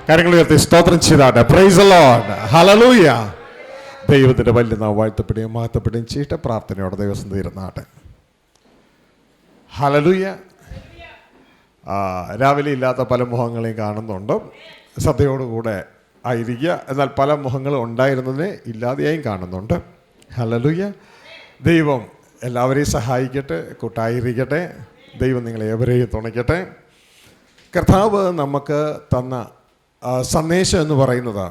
കാര്യങ്ങൾ ഉയർത്തി സ്തോത്രം ചെയ്താട്ടെ. Praise the Lord. ഹല്ലേലൂയ. ദൈവത്തിൻ്റെ വലിയ നാമം വാഴ്ത്തപ്പെടുകയും മഹത്വപ്പെടുകയും ചെയ്യട്ടെ. പ്രാർത്ഥനയോടെ ദിവസം തീരുന്നാട്ടെ. ഹല്ലേലൂയ. രാവിലെ ഇല്ലാത്ത പല മുഖങ്ങളെയും കാണുന്നുണ്ട്. ശ്രദ്ധയോടുകൂടെ ആയിരിക്കുക. എന്നാൽ പല മുഖങ്ങളും ഉണ്ടായിരുന്നതിനെ ഇല്ലാതെയായും കാണുന്നുണ്ട്. ഹല്ലേലൂയ. ദൈവം എല്ലാവരെയും സഹായിക്കട്ടെ, കൂട്ടായിരിക്കട്ടെ. ദൈവം നിങ്ങളെ ഏവരെയും തുണയ്ക്കട്ടെ. കർത്താവ് നമുക്ക് തന്ന സന്ദേശം എന്ന് പറയുന്നത്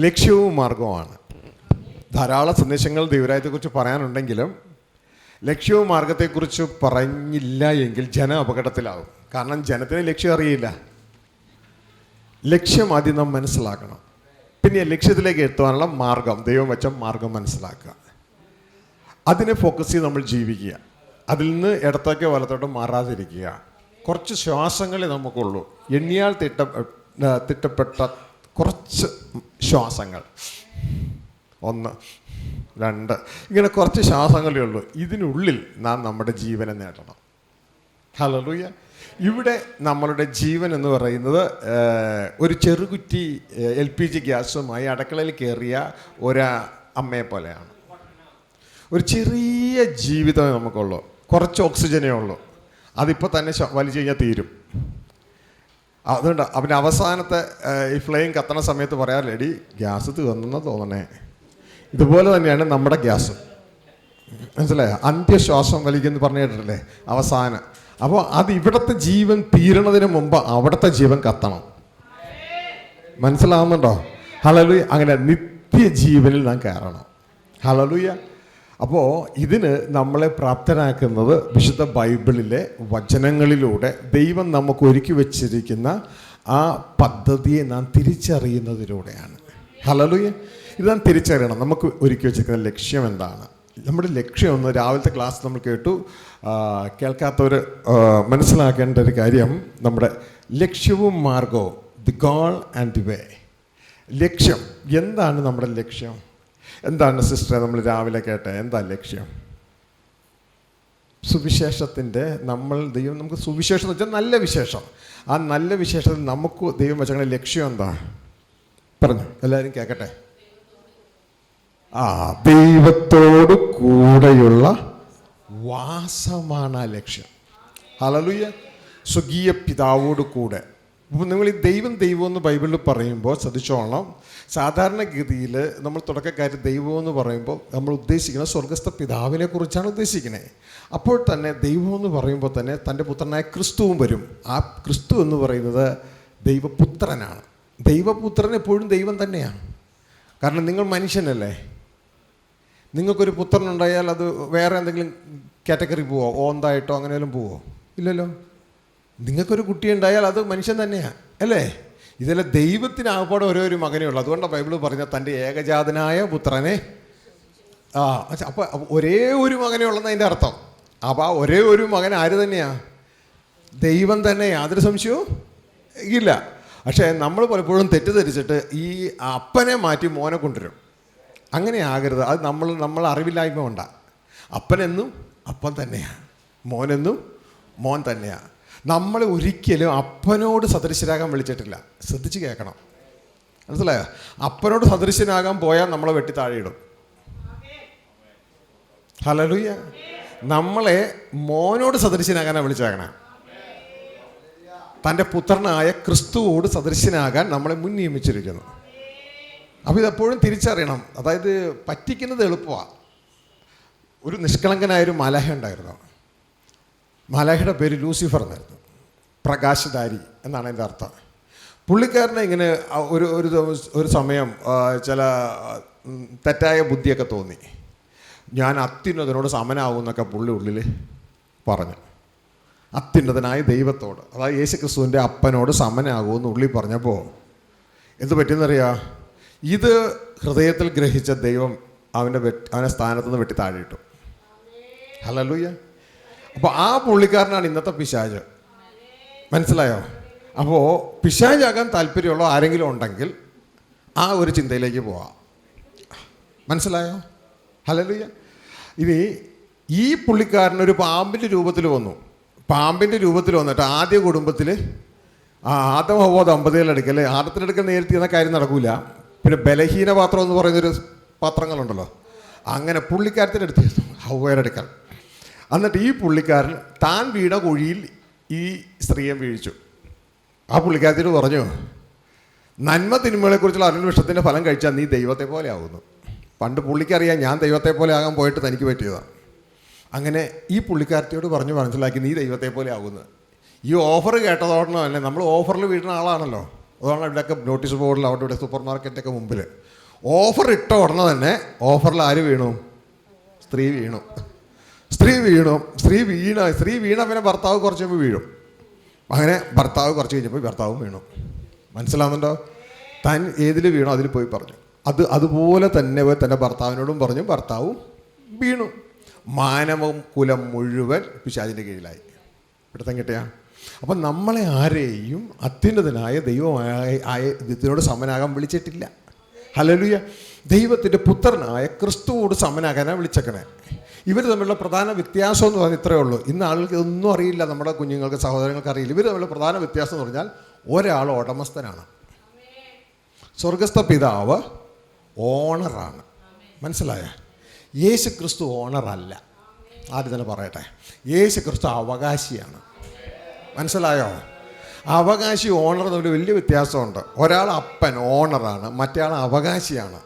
ലക്ഷ്യവും മാർഗവുമാണ്. ധാരാളം സന്ദേശങ്ങൾ ദൈവരാജ്യത്തെക്കുറിച്ച് പറയാനുണ്ടെങ്കിലും ലക്ഷ്യവും മാർഗത്തെക്കുറിച്ച് പറഞ്ഞില്ല എങ്കിൽ ജനം അപകടത്തിലാവും. കാരണം ജനത്തിന് ലക്ഷ്യം അറിയില്ല. ലക്ഷ്യം ആദ്യം നാം മനസ്സിലാക്കണം. പിന്നെ ലക്ഷ്യത്തിലേക്ക് എത്തുവാനുള്ള മാർഗം, ദൈവം വെച്ച മാർഗം മനസ്സിലാക്കുക. അതിനെ ഫോക്കസ് ചെയ്ത് നമ്മൾ ജീവിക്കുക. അതിൽ നിന്ന് ഇടത്തേക്കോ വലത്തോട്ടോ മാറാതിരിക്കുക. കുറച്ച് ശ്വാസങ്ങളെ നമുക്കുള്ളൂ. എണ്ണിയാൽ തിട്ടപ്പെട്ട കുറച്ച് ശ്വാസങ്ങൾ, 1, 2 ഇങ്ങനെ കുറച്ച് ശ്വാസങ്ങളേ ഉള്ളൂ. ഇതിനുള്ളിൽ നാം നമ്മുടെ ജീവനെ നേടണം. ഹല്ലേലൂയ. ഇവിടെ നമ്മളുടെ ജീവൻ എന്ന് പറയുന്നത് ഒരു ചെറുകുറ്റി LPG ഗ്യാസുമായി അടുക്കളയിൽ കയറിയ ഒരു അമ്മയെ പോലെയാണ്. ഒരു ചെറിയ ജീവിതമേ നമുക്കുള്ളൂ. കുറച്ച് ഓക്സിജനേ ഉള്ളൂ. അതിപ്പോൾ തന്നെ വലിച്ചു കഴിഞ്ഞാൽ തീരും. അതുകൊണ്ട് അവൻ്റെ അവസാനത്തെ ഈ ഫ്ലെയിം കത്തണ സമയത്ത് പറയാറില്ലേടി ഗ്യാസ് തീർന്നെന്ന് തോന്നണേ. ഇതുപോലെ തന്നെയാണ് നമ്മുടെ ഗ്യാസ്. മനസ്സിലായോ? അന്ത്യശ്വാസം വലിക്കുന്നു പറഞ്ഞു കേട്ടിട്ടില്ലേ? അവസാനം. അപ്പോൾ അത് ഇവിടുത്തെ ജീവൻ തീരണതിന് മുമ്പ് അവിടുത്തെ ജീവൻ കത്തണം. മനസ്സിലാവുന്നുണ്ടോ? ഹല്ലേലൂയ. അങ്ങനെ നിത്യജീവനിൽ നാം കയറണം. ഹല്ലേലൂയ. അപ്പോൾ ഇതിന് നമ്മളെ പ്രാപ്തരാക്കുന്നത് വിശുദ്ധ ബൈബിളിലെ വചനങ്ങളിലൂടെ ദൈവം നമുക്ക് ഒരുക്കി വച്ചിരിക്കുന്ന ആ പദ്ധതിയെ നാം തിരിച്ചറിയുന്നതിലൂടെയാണ്. ഹല്ലേലൂയ. ഇത് നാം തിരിച്ചറിയണം. നമുക്ക് ഒരുക്കി വച്ചിരിക്കുന്ന ലക്ഷ്യം എന്താണ്? നമ്മുടെ ലക്ഷ്യം ഒന്ന് രാവിലത്തെ ക്ലാസ് നമ്മൾ കേട്ടു. കേൾക്കാത്തവർ മനസ്സിലാക്കേണ്ട ഒരു കാര്യം, നമ്മുടെ ലക്ഷ്യവും മാർഗവും, the goal and the way. ലക്ഷ്യം എന്താണ്? നമ്മുടെ ലക്ഷ്യം എന്താണ് സിസ്റ്ററെ? നമ്മൾ രാവിലെ കേട്ടെ, എന്താ ലക്ഷ്യം? സുവിശേഷത്തിൻ്റെ ദൈവം നമുക്ക് സുവിശേഷം എന്ന് വെച്ചാൽ നല്ല വിശേഷം. ആ നല്ല വിശേഷത്തിൽ നമുക്ക് ദൈവം വെച്ച ലക്ഷ്യം എന്താ? പറഞ്ഞു, എല്ലാവരും കേൾക്കട്ടെ. ദൈവത്തോട് കൂടെയുള്ള വാസമാണ് ആ ലക്ഷ്യം. ഹല്ലേലൂയ. സ്വർഗീയ പിതാവോട് കൂടെ. അപ്പോൾ നിങ്ങൾ ഈ ദൈവം എന്ന് ബൈബിളിൽ പറയുമ്പോൾ ശ്രദ്ധിച്ചോളണം. സാധാരണഗതിയിൽ നമ്മൾ തുടക്കക്കാർ ദൈവം എന്ന് പറയുമ്പോൾ നമ്മൾ ഉദ്ദേശിക്കുന്നത് സ്വർഗസ്ഥ പിതാവിനെ കുറിച്ചാണ് ഉദ്ദേശിക്കുന്നത്. അപ്പോൾ തന്നെ ദൈവം എന്ന് പറയുമ്പോൾ തന്നെ തൻ്റെ പുത്രനായ ക്രിസ്തുവും വരും. ആ ക്രിസ്തു എന്ന് പറയുന്നത് ദൈവപുത്രനാണ്. ദൈവപുത്രൻ എപ്പോഴും ദൈവം തന്നെയാണ്. കാരണം നിങ്ങൾ മനുഷ്യനല്ലേ. നിങ്ങൾക്കൊരു പുത്രനുണ്ടായാൽ അത് വേറെ എന്തെങ്കിലും കാറ്റഗറി പോവോ? ഓന്തായിട്ടോ അങ്ങനെയെല്ലാം പോവോ? ഇല്ലല്ലോ. നിങ്ങൾക്കൊരു കുട്ടി ഉണ്ടായാൽ അത് മനുഷ്യൻ തന്നെയാണ്, അല്ലേ? ഇതെല്ലാം ദൈവത്തിന് ആകപ്പാടെ ഒരു മകനേ ഉള്ളൂ. അതുകൊണ്ടാണ് ബൈബിൾ പറഞ്ഞ തൻ്റെ ഏകജാതനായ പുത്രനെ. അപ്പോൾ ഒരേ ഒരു മകനേ ഉള്ളെന്ന് അതിൻ്റെ അർത്ഥം. അപ്പോൾ ആ ഒരേ ഒരു മകൻ ആര് തന്നെയാണ്? ദൈവം തന്നെ. യാതൊരു സംശയവും ഇല്ല. പക്ഷേ നമ്മൾ പലപ്പോഴും തെറ്റിദ്ധരിച്ചിട്ട് ഈ അപ്പനെ മാറ്റി മോനെ കൊണ്ടുവരും. അങ്ങനെ ആകരുത്. അത് നമ്മൾ അറിവില്ലായ്മ ഉണ്ടാകും. അപ്പനെന്നും അപ്പൻ തന്നെയാണ്, മോനെന്നും മോൻ തന്നെയാണ്. നമ്മളെ ഒരിക്കലും അപ്പനോട് സദൃശ്യരാകാൻ വിളിച്ചിട്ടില്ല. ശ്രദ്ധിച്ച് കേൾക്കണം. മനസ്സിലായോ? അപ്പനോട് സദൃശ്യനാകാൻ പോയാൽ നമ്മളെ വെട്ടി താഴെയിടും. ഹല്ലേലൂയ. നമ്മളെ മോനോട് സദൃശ്യനാകാനാണ് വിളിച്ചേക്കണേ. തൻ്റെ പുത്രനായ ക്രിസ്തുവോട് സദൃശ്യനാകാൻ നമ്മളെ മുൻ നിയമിച്ചിരിക്കുന്നു. അപ്പോൾ ഇതെപ്പോഴും തിരിച്ചറിയണം. അതായത് പറ്റിക്കുന്നത് എളുപ്പമാണ്. ഒരു നിഷ്കളങ്കനായൊരു മലാഹ ഉണ്ടായിരുന്നു. മലാഹയുടെ പേര് ലൂസിഫർ എന്നായിരുന്നു. പ്രകാശധാരി എന്നാണ് എൻ്റെ അർത്ഥം. പുള്ളിക്കാരനെ ഇങ്ങനെ ഒരു സമയം ചില തെറ്റായ ബുദ്ധിയൊക്കെ തോന്നി. ഞാൻ അത്യുന്നതനോട് സമനാകുമെന്നൊക്കെ പുള്ളി ഉള്ളിൽ പറഞ്ഞു. അത്യുന്നതനായ ദൈവത്തോട്, അതായത് യേശു ക്രിസ്തുവിൻ്റെ അപ്പനോട് സമനാകുമെന്ന് ഉള്ളി പറഞ്ഞപ്പോൾ എന്ത് പറ്റിയെന്നറിയാം? ഇത് ഹൃദയത്തിൽ ഗ്രഹിച്ച ദൈവം അവനെ സ്ഥാനത്ത് നിന്ന് വെട്ടി താഴെയിട്ടു. ഹല്ലേലൂയ. അപ്പോൾ ആ പുള്ളിക്കാരനാണ് ഇന്നത്തെ പിശാച്. മനസ്സിലായോ? അപ്പോൾ പിശാചാകാൻ താല്പര്യമുള്ള ആരെങ്കിലും ഉണ്ടെങ്കിൽ ആ ഒരു ചിന്തയിലേക്ക് പോവാം. മനസ്സിലായോ? ഹല്ലേലൂയ. ഇനി ഈ പുള്ളിക്കാരനൊരു പാമ്പിൻ്റെ രൂപത്തിൽ വന്നു. പാമ്പിൻ്റെ രൂപത്തിൽ വന്നിട്ട് ആദ്യ കുടുംബത്തിൽ ആദം ഹവ്വ ദമ്പതികളെടുക്കൽ, ആദത്തിനെടുക്കൽ നേരത്തെ എന്ന കാര്യം നടക്കൂല. പിന്നെ ബലഹീന പാത്രം എന്ന് പറയുന്നൊരു പാത്രങ്ങളുണ്ടല്ലോ, അങ്ങനെ പുള്ളിക്കാരത്തിനെടുത്ത് ഹവ്വയുടെ. എന്നിട്ട് ഈ പുള്ളിക്കാരൻ താൻ വീണ കുഴിയിൽ ഈ സ്ത്രീയെ വീഴിച്ചു. ആ പുള്ളിക്കാരത്തിനോട് പറഞ്ഞു, നന്മ തിന്മകളെക്കുറിച്ചുള്ള അന്വേഷണത്തിൻ്റെ ഫലം കഴിച്ചാൽ നീ ദൈവത്തെ പോലെ ആകുന്നു. പണ്ട് പുള്ളിക്കറിയാം ഞാൻ ദൈവത്തെ പോലെ ആകാൻ പോയിട്ട് തനിക്ക് പറ്റിയതാണ്. അങ്ങനെ ഈ പുള്ളിക്കാരത്തിയോട് പറഞ്ഞ് മനസ്സിലാക്കി നീ ദൈവത്തെ പോലെ ആകുന്നു. ഈ ഓഫർ കേട്ടതോടനെ തന്നെ, നമ്മൾ ഓഫറിൽ വീഴുന്ന ആളാണല്ലോ, അതാണ് ഇവിടെയൊക്കെ നോട്ടീസ് ബോർഡിൽ അവിടെ ഇവിടെ സൂപ്പർ മാർക്കറ്റൊക്കെ മുമ്പിൽ ഓഫർ ഇട്ട ഉടനെ തന്നെ ഓഫറിൽ ആര് വീണു? സ്ത്രീ വീണു. സ്ത്രീ വീണ പിന്നെ ഭർത്താവ് കുറച്ച് കഴിയുമ്പോൾ വീഴും. അങ്ങനെ ഭർത്താവ് കുറച്ച് കഴിഞ്ഞപ്പോൾ ഭർത്താവും വീണു. മനസ്സിലാവുന്നുണ്ടോ? താൻ ഏതിൽ വീണോ അതിൽ പോയി പറഞ്ഞു. അതുപോലെ തന്നെ തൻ്റെ ഭർത്താവിനോടും പറഞ്ഞു, ഭർത്താവും വീണു. മാനവം കുലം മുഴുവൻ പിശാചിൻ്റെ കീഴിലായി. പിടുത്തം കിട്ടിയ. അപ്പം നമ്മളെ ആരെയും അത്യുന്നതനായ ദൈവത്തിനോട് സമനാകാൻ വിളിച്ചിട്ടില്ല. ഹല്ലേലൂയ. ദൈവത്തിൻ്റെ പുത്രനായ ക്രിസ്തുവോട് സമനാകാനാണ് വിളിച്ചേക്കണേ. ഇവർ തമ്മിലുള്ള പ്രധാന വ്യത്യാസം എന്ന് പറഞ്ഞാൽ ഇത്രയേ ഉള്ളൂ. ഇന്ന് ആളുകൾക്ക് ഇതൊന്നും അറിയില്ല, നമ്മുടെ കുഞ്ഞുങ്ങൾക്ക് സഹോദരങ്ങൾക്ക് അറിയില്ല. ഇവർ തമ്മിലുള്ള പ്രധാന വ്യത്യാസം എന്ന് പറഞ്ഞാൽ ഒരാൾ ഉടമസ്ഥനാണ്, സ്വർഗസ്ഥ പിതാവ് ഓണറാണ്. മനസ്സിലായ? യേശു ക്രിസ്തു ഓണറല്ല. ആദ്യം തന്നെ പറയട്ടെ, യേശു ക്രിസ്തു അവകാശിയാണ്. മനസ്സിലായോ? അവകാശി ഓണർ തമ്മിൽ വലിയ വ്യത്യാസമുണ്ട്. ഒരാൾ അപ്പൻ ഓണറാണ്, മറ്റേ ആൾ അവകാശിയാണ്.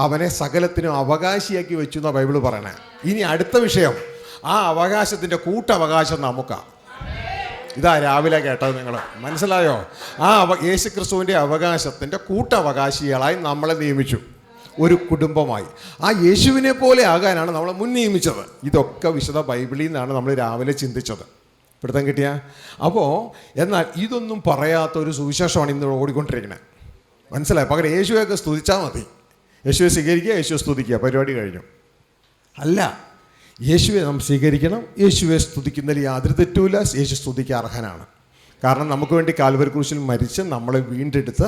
അവനെ സകലത്തിനും അവകാശിയാക്കി വെച്ചു എന്നാണ് ബൈബിൾ പറയണേ. ഇനി അടുത്ത വിഷയം, ആ അവകാശത്തിൻ്റെ കൂട്ടവകാശം നമുക്കാണ്. ഇതാ രാവിലെ കേട്ടത് നിങ്ങൾ. മനസ്സിലായോ? ആ യേശു ക്രിസ്തുവിൻ്റെ അവകാശത്തിൻ്റെ കൂട്ടവകാശികളായി നമ്മളെ നിയമിച്ചു, ഒരു കുടുംബമായി. ആ യേശുവിനെ പോലെ ആകാനാണ് നമ്മളെ മുൻ നിയമിച്ചത്. ഇതൊക്കെ വിശുദ്ധ ബൈബിളിൽ നിന്നാണ് നമ്മൾ രാവിലെ ചിന്തിച്ചത്. പിടുത്തം കിട്ടിയ? അപ്പോൾ എന്നാൽ ഇതൊന്നും പറയാത്ത ഒരു സുവിശേഷമാണ് ഇന്ന് ഓടിക്കൊണ്ടിരിക്കുന്നത്. മനസ്സിലായി? പകരം യേശുവെയൊക്കെ സ്തുതിച്ചാൽ മതി. യേശുവെ സ്വീകരിക്കുക, യേശുവെ സ്തുതിക്കുക, പരിപാടി കഴിഞ്ഞു. അല്ല, യേശുവെ നാം സ്വീകരിക്കണം. യേശുവെ സ്തുതിക്കുന്നതിൽ യാതൊരു തെറ്റുമില്ല. യേശു സ്തുതിക്ക് അർഹനാണ്. കാരണം നമുക്ക് വേണ്ടി കാൽവരി ക്രൂശിൽ മരിച്ച് നമ്മളെ വീണ്ടെടുത്ത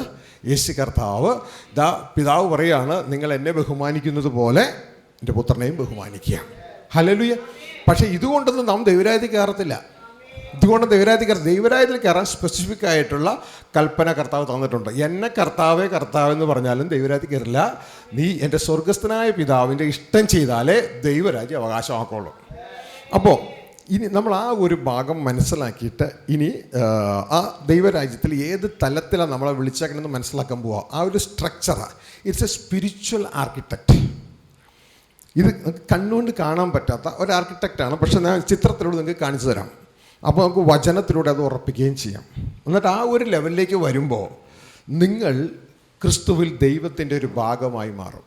യേശു കർത്താവ് പിതാവ് പറയുകയാണ്, നിങ്ങൾ എന്നെ ബഹുമാനിക്കുന്നത് പോലെ എൻ്റെ പുത്രനെയും ബഹുമാനിക്കുക. ഹല്ലേലൂയ. പക്ഷേ ഇതുകൊണ്ടൊന്നും നാം ദൈവരാജ്യത്തിൽ കയറത്തില്ല. ദൈവരാജ്യത്തിൽ കയറാൻ സ്പെസിഫിക് ആയിട്ടുള്ള കൽപ്പന കർത്താവ് തന്നിട്ടുണ്ട്. എന്നെ കർത്താവെന്ന് പറഞ്ഞാലും ദൈവരാജ്യത്തിൽ കയറില്ല. നീ എൻ്റെ സ്വർഗസ്ഥനായ പിതാവിൻ്റെ ഇഷ്ടം ചെയ്താലേ ദൈവരാജ്യം അവകാശമാക്കുള്ളൂ. അപ്പോൾ ഇനി നമ്മൾ ആ ഒരു ഭാഗം മനസ്സിലാക്കിയിട്ട് ഇനി ആ ദൈവരാജ്യത്തിൽ ഏത് തലത്തിലാണ് നമ്മളെ വിളിച്ചേക്കണമെന്ന് മനസ്സിലാക്കാൻ പോവുക. ആ ഒരു സ്ട്രക്ചറാണ്. It's a spiritual architect. ഇത് കണ്ണുകൊണ്ട് കാണാൻ പറ്റാത്ത ഒരു ആർക്കിടെക്റ്റാണ്. പക്ഷെ ഞാൻ ചിത്രത്തിലൂടെ നിങ്ങൾക്ക് കാണിച്ചു തരാം. അപ്പോൾ നമുക്ക് വചനത്തിലൂടെ അത് ഉറപ്പിക്കുകയും ചെയ്യാം. എന്നിട്ട് ആ ഒരു ലെവലിലേക്ക് വരുമ്പോൾ നിങ്ങൾ ക്രിസ്തുവിൽ ദൈവത്തിൻ്റെ ഒരു ഭാഗമായി മാറും.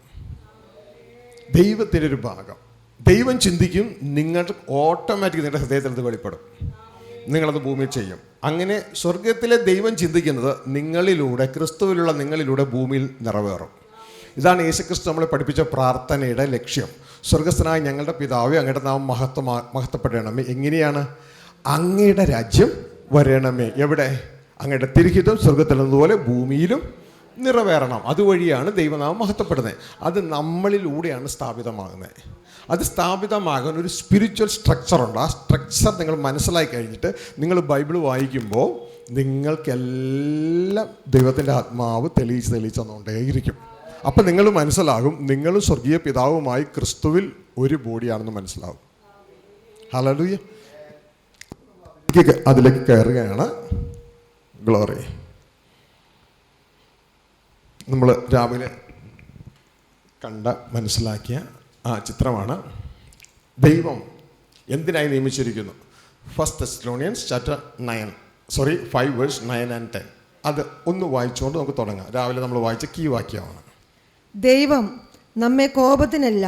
ദൈവത്തിൻ്റെ ഒരു ഭാഗം. ദൈവം ചിന്തിക്കും, നിങ്ങൾ ഓട്ടോമാറ്റിക് നിങ്ങളുടെ ഹൃദയത്തിൽ അത് വെളിപ്പെടും. നിങ്ങളത് ഭൂമിയിൽ ചെയ്യും. അങ്ങനെ സ്വർഗത്തിലെ ദൈവം ചിന്തിക്കുന്നത് നിങ്ങളിലൂടെ, ക്രിസ്തുവിലുള്ള നിങ്ങളിലൂടെ ഭൂമിയിൽ നിറവേറും. ഇതാണ് യേശുക്രിസ്തു നമ്മളെ പഠിപ്പിച്ച പ്രാർത്ഥനയുടെ ലക്ഷ്യം. സ്വർഗസ്ഥനായ ഞങ്ങളുടെ പിതാവേ, അങ്ങയുടെ നാമം മഹത്വപ്പെടണമേ. എങ്ങനെയാണ്? അങ്ങയുടെ രാജ്യം വരണമേ. എവിടെ? അങ്ങയുടെ തിരുഹിതം സ്വർഗത്തിൽ എന്നതുപോലെ ഭൂമിയിലും നിറവേറണം. അതുവഴിയാണ് ദൈവനാമം മഹത്വപ്പെടുന്നത്. അത് നമ്മളിലൂടെയാണ് സ്ഥാപിതമാകുന്നത്. അത് സ്ഥാപിതമാകാൻ ഒരു സ്പിരിച്വൽ സ്ട്രക്ചറുണ്ട്. ആ സ്ട്രക്ചർ നിങ്ങൾ മനസ്സിലാക്കി കഴിഞ്ഞിട്ട് നിങ്ങൾ ബൈബിൾ വായിക്കുമ്പോൾ നിങ്ങൾക്കെല്ലാം ദൈവത്തിൻ്റെ ആത്മാവ് തെളിയിച്ച് തന്നുകൊണ്ടേയിരിക്കും. അപ്പം നിങ്ങൾ മനസ്സിലാകും, നിങ്ങൾ സ്വർഗീയ പിതാവുമായി ക്രിസ്തുവിൽ ഒരു ബോഡിയാണെന്ന് മനസ്സിലാവും. ഹല്ലേലൂയ. അതിലേക്ക് കയറുകയാണ്. ഗ്ലോറി. നമ്മൾ രാവിലെ കണ്ട മനസ്സിലാക്കിയ ആ ചിത്രമാണ്. ദൈവം എന്തിനായി നിയമിച്ചിരിക്കുന്നു? 1 Thessalonians chapter 5 verse 9 and 10. അത് ഒന്ന് വായിച്ചുകൊണ്ട് നമുക്ക് തുടങ്ങാം. രാവിലെ നമ്മൾ വായിച്ച കീ വാക്യമാണ്. ദൈവം നമ്മെ കോപത്തിനല്ല,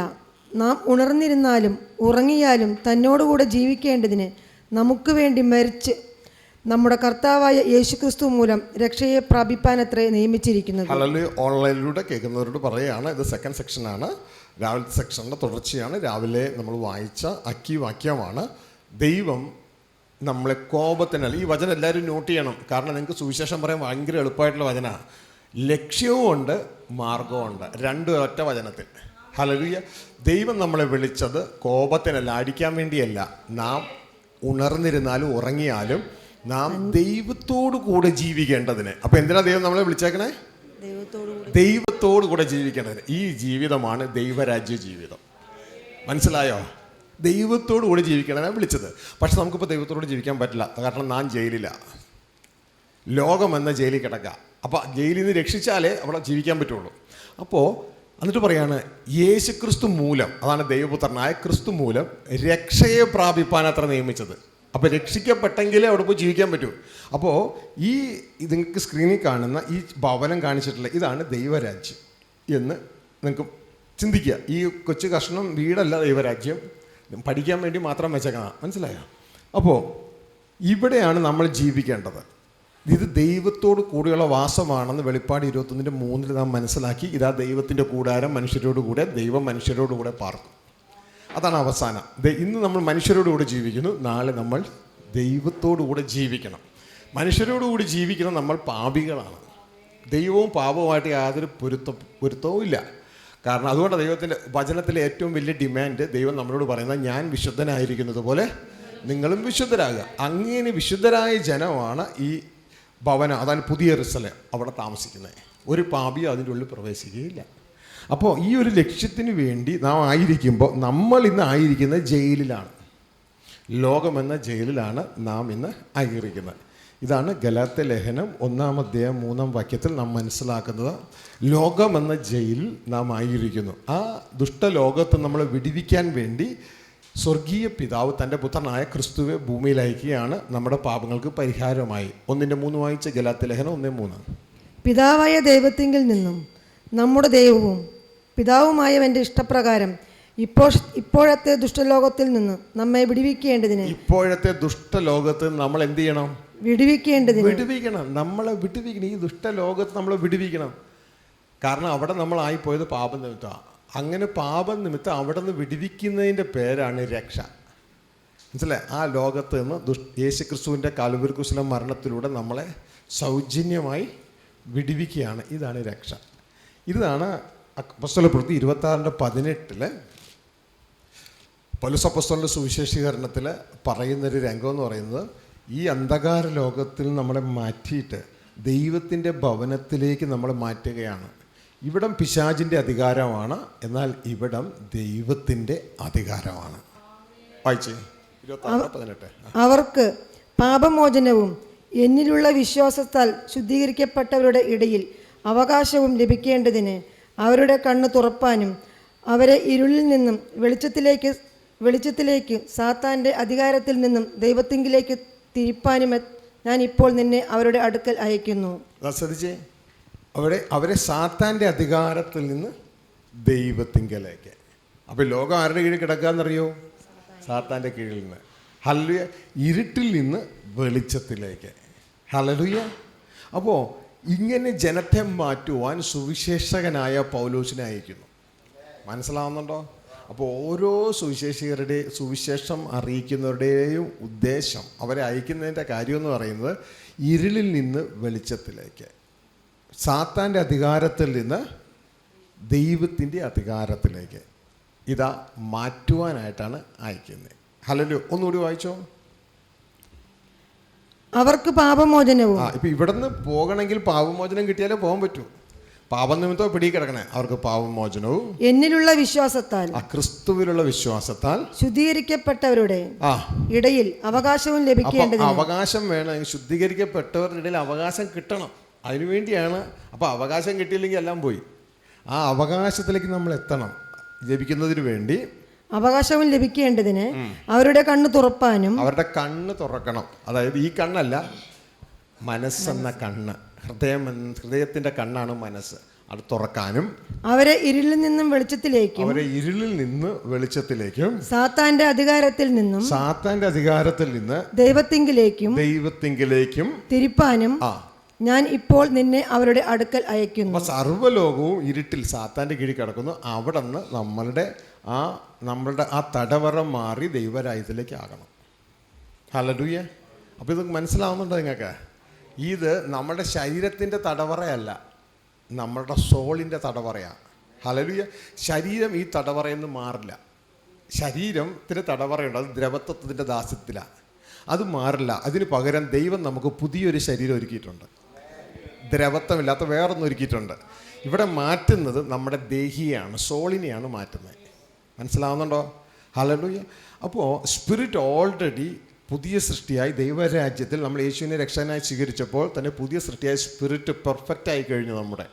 നാം ഉണർന്നിരുന്നാലും ഉറങ്ങിയാലും തന്നോടുകൂടെ ജീവിക്കേണ്ടതിന് നമുക്ക് വേണ്ടി മരിച്ച് നമ്മുടെ കർത്താവായ യേശുക്രിസ്തു മൂലം രക്ഷയെ പ്രാപിപ്പാനത്രേ നിയമിച്ചിരിക്കുന്നത്. ഹല്ലേലൂയ. ഓൺലൈനിലൂടെ കേൾക്കുന്നവരോട് പറയുകയാണ്, ഇത് സെക്കൻഡ് സെക്ഷനാണ്. രാവിലത്തെ സെക്ഷൻ്റെ തുടർച്ചയാണ്. രാവിലെ നമ്മൾ വായിച്ച അക്കി വാക്യമാണ്. ദൈവം നമ്മളെ കോപത്തിനല്ല. ഈ വചനം എല്ലാവരും നോട്ട് ചെയ്യണം. കാരണം നിങ്ങൾക്ക് സുവിശേഷം പറയാൻ ഭയങ്കര എളുപ്പമായിട്ടുള്ള വചനമാണ്. ലക്ഷ്യവും ഉണ്ട്, മാർഗവും ഉണ്ട്. രണ്ടും ഒറ്റ വചനത്തിൽ. ഹല്ലേലൂയ. ദൈവം നമ്മളെ വിളിച്ചത് കോപത്തിനല്ല, അടിക്കാൻ വേണ്ടിയല്ല. നാം ഉണർന്നിരുന്നാലും ഉറങ്ങിയാലും നാം ദൈവത്തോടു കൂടെ ജീവിക്കേണ്ടതിന്. അപ്പൊ എന്തിനാ ദൈവം നമ്മളെ വിളിച്ചേക്കണേ? ദൈവത്തോടു കൂടെ ജീവിക്കേണ്ടതിന്. ഈ ജീവിതമാണ് ദൈവരാജ്യ ജീവിതം. മനസ്സിലായോ? ദൈവത്തോടു കൂടെ ജീവിക്കണമെന്നാണ് വിളിച്ചത്. പക്ഷെ നമുക്കിപ്പോൾ ദൈവത്തോട് ജീവിക്കാൻ പറ്റില്ല. കാരണം നാം ജയിലിലാണ്. ലോകം എന്ന ജയിലിൽ കിടക്കുക. അപ്പോൾ ജയിലിൽ നിന്ന് രക്ഷിച്ചാലേ അവിടെ ജീവിക്കാൻ പറ്റുള്ളൂ. അപ്പോൾ എന്നിട്ട് പറയാണ്, യേശുക്രിസ്തു മൂലം, അതാണ് ദൈവപുത്രനായ ക്രിസ്തു മൂലം രക്ഷയെ പ്രാപിപ്പാൻ അത്ര നിയമിച്ചത്. അപ്പോൾ രക്ഷിക്കപ്പെട്ടെങ്കിലേ അവിടെ പോയി ജീവിക്കാൻ പറ്റൂ. അപ്പോൾ ഈ നിങ്ങൾക്ക് സ്ക്രീനിൽ കാണുന്ന ഈ ഭവനം കാണിച്ചിട്ടുള്ള ഇതാണ് ദൈവരാജ്യം എന്ന് നിങ്ങൾക്ക് ചിന്തിക്കുക. ഈ കൊച്ചു കഷ്ണം വീടല്ല ദൈവരാജ്യം, പഠിക്കാൻ വേണ്ടി മാത്രം വെച്ചേക്കണം. മനസ്സിലായോ? അപ്പോൾ ഇവിടെയാണ് നമ്മൾ ജീവിക്കേണ്ടത്. ഇത് ദൈവത്തോട് കൂടിയുള്ള വാസമാണെന്ന് വെളിപ്പാട് 21:3 നാം മനസ്സിലാക്കി. ഇതാ ദൈവത്തിൻ്റെ കൂടാരം മനുഷ്യരോട് കൂടെ, ദൈവം മനുഷ്യരോട് കൂടെ പാർക്കും. അതാണ് അവസാനം. ഇന്ന് നമ്മൾ മനുഷ്യരോടുകൂടെ ജീവിക്കുന്നു, നാളെ നമ്മൾ ദൈവത്തോടുകൂടെ ജീവിക്കണം. മനുഷ്യരോടുകൂടി ജീവിക്കണം. നമ്മൾ പാപികളാണ്. ദൈവവും പാപവുമായിട്ട് യാതൊരു പൊരുത്തവും ഇല്ല. കാരണം അതുകൊണ്ട് ദൈവത്തിൻ്റെ വചനത്തിലെ ഏറ്റവും വലിയ ഡിമാൻഡ് ദൈവം നമ്മളോട് പറയുന്നത്, ഞാൻ വിശുദ്ധനായിരിക്കുന്നത് പോലെ നിങ്ങളും വിശുദ്ധരാകുക. അങ്ങനെ വിശുദ്ധരായ ജനമാണ് ഈ ഭവനം, അതാണ് പുതിയ യെരൂശലേം, അവിടെ താമസിക്കുന്നത്. ഒരു പാപിയും അതിൻ്റെ ഉള്ളിൽ പ്രവേശിക്കുകയില്ല. അപ്പോൾ ഈ ഒരു ലക്ഷ്യത്തിന് വേണ്ടി നാം ആയിരിക്കുമ്പോൾ, നമ്മൾ ഇന്ന് ആയിരിക്കുന്നത് ജയിലിലാണ്. ലോകമെന്ന ജയിലിലാണ് നാം ഇന്ന് ആയിരിക്കുന്നത്. ഇതാണ് ഗലാത്യ ലേഖനം 1-3 നാം മനസ്സിലാക്കുന്നത്. ലോകമെന്ന ജയിലിൽ നാം ആയിരിക്കുന്നു. ആ ദുഷ്ടലോകത്ത് നമ്മളെ വിടുവിക്കാൻ വേണ്ടി സ്വർഗീയ പിതാവ് തൻ്റെ പുത്രനായ ക്രിസ്തുവെ ഭൂമിയിൽ അയക്കുകയാണ് നമ്മുടെ പാപങ്ങൾക്ക് പരിഹാരമായി. 1:3 വായിച്ച ഗലാത്യ ലേഖനം 1:3. പിതാവായ ദൈവത്തിങ്കിൽ നിന്നും നമ്മുടെ ദൈവവും പിതാവുമായവൻ്റെ ഇഷ്ടപ്രകാരം ഇപ്പോഴത്തെ ദുഷ്ടലോകത്തിൽ നിന്ന് നമ്മെ വിടുവിക്കേണ്ടതിന്. ഇപ്പോഴത്തെ ദുഷ്ടലോകത്ത് നമ്മൾ എന്ത് ചെയ്യണം? വിടുവിക്കണം. നമ്മളെ വിടുവിക്കണം. ഈ ദുഷ്ടലോകത്ത് നമ്മളെ വിടുവിക്കണം. കാരണം അവിടെ നമ്മളായിപ്പോയത് പാപനിമിത്തമാണ്. അങ്ങനെ പാപനിമിത്തം അവിടെ നിന്ന് വിടുവിക്കുന്നതിൻ്റെ പേരാണ് രക്ഷ. മനസ്സിലായി? ആ ലോകത്ത് നിന്ന് യേശുക്രിസ്തുവിൻ്റെ കാൽവരി ക്രൂശിലെ മരണത്തിലൂടെ നമ്മളെ സൗജന്യമായി വിടുവിക്കുകയാണ്. ഇതാണ് രക്ഷ. ഇതാണ് അപ്പോസ്തലപ്രവൃത്തി 26:18 പൗലോസ് അപ്പോസ്തലൻ്റെ സുവിശേഷീകരണത്തിൽ പറയുന്നൊരു രംഗം എന്ന് പറയുന്നത്, ഈ അന്ധകാര ലോകത്തിൽ നമ്മളെ മാറ്റിയിട്ട് ദൈവത്തിൻ്റെ ഭവനത്തിലേക്ക് നമ്മളെ മാറ്റുകയാണ്. ഇവിടം പിശാചിൻ്റെ അധികാരമാണ്, എന്നാൽ ഇവിടം ദൈവത്തിൻ്റെ അധികാരമാണ്. വായിച്ചേ 26:18. അവർക്ക് പാപമോചനവും എന്നിലുള്ള വിശ്വാസത്താൽ ശുദ്ധീകരിക്കപ്പെട്ടവരുടെ ഇടയിൽ അവകാശവും ലഭിക്കേണ്ടതിന് അവരുടെ കണ്ണ് തുറപ്പാനും അവരെ ഇരുളിൽ നിന്നും വെളിച്ചത്തിലേക്ക് സാത്താൻ്റെ അധികാരത്തിൽ നിന്നും ദൈവത്തിങ്കിലേക്ക് തിരിപ്പാനും ഞാൻ ഇപ്പോൾ നിന്നെ അവരുടെ അടുക്കൽ അയക്കുന്നു. ശ്രദ്ധിച്ചേ, അവരെ സാത്താൻ്റെ അധികാരത്തിൽ നിന്ന് ദൈവത്തിങ്കലേക്ക്. അപ്പോൾ ലോകം ആരുടെ കീഴിൽ കിടക്കാന്നറിയോ? സാത്താൻ്റെ കീഴിൽ നിന്ന്. ഹല്ലേലൂയ. ഇരുട്ടിൽ നിന്ന് വെളിച്ചത്തിലേക്ക്. ഹല്ലേലൂയ. അപ്പോൾ ഇങ്ങനെ ജനത്തെ മാറ്റുവാൻ സുവിശേഷകനായ പൗലോസിനെ അയക്കുന്നു. മനസ്സിലാവുന്നുണ്ടോ? അപ്പോൾ ഓരോ സുവിശേഷം അറിയിക്കുന്നവരുടെയും ഉദ്ദേശം, അവരെ അയക്കുന്നതിൻ്റെ കാര്യമെന്ന് പറയുന്നത് ഇരുളിൽ നിന്ന് വെളിച്ചത്തിലേക്ക്, സാത്താൻ്റെ അധികാരത്തിൽ നിന്ന് ദൈവത്തിൻ്റെ അധികാരത്തിലേക്ക് ഇതാ മാറ്റുവാനായിട്ടാണ് അയക്കുന്നത്. ഹല്ലേലൂയ. ഒന്നുകൂടി വായിച്ചോ. അവർക്ക് പാപമോചനവും. ഇപ്പം ഇവിടെ നിന്ന് പോകണമെങ്കിൽ പാപമോചനം കിട്ടിയാലേ പോകാൻ പറ്റൂ. പാപനിമിത്തം പിടി കിടക്കണേ. അവർക്ക് പാപമോചനവും എന്നിലുള്ള വിശ്വാസത്താൽ, ക്രിസ്തുവിലുള്ള വിശ്വാസത്താൽ ശുദ്ധീകരിക്കപ്പെട്ടവരുടെ ഇടയിൽ അവകാശവും ലഭിക്കേണ്ടത്. അവകാശം വേണം. ശുദ്ധീകരിക്കപ്പെട്ടവരുടെ ഇടയിൽ അവകാശം കിട്ടണം. അതിനുവേണ്ടിയാണ്. അപ്പോൾ അവകാശം കിട്ടിയില്ലെങ്കിൽ എല്ലാം പോയി. ആ അവകാശത്തിലേക്ക് നമ്മൾ എത്തണം. ലഭിക്കുന്നതിന് വേണ്ടി അവകാശവും ലഭിക്കേണ്ടതിന് അവരുടെ കണ്ണ് തുറപ്പാനും. അവരുടെ കണ്ണ് തുറക്കണം. അതായത് ഈ കണ്ണല്ല, മനസ്സെന്ന കണ്ണ്, ഹൃദയത്തിൻ്റെ കണ്ണാണ് മനസ്സ്. അത് തുറക്കാനും അവരെ ഇരുളിൽ നിന്നും വെളിച്ചത്തിലേക്കും സാത്താന്റെ അധികാരത്തിൽ നിന്ന് ദൈവത്തിങ്കിലേക്കും തിരിപ്പാനും ഞാൻ ഇപ്പോൾ നിന്നെ അവരുടെ അടുക്കൽ അയക്കുന്നു. സർവ്വലോകവും ഇരുട്ടിൽ സാത്താൻ്റെ കീഴിൽ കിടക്കുന്നു. അവിടെ നിന്ന് നമ്മളുടെ ആ തടവറ മാറി ദൈവരാജ്യത്തിലേക്ക് ആകണം. ഹല്ലേലൂയ. അപ്പോൾ ഇത് മനസ്സിലാവുന്നുണ്ടോ നിങ്ങൾക്ക്? ഇത് നമ്മുടെ ശരീരത്തിൻ്റെ തടവറയല്ല, നമ്മളുടെ സോളിൻ്റെ തടവറയാണ്. ഹല്ലേലൂയ. ശരീരം ഈ തടവറയിൽ നിന്ന് മാറില്ല. ശരീരത്തിന് തടവറയുണ്ട്, അത് ദ്രവത്വത്തിൻ്റെ ദാസ്യത്തിലാണ്. അത് മാറില്ല. അതിന് പകരം ദൈവം നമുക്ക് പുതിയൊരു ശരീരം ഒരുക്കിയിട്ടുണ്ട്, ദ്രവത്വമില്ലാത്ത വേറൊന്നും ഒരുക്കിയിട്ടുണ്ട്. ഇവിടെ മാറ്റുന്നത് നമ്മുടെ ദേഹിയാണ്, സോളിനെയാണ് മാറ്റുന്നത്. മനസ്സിലാവുന്നുണ്ടോ? ഹല്ലേലൂയ. അപ്പോൾ സ്പിരിറ്റ് ഓൾറെഡി പുതിയ സൃഷ്ടിയായി ദൈവരാജ്യത്തിൽ നമ്മൾ യേശുവിനെ രക്ഷകനായി സ്വീകരിച്ചപ്പോൾ തന്നെ പുതിയ സൃഷ്ടിയായി സ്പിരിറ്റ് പെർഫെക്റ്റ് ആയി കഴിഞ്ഞു നമ്മുടെ.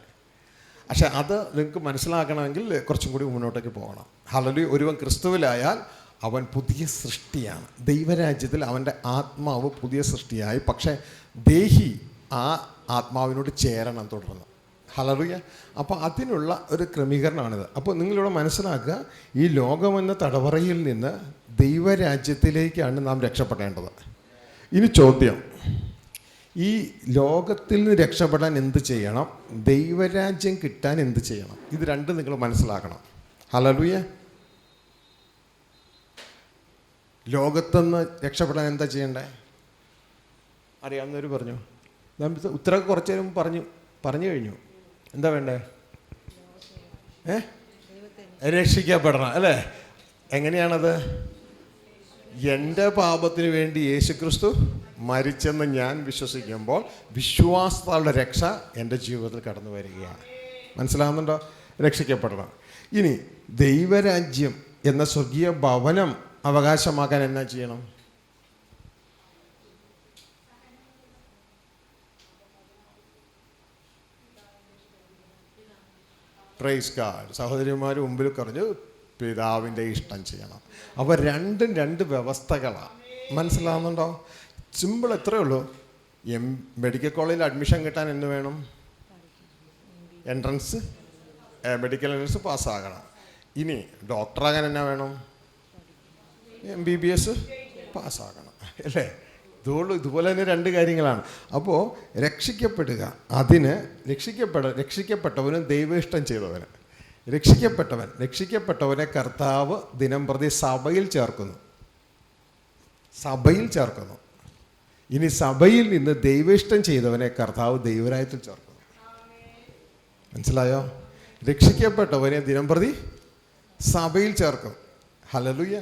പക്ഷേ അത് നിങ്ങൾക്ക് മനസ്സിലാക്കണമെങ്കിൽ കുറച്ചും കൂടി മുന്നോട്ടേക്ക് പോകണം. ഹല്ലേലൂയ. ഒരുവൻ ക്രിസ്തുവിലായാൽ അവൻ പുതിയ സൃഷ്ടിയാണ്. ദൈവരാജ്യത്തിൽ അവൻ്റെ ആത്മാവ് പുതിയ സൃഷ്ടിയായി, പക്ഷേ ദേഹി ആ ആത്മാവിനോട് ചേരണം തുടർന്ന്. ഹല്ലേലൂയ. അപ്പോൾ അതിനുള്ള ഒരു ക്രമീകരണമാണിത്. അപ്പോൾ നിങ്ങളിവിടെ മനസ്സിലാക്കുക, ഈ ലോകമെന്ന തടവറയിൽ നിന്ന് ദൈവരാജ്യത്തിലേക്കാണ് നാം രക്ഷപ്പെടേണ്ടത്. ഇനി ചോദ്യം, ഈ ലോകത്തിൽ നിന്ന് രക്ഷപ്പെടാൻ എന്ത് ചെയ്യണം, ദൈവരാജ്യം കിട്ടാൻ എന്ത് ചെയ്യണം? ഇത് രണ്ടും നിങ്ങൾ മനസ്സിലാക്കണം. ഹല്ലേലൂയ. ലോകത്തുനിന്ന് രക്ഷപ്പെടാൻ എന്താ ചെയ്യണ്ടേ? അറിയാവുന്നവർ പറഞ്ഞു. ഉത്തരവ് കുറച്ച് നേരം പറഞ്ഞു കഴിഞ്ഞു. എന്താ വേണ്ടേ? രക്ഷിക്കപ്പെടണം അല്ലേ? എങ്ങനെയാണത്? എൻ്റെ പാപത്തിന് വേണ്ടി യേശുക്രിസ്തു മരിച്ചെന്ന് ഞാൻ വിശ്വസിക്കുമ്പോൾ വിശ്വാസത്താലുള്ള രക്ഷ എൻ്റെ ജീവിതത്തിൽ കടന്നു വരികയാണ്. മനസ്സിലാവുന്നുണ്ടോ? രക്ഷിക്കപ്പെടണം. ഇനി ദൈവരാജ്യം എന്ന സ്വർഗീയ ഭവനം അവകാശമാക്കാൻ എന്നാ ചെയ്യണം? Praise God. സഹോദരിമാർ മുമ്പിൽ പറഞ്ഞു പിതാവിൻ്റെ ഇഷ്ടം ചെയ്യണം. അപ്പോൾ രണ്ടും രണ്ട് വ്യവസ്ഥകളാണ്. മനസ്സിലാവുന്നുണ്ടോ? സിമ്പിൾ എത്രയേ ഉള്ളൂ. മെഡിക്കൽ കോളേജിൽ അഡ്മിഷൻ കിട്ടാൻ എന്ന് വേണം? എൻട്രൻസ്, മെഡിക്കൽ എൻട്രൻസ് പാസ്സാകണം. ഇനി ഡോക്ടറാകാൻ എന്നാ വേണം? MBBS പാസ്സാകണം അല്ലേ? ഇതുപോലെ തന്നെ രണ്ട് കാര്യങ്ങളാണ്. അപ്പോൾ രക്ഷിക്കപ്പെടുക, അതിന് രക്ഷിക്കപ്പെട്ടവന് ദൈവ ഇഷ്ടം ചെയ്തവന് രക്ഷിക്കപ്പെട്ടവനെ കർത്താവ് ദിനം പ്രതി സഭയിൽ ചേർക്കുന്നു. ഇനി സഭയിൽ നിന്ന് ദൈവേഷ്ടം ചെയ്തവനെ കർത്താവ് ദൈവരാജ്യത്തിൽ ചേർക്കുന്നു. മനസ്സിലായോ? രക്ഷിക്കപ്പെട്ടവനെ ദിനം പ്രതി സഭയിൽ ചേർക്കും. ഹല്ലേലൂയ.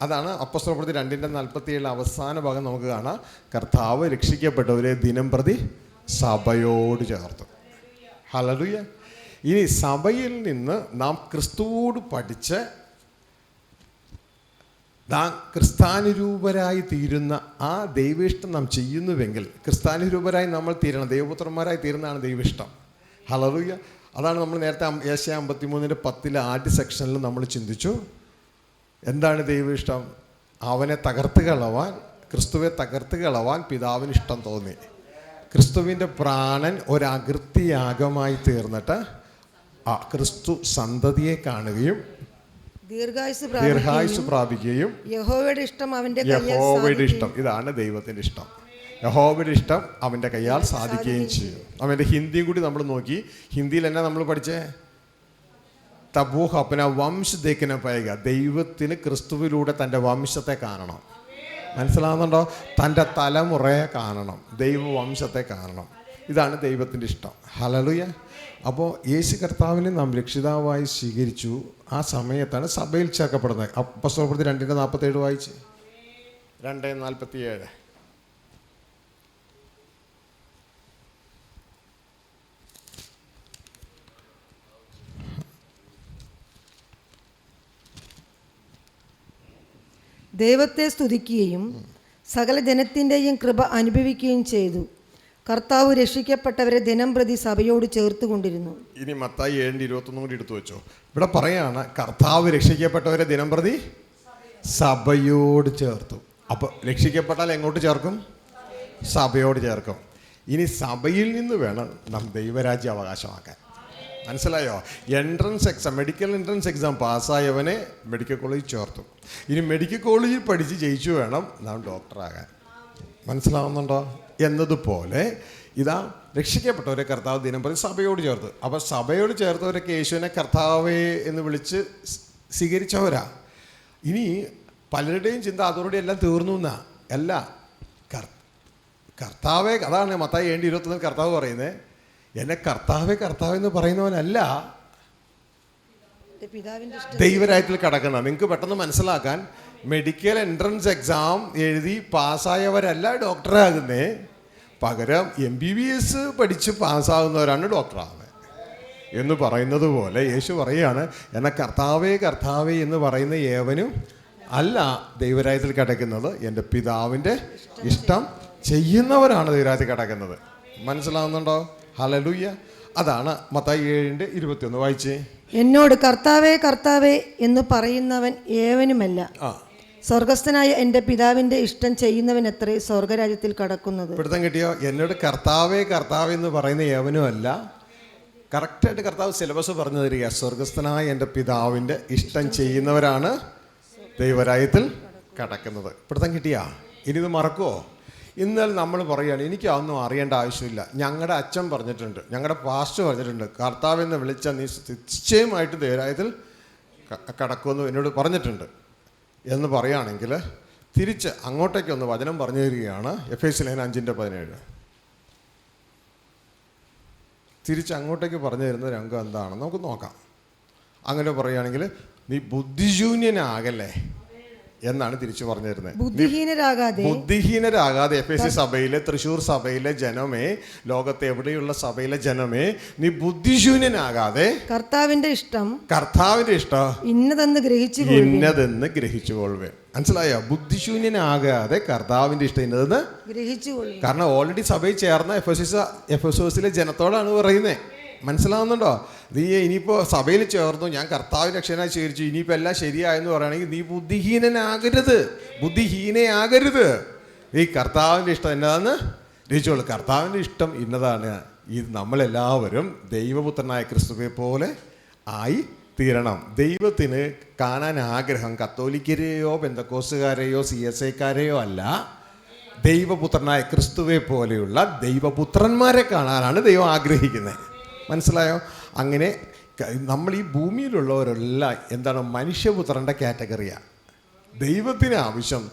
അതാണ് അപ്പോസ്തലപ്രവൃത്തി 2:47 അവസാന ഭാഗം നമുക്ക് കാണാം. കർത്താവ് രക്ഷിക്കപ്പെട്ടവരെ ദിനം പ്രതി സഭയോട് ചേർത്തു. ഹല്ലേലൂയ. ഇനി സഭയിൽ നിന്ന് നാം ക്രിസ്തുവോട് പഠിച്ച് നാം ക്രിസ്താനുരൂപരായി തീരുന്ന ആ ദൈവേഷ്ടം നാം ചെയ്യുന്നുവെങ്കിൽ, ക്രിസ്താനുരൂപരായി നമ്മൾ തീരണം, ദൈവപുത്രന്മാരായി തീരുന്നതാണ് ദൈവേഷ്ടം. ഹല്ലേലൂയ. അതാണ് നമ്മൾ നേരത്തെ യേശയ്യാ 53:10 ആദ്യ സെക്ഷനിൽ നമ്മൾ ചിന്തിച്ചു. എന്താണ് ദൈവേഷ്ടം? അവനെ തകർത്ത് കളവാൻ, ക്രിസ്തുവെ തകർത്ത് കളവാൻ പിതാവിന് ഇഷ്ടം തോന്നി. ക്രിസ്തുവിൻ്റെ പ്രാണൻ ഒരകൃത്യയാഗമായി തീർന്നിട്ട് ക്രിസ്തു സന്തതിയെ കാണുകയും ദീർഘായുസ് പ്രാപിക്കുകയും യഹോവയുടെ ഇഷ്ടം, ഇതാണ് ദൈവത്തിൻ്റെ ഇഷ്ടം. യഹോവയുടെ ഇഷ്ടം അവൻ്റെ കയ്യാൽ സാധിക്കുകയും ചെയ്യും. അവൻ്റെ ഹിന്ദിയും കൂടി നമ്മൾ നോക്കി. ഹിന്ദിയിൽ എന്നാ നമ്മൾ പഠിച്ചേ? തബൂഹ് അപ്പന വംശ ദേക്കിനെ പയക. ദൈവത്തിന് ക്രിസ്തുവിലൂടെ തൻ്റെ വംശത്തെ കാണണം. മനസ്സിലാവുന്നുണ്ടോ? തൻ്റെ തലമുറയെ കാണണം, ദൈവവംശത്തെ കാണണം. ഇതാണ് ദൈവത്തിൻ്റെ ഇഷ്ടം. ഹല്ലേലൂയ. അപ്പോൾ യേശു കർത്താവിനെ നാം രക്ഷിതാവായി സ്വീകരിച്ചു. ആ സമയത്താണ് സഭയിൽ ചേർക്കപ്പെടുന്നത്. അപ്പോസ്തലപ്രവൃത്തി 2:47 വായിച്ച്. 2:47. ദൈവത്തെ സ്തുതിക്കുകയും സകല ജനത്തിൻ്റെയും കൃപ അനുഭവിക്കുകയും ചെയ്തു. കർത്താവ് രക്ഷിക്കപ്പെട്ടവരെ ദിനം പ്രതി സഭയോട് ചേർത്തുകൊണ്ടിരുന്നു. ഇനി മത്തായി 7:21 കൂടി എടുത്തു വെച്ചോ. ഇവിടെ പറയാണ് കർത്താവ് രക്ഷിക്കപ്പെട്ടവരെ ദിനം പ്രതി സഭയോട് ചേർത്തു. അപ്പോൾ രക്ഷിക്കപ്പെട്ടാൽ എങ്ങോട്ട് ചേർക്കും? സഭയോട് ചേർക്കും. ഇനി സഭയിൽ നിന്ന് വേണം നാം ദൈവരാജ്യം അവകാശമാക്കാൻ. മനസ്സിലായോ? മെഡിക്കൽ എൻട്രൻസ് എക്സാം പാസ്സായവനെ മെഡിക്കൽ കോളേജിൽ ചേർത്തു. ഇനി മെഡിക്കൽ കോളേജിൽ പഠിച്ച് ജയിച്ചു വേണം നാം ഡോക്ടറാകാൻ. മനസ്സിലാവുന്നുണ്ടോ? എന്നതുപോലെ ഇതാ രക്ഷിക്കപ്പെട്ടവരെ കർത്താവ് ദിനം പ്രതി സഭയോട് ചേർത്ത്. അപ്പോൾ സഭയോട് ചേർത്തവരൊക്കെ യേശുവിനെ കർത്താവേ എന്ന് വിളിച്ച് സ്വീകരിച്ചവരാ. ഇനി പലരുടെയും ചിന്ത അതോടെ എല്ലാം തീർന്നു എന്നാ. അല്ല, കർത്താവേ, അതാണ് മത്തായി 7:21 കർത്താവ് പറയുന്നത്. എന്നെ കർത്താവേ കർത്താവ് എന്ന് പറയുന്നവനല്ല പിതാവിന്റെ ഇഷ്ടം ദൈവരാജ്യത്തിൽ കടക്കുന്നത്. നിങ്ങൾക്ക് പെട്ടെന്ന് മനസ്സിലാക്കാൻ, മെഡിക്കൽ എൻട്രൻസ് എക്സാം എഴുതി പാസ്സായവരല്ല ഡോക്ടറാകുന്നേ, പകരം MBBS പഠിച്ച് പാസ്സാകുന്നവരാണ് ഡോക്ടറാകുന്നത് എന്ന് പറയുന്നത് പോലെ യേശു പറയുകയാണ്, എന്നെ കർത്താവേ കർത്താവേ എന്ന് പറയുന്ന ഏവനും അല്ല ദൈവരാജ്യത്തിൽ കിടക്കുന്നത്, എൻ്റെ പിതാവിൻ്റെ ഇഷ്ടം ചെയ്യുന്നവരാണ് ദൈവരാജ്യത്തിൽ കിടക്കുന്നത്. മനസ്സിലാവുന്നുണ്ടോ? ഹല്ലേലൂയ. അതാണ് മത്തായി 7:21 വായിച്ചേ. എന്നോട് കർത്താവേ കർത്താവേ എന്ന് പറയുന്നവൻ ഏവനുമല്ല, സ്വർഗസ്ഥനായ എൻ്റെ പിതാവിൻ്റെ ഇഷ്ടം ചെയ്യുന്നവൻ അത്രേ സ്വർഗരാജ്യത്തിൽ കടക്കുന്നത്. പിടുത്തം കിട്ടിയോ? എന്നോട് കർത്താവേ കർത്താവേ എന്ന് പറയുന്ന ഏവനും അല്ല. കറക്റ്റായിട്ട് കർത്താവ് സിലബസ് പറഞ്ഞു തരിക. സ്വർഗസ്ഥനായ എൻ്റെ പിതാവിൻ്റെ ഇഷ്ടം ചെയ്യുന്നവരാണ് ദൈവരാജ്യത്തിൽ കടക്കുന്നത്. പിടുത്തം കിട്ടിയാ? ഇനി ഇത് മറക്കുമോ? ഇന്നലെ നമ്മൾ പറയുകയാണ്, എനിക്ക് അതൊന്നും അറിയേണ്ട ആവശ്യമില്ല, ഞങ്ങളുടെ അച്ഛൻ പറഞ്ഞിട്ടുണ്ട്, ഞങ്ങളുടെ പാസ്റ്റർ പറഞ്ഞിട്ടുണ്ട്, കർത്താവെന്ന് വിളിച്ചാൽ നീ നിശ്ചയമായിട്ട് ദൈവരാജ്യത്തിൽ കടക്കുമെന്ന് എന്നോട് പറഞ്ഞിട്ടുണ്ട് എന്ന് പറയുകയാണെങ്കിൽ തിരിച്ച് അങ്ങോട്ടേക്കൊന്ന് വചനം പറഞ്ഞു തരികയാണ്. എഫേസ്യർ 5:17. തിരിച്ച് അങ്ങോട്ടേക്ക് പറഞ്ഞു തരുന്ന രംഗം എന്താണെന്ന് നമുക്ക് നോക്കാം. അങ്ങനെ പറയുകയാണെങ്കിൽ നീ ബുദ്ധിശൂന്യനാകല്ലേ എന്നാണ് തിരിച്ചു പറഞ്ഞു തരുന്നത്. ബുദ്ധിഹീനരാകാതെ എഫേസ്യ സഭയിലെ, തൃശ്ശൂർ സഭയിലെ ജനമേ, ലോകത്തെ എവിടെയുള്ള സഭയിലെ ജനമേ, നീ ബുദ്ധിശൂന്യനാകാതെ കർത്താവിന്റെ ഇഷ്ടം ഇന്നതെന്ന് ഗ്രഹിച്ചുകൊള്ളുവേ. മനസ്സിലായോ? ബുദ്ധിശൂന്യനാകാതെ കർത്താവിന്റെ ഇഷ്ടം ഇന്നതെന്ന് ഗ്രഹിച്ചുകൊള്ളുക. കാരണം ഓൾറെഡി സഭയിൽ ചേർന്ന എഫെസോസിലെ ജനത്തോടാണ് പറയുന്നത്. മനസ്സിലാവുന്നുണ്ടോ? നീ ഇനിയിപ്പോൾ സഭയിൽ ചേർന്നു, ഞാൻ കർത്താവിനെ രക്ഷകനായി സ്വീകരിച്ചു, ഇനിയിപ്പോൾ എല്ലാം ശരിയായെന്ന് പറയുകയാണെങ്കിൽ നീ ബുദ്ധിഹീനയാകരുത്. ഈ കർത്താവിൻ്റെ ഇഷ്ടം എന്നതാന്ന് ഗ്രഹിച്ചോളൂ. കർത്താവിൻ്റെ ഇഷ്ടം ഇന്നതാണ്. ഇത് നമ്മളെല്ലാവരും ദൈവപുത്രനായ ക്രിസ്തുവെ പോലെ ആയി തീരണം. ദൈവത്തിന് കാണാൻ ആഗ്രഹം കത്തോലിക്കരെയോ പെന്തക്കോസ്തുകാരെയോ CSIക്കാരെയോ അല്ല, ദൈവപുത്രനായ ക്രിസ്തുവെ പോലെയുള്ള ദൈവപുത്രന്മാരെ കാണാനാണ് ദൈവം ആഗ്രഹിക്കുന്നത്. മനസ്സിലായോ? അങ്ങനെ നമ്മൾ ഈ ഭൂമിയിലുള്ളവരെല്ലാം എന്താണ്? മനുഷ്യപുത്രൻ്റെ കാറ്റഗറിയാണ്. ദൈവത്തിന് ആവശ്യം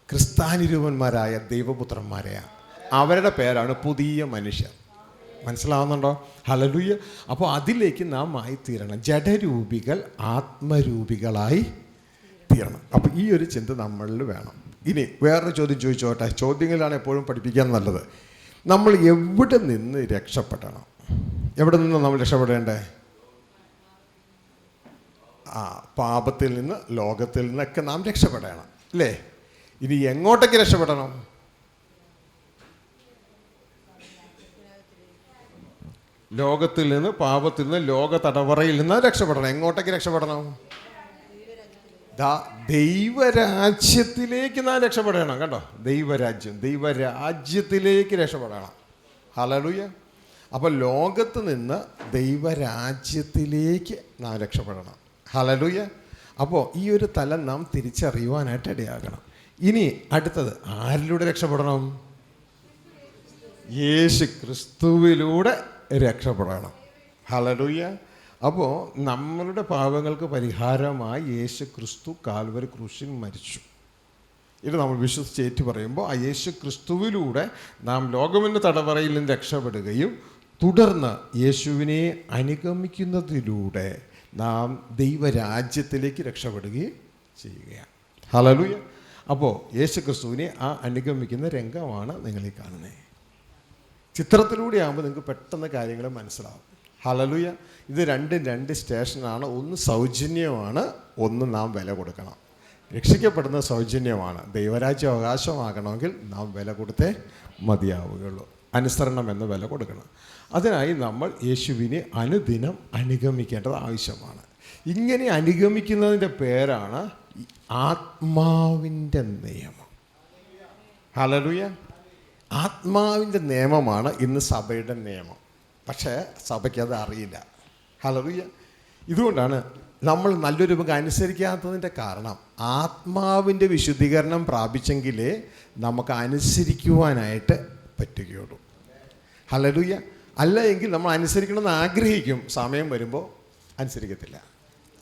ക്രിസ്ത്യാനിരൂപന്മാരായ ദൈവപുത്രന്മാരെയാണ്. അവരുടെ പേരാണ് പുതിയ മനുഷ്യർ. മനസ്സിലാവുന്നുണ്ടോ? ഹല്ലേലൂയ. അപ്പോൾ അതിലേക്ക് നാം ആയിത്തീരണം. ജഡരൂപികൾ ആത്മരൂപികളായി തീരണം. അപ്പോൾ ഈ ഒരു ചിന്ത നമ്മളിൽ വേണം. ഇനി വേറൊരു ചോദ്യം ചോദിച്ചോട്ടെ. ചോദ്യങ്ങളാണ് എപ്പോഴും പഠിപ്പിക്കാൻ നല്ലത്. നമ്മൾ എവിടെ നിന്ന് രക്ഷപ്പെടണം? എവിടെ നിന്ന് നമ്മൾ രക്ഷപ്പെടേണ്ടേ? പാപത്തിൽ നിന്ന്, ലോകത്തിൽ നിന്നൊക്കെ നാം രക്ഷപ്പെടണം അല്ലേ? ഇനി എങ്ങോട്ടേക്ക് രക്ഷപ്പെടണം? ലോകത്തിൽ നിന്ന്, പാപത്തിൽ നിന്ന്, ലോക തടവറയിൽ നിന്ന് രക്ഷപ്പെടണം. എങ്ങോട്ടേക്ക് രക്ഷപ്പെടണം? ദൈവരാജ്യത്തിലേക്ക് നാം രക്ഷപ്പെടണം. കണ്ടോ? ദൈവരാജ്യത്തിലേക്ക് രക്ഷപ്പെടണം. ഹല്ലേലൂയ. അപ്പോൾ ലോകത്ത് നിന്ന് ദൈവരാജ്യത്തിലേക്ക് നാം രക്ഷപ്പെടണം. ഹല്ലേലൂയ. അപ്പോൾ ഈ ഒരു തലം നാം തിരിച്ചറിയുവാനായിട്ട് ഇടയാകണം. ഇനി അടുത്തത് ആരിലൂടെ രക്ഷപ്പെടണം? യേശു ക്രിസ്തുവിലൂടെ രക്ഷപ്പെടണം. ഹല്ലേലൂയ. അപ്പോൾ നമ്മളുടെ പാപങ്ങൾക്ക് പരിഹാരമായി യേശു ക്രിസ്തു കാൽവരി ക്രൂശിൽ മരിച്ചു. ഇത് നമ്മൾ വിശ്വസിച്ചേറ്റ് പറയുമ്പോൾ ആ യേശു ക്രിസ്തുവിലൂടെ നാം ലോകമെന്ന തടവറയിൽ നിന്ന് രക്ഷപ്പെടുകയും തുടർന്ന് യേശുവിനെ അനുഗമിക്കുന്നതിലൂടെ നാം ദൈവരാജ്യത്തിലേക്ക് രക്ഷപ്പെടുകയും ചെയ്യുകയാണ്. ഹല്ലേലൂയ. അപ്പോൾ യേശു ക്രിസ്തുവിനെ അനുഗമിക്കുന്ന രംഗമാണ് നിങ്ങളീ കാണുന്നത്. ചിത്രത്തിലൂടെ ആകുമ്പോൾ നിങ്ങൾക്ക് പെട്ടെന്ന് കാര്യങ്ങൾ മനസ്സിലാവും. ഹല്ലേലൂയ. ഇത് രണ്ട് സ്റ്റേഷനാണ്. ഒന്ന് സൗജന്യമാണ്, ഒന്ന് നാം വില കൊടുക്കണം. രക്ഷിക്കപ്പെടുന്ന സൗജന്യമാണ്. ദൈവരാജ്യം അവകാശമാകണമെങ്കിൽ നാം വില കൊടുത്തേ മതിയാവുകയുള്ളൂ. അനുസരണം എന്ന വില കൊടുക്കണം. അതിനായി നമ്മൾ യേശുവിനെ അനുദിനം അനുഗമിക്കേണ്ടത് ആവശ്യമാണ്. ഇങ്ങനെ അനുഗമിക്കുന്നതിൻ്റെ പേരാണ് ആത്മാവിൻ്റെ നിയമം. ഹല്ലേലൂയ. ആത്മാവിൻ്റെ നിയമമാണ് ഇന്ന് സഭയുടെ നിയമം. പക്ഷേ സഭയ്ക്കത് അറിയില്ല. ഹല്ലേലൂയ. ഇതുകൊണ്ടാണ് നമ്മൾ നല്ലൊരു അനുസരിക്കാത്തതിൻ്റെ കാരണം ആത്മാവിൻ്റെ വിശുദ്ധീകരണം പ്രാപിച്ചെങ്കിലേ നമുക്ക് അനുസരിക്കുവാനായിട്ട് പറ്റുകയുള്ളൂ. ഹല്ലേലൂയ. അല്ല എങ്കിൽ നമ്മൾ അനുസരിക്കണമെന്ന് ആഗ്രഹിക്കും, സമയം വരുമ്പോൾ അനുസരിക്കത്തില്ല.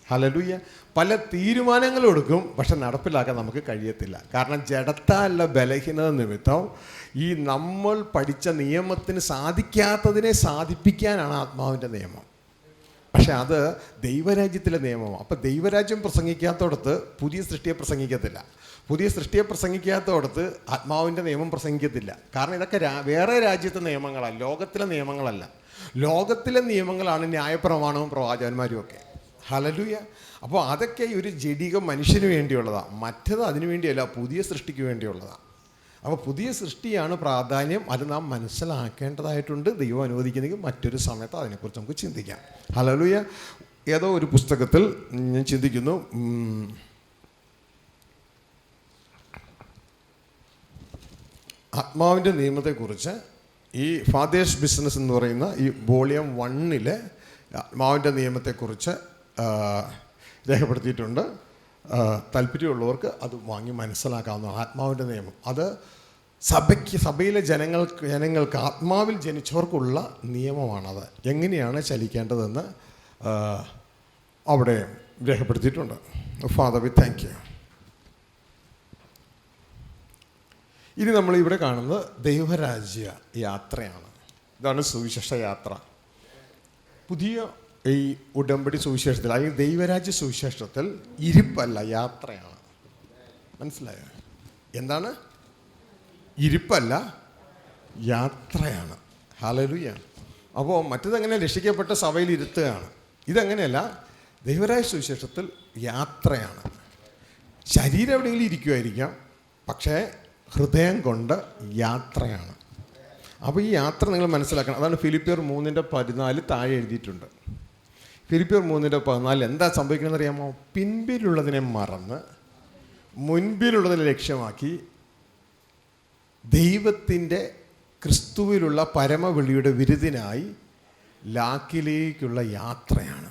ഹല്ലേലൂയ. പല തീരുമാനങ്ങളും എടുക്കും, പക്ഷെ നടപ്പിലാക്കാൻ നമുക്ക് കഴിയത്തില്ല. കാരണം ജഡത്താലുള്ള ബലഹീനത നിമിത്തം ഈ നമ്മൾ പഠിച്ച നിയമത്തിന് സാധിക്കാത്തതിനെ സാധിപ്പിക്കാനാണ് ആത്മാവിൻ്റെ നിയമം. പക്ഷെ അത് ദൈവരാജ്യത്തിലെ നിയമമാണ്. അപ്പം ദൈവരാജ്യം പ്രസംഗിക്കാത്തടത്ത് പുതിയ സൃഷ്ടിയെ പ്രസംഗിക്കത്തില്ല. പുതിയ സൃഷ്ടിയെ പ്രസംഗിക്കാത്തടത്ത് ആത്മാവിൻ്റെ നിയമം പ്രസംഗിക്കത്തില്ല. കാരണം ഇതൊക്കെ വേറെ രാജ്യത്തെ നിയമങ്ങളല്ല, ലോകത്തിലെ നിയമങ്ങളല്ല. ലോകത്തിലെ നിയമങ്ങളാണ് ന്യായപ്രമാണവും പ്രവാചകന്മാരും ഒക്കെ. ഹല്ലേലൂയ. അപ്പോൾ അതൊക്കെ ഒരു ജഡിക മനുഷ്യന് വേണ്ടിയുള്ളതാണ്, മറ്റത് അതിനു വേണ്ടിയല്ല, പുതിയ സൃഷ്ടിക്ക് വേണ്ടിയുള്ളതാണ്. അപ്പോൾ പുതിയ സൃഷ്ടിയാണ് പ്രാധാന്യം. അത് നാം മനസ്സിലാക്കേണ്ടതായിട്ടുണ്ട്. ദൈവം അനുവദിക്കുന്നെങ്കിൽ മറ്റൊരു സമയത്ത് അതിനെക്കുറിച്ച് നമുക്ക് ചിന്തിക്കാം. ഹല്ലേലൂയ. ഏതോ ഒരു പുസ്തകത്തിൽ ഞാൻ ചിന്തിക്കുന്നു, ആത്മാവിൻ്റെ നിയമത്തെക്കുറിച്ച് ഈ ഫാദേഴ്സ് ബിസിനസ് എന്ന് പറയുന്ന ഈ വോളിയം 1 ആത്മാവിൻ്റെ നിയമത്തെക്കുറിച്ച് രേഖപ്പെടുത്തിയിട്ടുണ്ട്. താല്പര്യമുള്ളവർക്ക് അത് വാങ്ങി മനസ്സിലാക്കാവുന്ന ആത്മാവിൻ്റെ നിയമം. അത് സഭയിലെ ജനങ്ങൾക്ക് ആത്മാവിൽ ജനിച്ചവർക്കുള്ള നിയമമാണത്. എങ്ങനെയാണ് ചലിക്കേണ്ടതെന്ന് അവിടെ രേഖപ്പെടുത്തിയിട്ടുണ്ട്. Father we thank U. ഇനി നമ്മളിവിടെ കാണുന്നത് ദൈവരാജ്യ യാത്രയാണ്. ഇതാണ് സുവിശേഷ യാത്ര. പുതിയ ഈ ഉടമ്പടി സുവിശേഷത്തിൽ അല്ലെങ്കിൽ ദൈവരാജ്യ സുവിശേഷത്തിൽ ഇരിപ്പല്ല, യാത്രയാണ്. മനസ്സിലായോ? എന്താണ്? ഇരിപ്പല്ല, യാത്രയാണ്. ഹല്ലേലൂയ. അപ്പോൾ മറ്റതെങ്ങനെ രക്ഷിക്കപ്പെട്ട സഭയിൽ ഇരുത്തുകയാണ്. ഇതങ്ങനെയല്ല. ദൈവരാജ്യ സുവിശേഷത്തിൽ യാത്രയാണ്. ശരീരം എവിടെയെങ്കിലും ഇരിക്കുമായിരിക്കാം, പക്ഷേ ഹൃദയം കൊണ്ട് യാത്രയാണ്. അപ്പോൾ ഈ യാത്ര നിങ്ങൾ മനസ്സിലാക്കണം. അതാണ് ഫിലിപ്പിയർ 3:14 താഴെ എഴുതിയിട്ടുണ്ട്. ഫിലിപ്പിയർ 3:14 എന്താ സംഭവിക്കണമെന്ന് അറിയാമോ? പിൻപിലുള്ളതിനെ മറന്ന് മുൻപിലുള്ളതിനെ ലക്ഷ്യമാക്കി ദൈവത്തിൻ്റെ ക്രിസ്തുവിലുള്ള പരമവിളിയുടെ വിരുദിനായി ലാക്കിലേക്കുള്ള യാത്രയാണ്.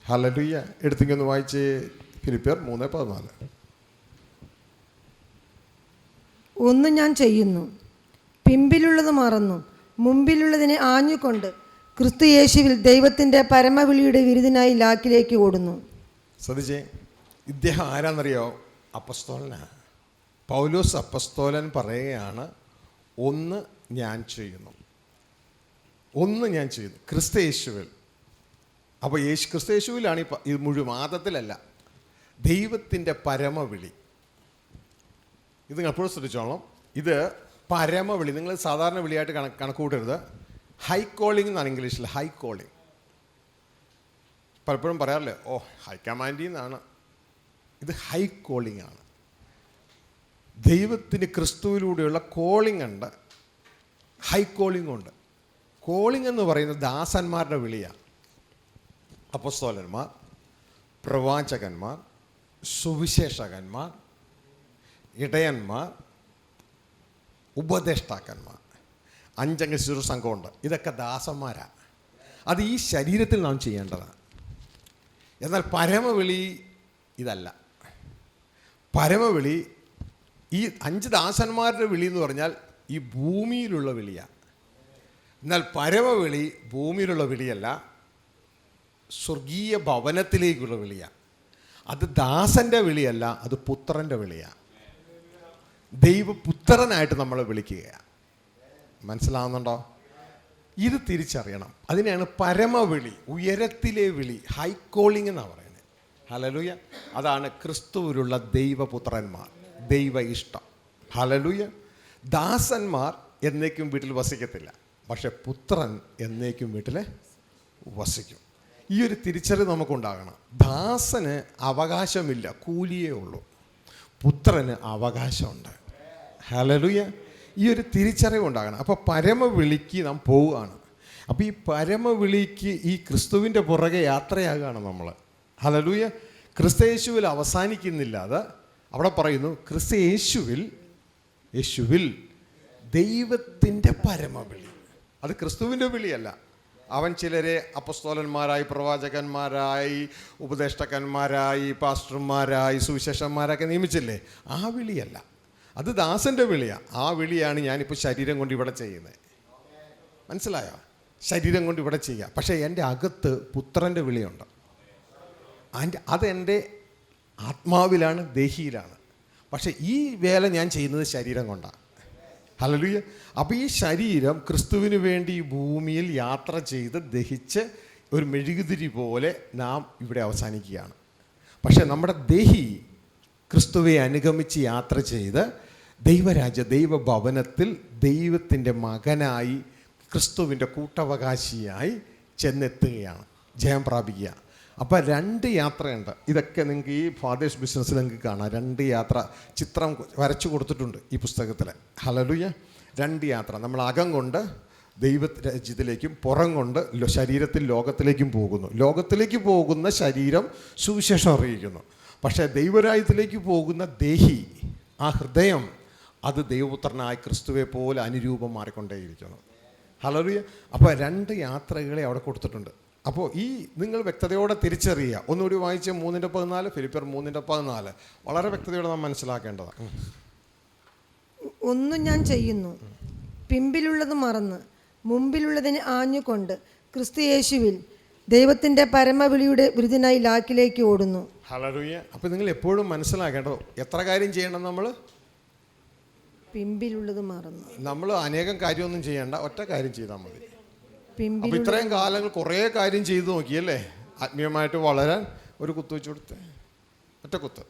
ഹല്ലേലൂയ. എടുത്തിങ്ങൊന്ന് വായിച്ച് ഫിലിപ്പിയർ 3:14. ഒന്ന് ഞാൻ ചെയ്യുന്നു, പിമ്പിലുള്ളത് മറന്നു മുമ്പിലുള്ളതിനെ ആഞ്ഞുകൊണ്ട് ക്രിസ്തു യേശുവിൽ ദൈവത്തിൻ്റെ പരമവിളിയുടെ വിരുദിനായി ലാക്കിലേക്ക് ഓടുന്നു. ശ്രദ്ധിച്ചേ, ഇദ്ദേഹം ആരാന്നറിയോ? അപ്പസ്തോലനാണ്. പൗലോസ് അപ്പസ്തോലൻ പറയുകയാണ്, ഒന്ന് ഞാൻ ചെയ്യുന്നു, ഒന്ന് ഞാൻ ചെയ്യുന്നു ക്രിസ്തു യേശുവിൽ. അപ്പോൾ ക്രിസ്തു യേശുവിലാണ് ഇത് മുഴുവൻ, ആദത്തിലല്ല. ദൈവത്തിൻ്റെ പരമവിളി. ഇത് നിങ്ങൾ എപ്പോഴും ശ്രദ്ധിച്ചോളാം. ഇത് പരമവിളി. നിങ്ങൾ സാധാരണ വിളിയായിട്ട് കണക്ക് കൂട്ടരുത്. ഹൈ കോളിംഗ് എന്നാണ് ഇംഗ്ലീഷിൽ. ഹൈ കോളിംഗ് പലപ്പോഴും പറയാറില്ലേ, ഓ ഹൈക്കമാൻഡിൽ നിന്നാണ്. ഇത് ഹൈ കോളിംഗ് ആണ്. ദൈവത്തിന് ക്രിസ്തുവിലൂടെയുള്ള കോളിംഗ് ഉണ്ട്, ഹൈ കോളിംഗ് ഉണ്ട്. കോളിംഗ് എന്ന് പറയുന്നത് ദാസന്മാരുടെ വിളിയാണ്. അപ്പോസ്തലന്മാർ, പ്രവാചകന്മാർ, സുവിശേഷകന്മാർ, ഇടയന്മാർ, ഉപദേഷ്ടാക്കന്മാർ, 5 അംഗ ശുശ്രൂഷ സംഘമുണ്ട്. ഇതൊക്കെ ദാസന്മാരാണ്. അത് ഈ ശരീരത്തിൽ നാം ചെയ്യേണ്ടതാണ്. എന്നാൽ പരമവിളി ഇതല്ല. പരമവിളി ഈ 5 ദാസന്മാരുടെ വിളി എന്ന് പറഞ്ഞാൽ ഈ ഭൂമിയിലുള്ള വിളിയാണ്. എന്നാൽ പരമവിളി ഭൂമിയിലുള്ള വിളിയല്ല, സ്വർഗീയ ഭവനത്തിലേക്കുള്ള വിളിയാണ്. അത് ദാസൻ്റെ വിളിയല്ല, അത് പുത്രൻ്റെ വിളിയാണ്. ദൈവപുത്രനായിട്ട് നമ്മളെ വിളിക്കുകയാണ്. മനസ്സിലാവുന്നുണ്ടോ? ഇത് തിരിച്ചറിയണം. അതിനെയാണ് പരമവിളി, ഉയരത്തിലെ വിളി, ഹൈ കോളിംഗ് എന്നാണ് പറയുന്നത്. ഹല്ലേലൂയ. അതാണ് ക്രിസ്തുവിലുള്ള ദൈവപുത്രന്മാർ, ദൈവ ഇഷ്ടം. ഹല്ലേലൂയ. ദാസന്മാർ എന്നേക്കും വീട്ടിൽ വസിക്കത്തില്ല, പക്ഷെ പുത്രൻ എന്നേക്കും വീട്ടിൽ വസിക്കും. ഈ ഒരു തിരിച്ചറിവ് നമുക്കുണ്ടാകണം. ദാസന് അവകാശമില്ല, കൂലിയേ ഉള്ളൂ. പുത്രന് അവകാശമുണ്ട്. ഹല്ലേലൂയ. ഈ ഒരു തിരിച്ചറിവ് ഉണ്ടാകണം. അപ്പോൾ പരമവിളിക്ക് നാം പോവുകയാണ്. അപ്പോൾ ഈ പരമവിളിക്ക് ഈ ക്രിസ്തുവിൻ്റെ പുറകെ യാത്രയാകുകയാണ് നമ്മൾ. ഹല്ലേലൂയ. ക്രിസ്തു യേശുവിൽ അവസാനിക്കുന്നില്ല. അത് അവിടെ പറയുന്നു, ക്രിസ്തു യേശുവിൽ ദൈവത്തിൻ്റെ പരമവിളി. അത് ക്രിസ്തുവിൻ്റെ വിളിയല്ല. അവൻ ചിലരെ അപ്പസ്തോലന്മാരായി, പ്രവാചകന്മാരായി, ഉപദേഷ്ടാക്കന്മാരായി, പാസ്റ്റർമാരായി, സുവിശേഷന്മാരൊക്കെ നിയമിച്ചില്ലേ? ആ വിളിയല്ല, അത് ദാസൻ്റെ വിളിയാണ്. ആ വിളിയാണ് ഞാനിപ്പോൾ ശരീരം കൊണ്ട് ഇവിടെ ചെയ്യുന്നത്. മനസ്സിലായോ? ശരീരം കൊണ്ട് ഇവിടെ ചെയ്യുക. പക്ഷേ എൻ്റെ അകത്ത് പുത്രൻ്റെ വിളിയുണ്ട്. അതെൻ്റെ ആത്മാവിലാണ്, ദേഹിയിലാണ്. പക്ഷേ ഈ വേല ഞാൻ ചെയ്യുന്നത് ശരീരം കൊണ്ടാണ്. ഹല്ലേലൂയ. അപ്പോൾ ഈ ശരീരം ക്രിസ്തുവിന് വേണ്ടി ഈ ഭൂമിയിൽ യാത്ര ചെയ്ത് ദഹിച്ച് ഒരു മെഴുകുതിരി പോലെ നാം ഇവിടെ അവസാനിക്കുകയാണ്. പക്ഷേ നമ്മുടെ ദേഹി ക്രിസ്തുവെ അനുഗമിച്ച് യാത്ര ചെയ്ത് ദൈവഭവനത്തിൽ ദൈവത്തിൻ്റെ മകനായി ക്രിസ്തുവിൻ്റെ കൂട്ടവകാശിയായി ചെന്നെത്തുകയാണ്, ജയം പ്രാപിക്കുക. അപ്പോൾ 2 യാത്രയുണ്ട്. ഇതൊക്കെ നിങ്ങൾക്ക് ഈ ഫാദേഴ്സ് ബിസിനസ്സിൽ നിങ്ങൾക്ക് കാണാം. 2 യാത്ര ചിത്രം വരച്ചു കൊടുത്തിട്ടുണ്ട് ഈ പുസ്തകത്തിൽ. ഹല്ലേലൂയ. 2 യാത്ര. നമ്മൾ അകം കൊണ്ട് ദൈവരാജ്യത്തിലേക്കും പുറം കൊണ്ട് ശരീരത്തിൽ ലോകത്തിലേക്കും പോകുന്നു. ലോകത്തിലേക്ക് പോകുന്ന ശരീരം സുവിശേഷം അറിയിക്കുന്നു. പക്ഷേ ദൈവരാജ്യത്തിലേക്ക് പോകുന്ന ദേഹി, ആ ഹൃദയം, അത് ദൈവപുത്രനായ ക്രിസ്തുവെ പോലെ അനുരൂപം മാറിക്കൊണ്ടേയിരിക്കുന്നു. ഹല്ലേലൂയ. അപ്പോൾ 2 യാത്രകളെ അവിടെ കൊടുത്തിട്ടുണ്ട്. അപ്പോൾ ഈ നിങ്ങൾ വ്യക്തതയോടെ തിരിച്ചറിയുക. ഒന്നുകൂടി വായിച്ച 3:14, ഫിലിപ്പിയർ 3:14 വളരെ വ്യക്തതയോടെ നാം മനസ്സിലാക്കേണ്ടതാണ്. ഒന്നും ഞാൻ ചെയ്യുന്നു, പിമ്പിലുള്ളത് മറന്ന് മുമ്പിലുള്ളതിന് ആഞ്ഞുകൊണ്ട് ക്രിസ്തു യേശുവിൽ ദൈവത്തിൻ്റെ പരമവിളിയുടെ ബിരുദനായി ലാക്കിലേക്ക് ഓടുന്നു. ഹല്ലേലൂയ. അപ്പോൾ നിങ്ങൾ എപ്പോഴും മനസ്സിലാക്കേണ്ടത് എത്ര കാര്യം ചെയ്യണം? പിമ്പിലുള്ളത് മറന്നു. നമ്മൾ അനേകം കാര്യമൊന്നും ചെയ്യേണ്ട, ഒറ്റ കാര്യം ചെയ്താൽ മതി. പിമ്പിൽ അപ്പോൾ ഇത്രയും കാലങ്ങൾ കുറേ കാര്യം ചെയ്തു നോക്കിയല്ലേ, ആത്മീയമായിട്ട് വളരാൻ ഒരു കുത്ത് വെച്ച് കൊടുത്ത്, ഒറ്റ കുത്ത്.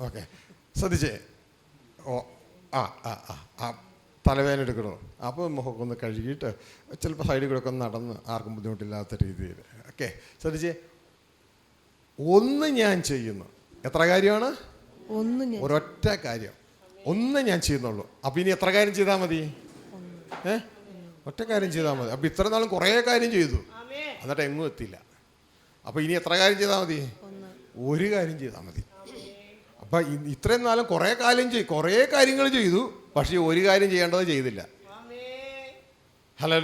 ഓക്കെ, ശ്രദ്ധിച്ചേ. തലവേദന എടുക്കണോ? അപ്പോൾ മുഖമൊക്കെ ഒന്ന് കഴുകിയിട്ട് ചിലപ്പോൾ സൈഡിൽ കൂടെ ഒക്കെ ഒന്ന് നടന്ന് ആർക്കും ബുദ്ധിമുട്ടില്ലാത്ത രീതിയിൽ. ഓക്കെ, ശ്രദ്ധിച്ചേ. ഒന്ന് ഞാൻ ചെയ്യുന്നു. എത്ര കാര്യമാണ്? ഒരൊറ്റ കാര്യം, ഒന്ന് ഞാൻ ചെയ്യുന്നുള്ളൂ. അപ്പോൾ ഇനി എത്ര കാര്യം ചെയ്താൽ മതി? ഒറ്റ കാര്യം ചെയ്താൽ മതി. അപ്പോൾ ഇത്ര നാളും കുറേ കാര്യം ചെയ്തു, എന്നിട്ട് എങ്ങും എത്തിയില്ല. അപ്പോൾ ഇനി എത്ര കാര്യം ചെയ്താൽ മതി? ഒരു കാര്യം ചെയ്താൽ മതി. അപ്പം ഇത്രയും നാളും കുറേ കാര്യങ്ങൾ ചെയ്തു, പക്ഷേ ഒരു കാര്യം ചെയ്യേണ്ടത് ചെയ്തില്ല. ഹലോ,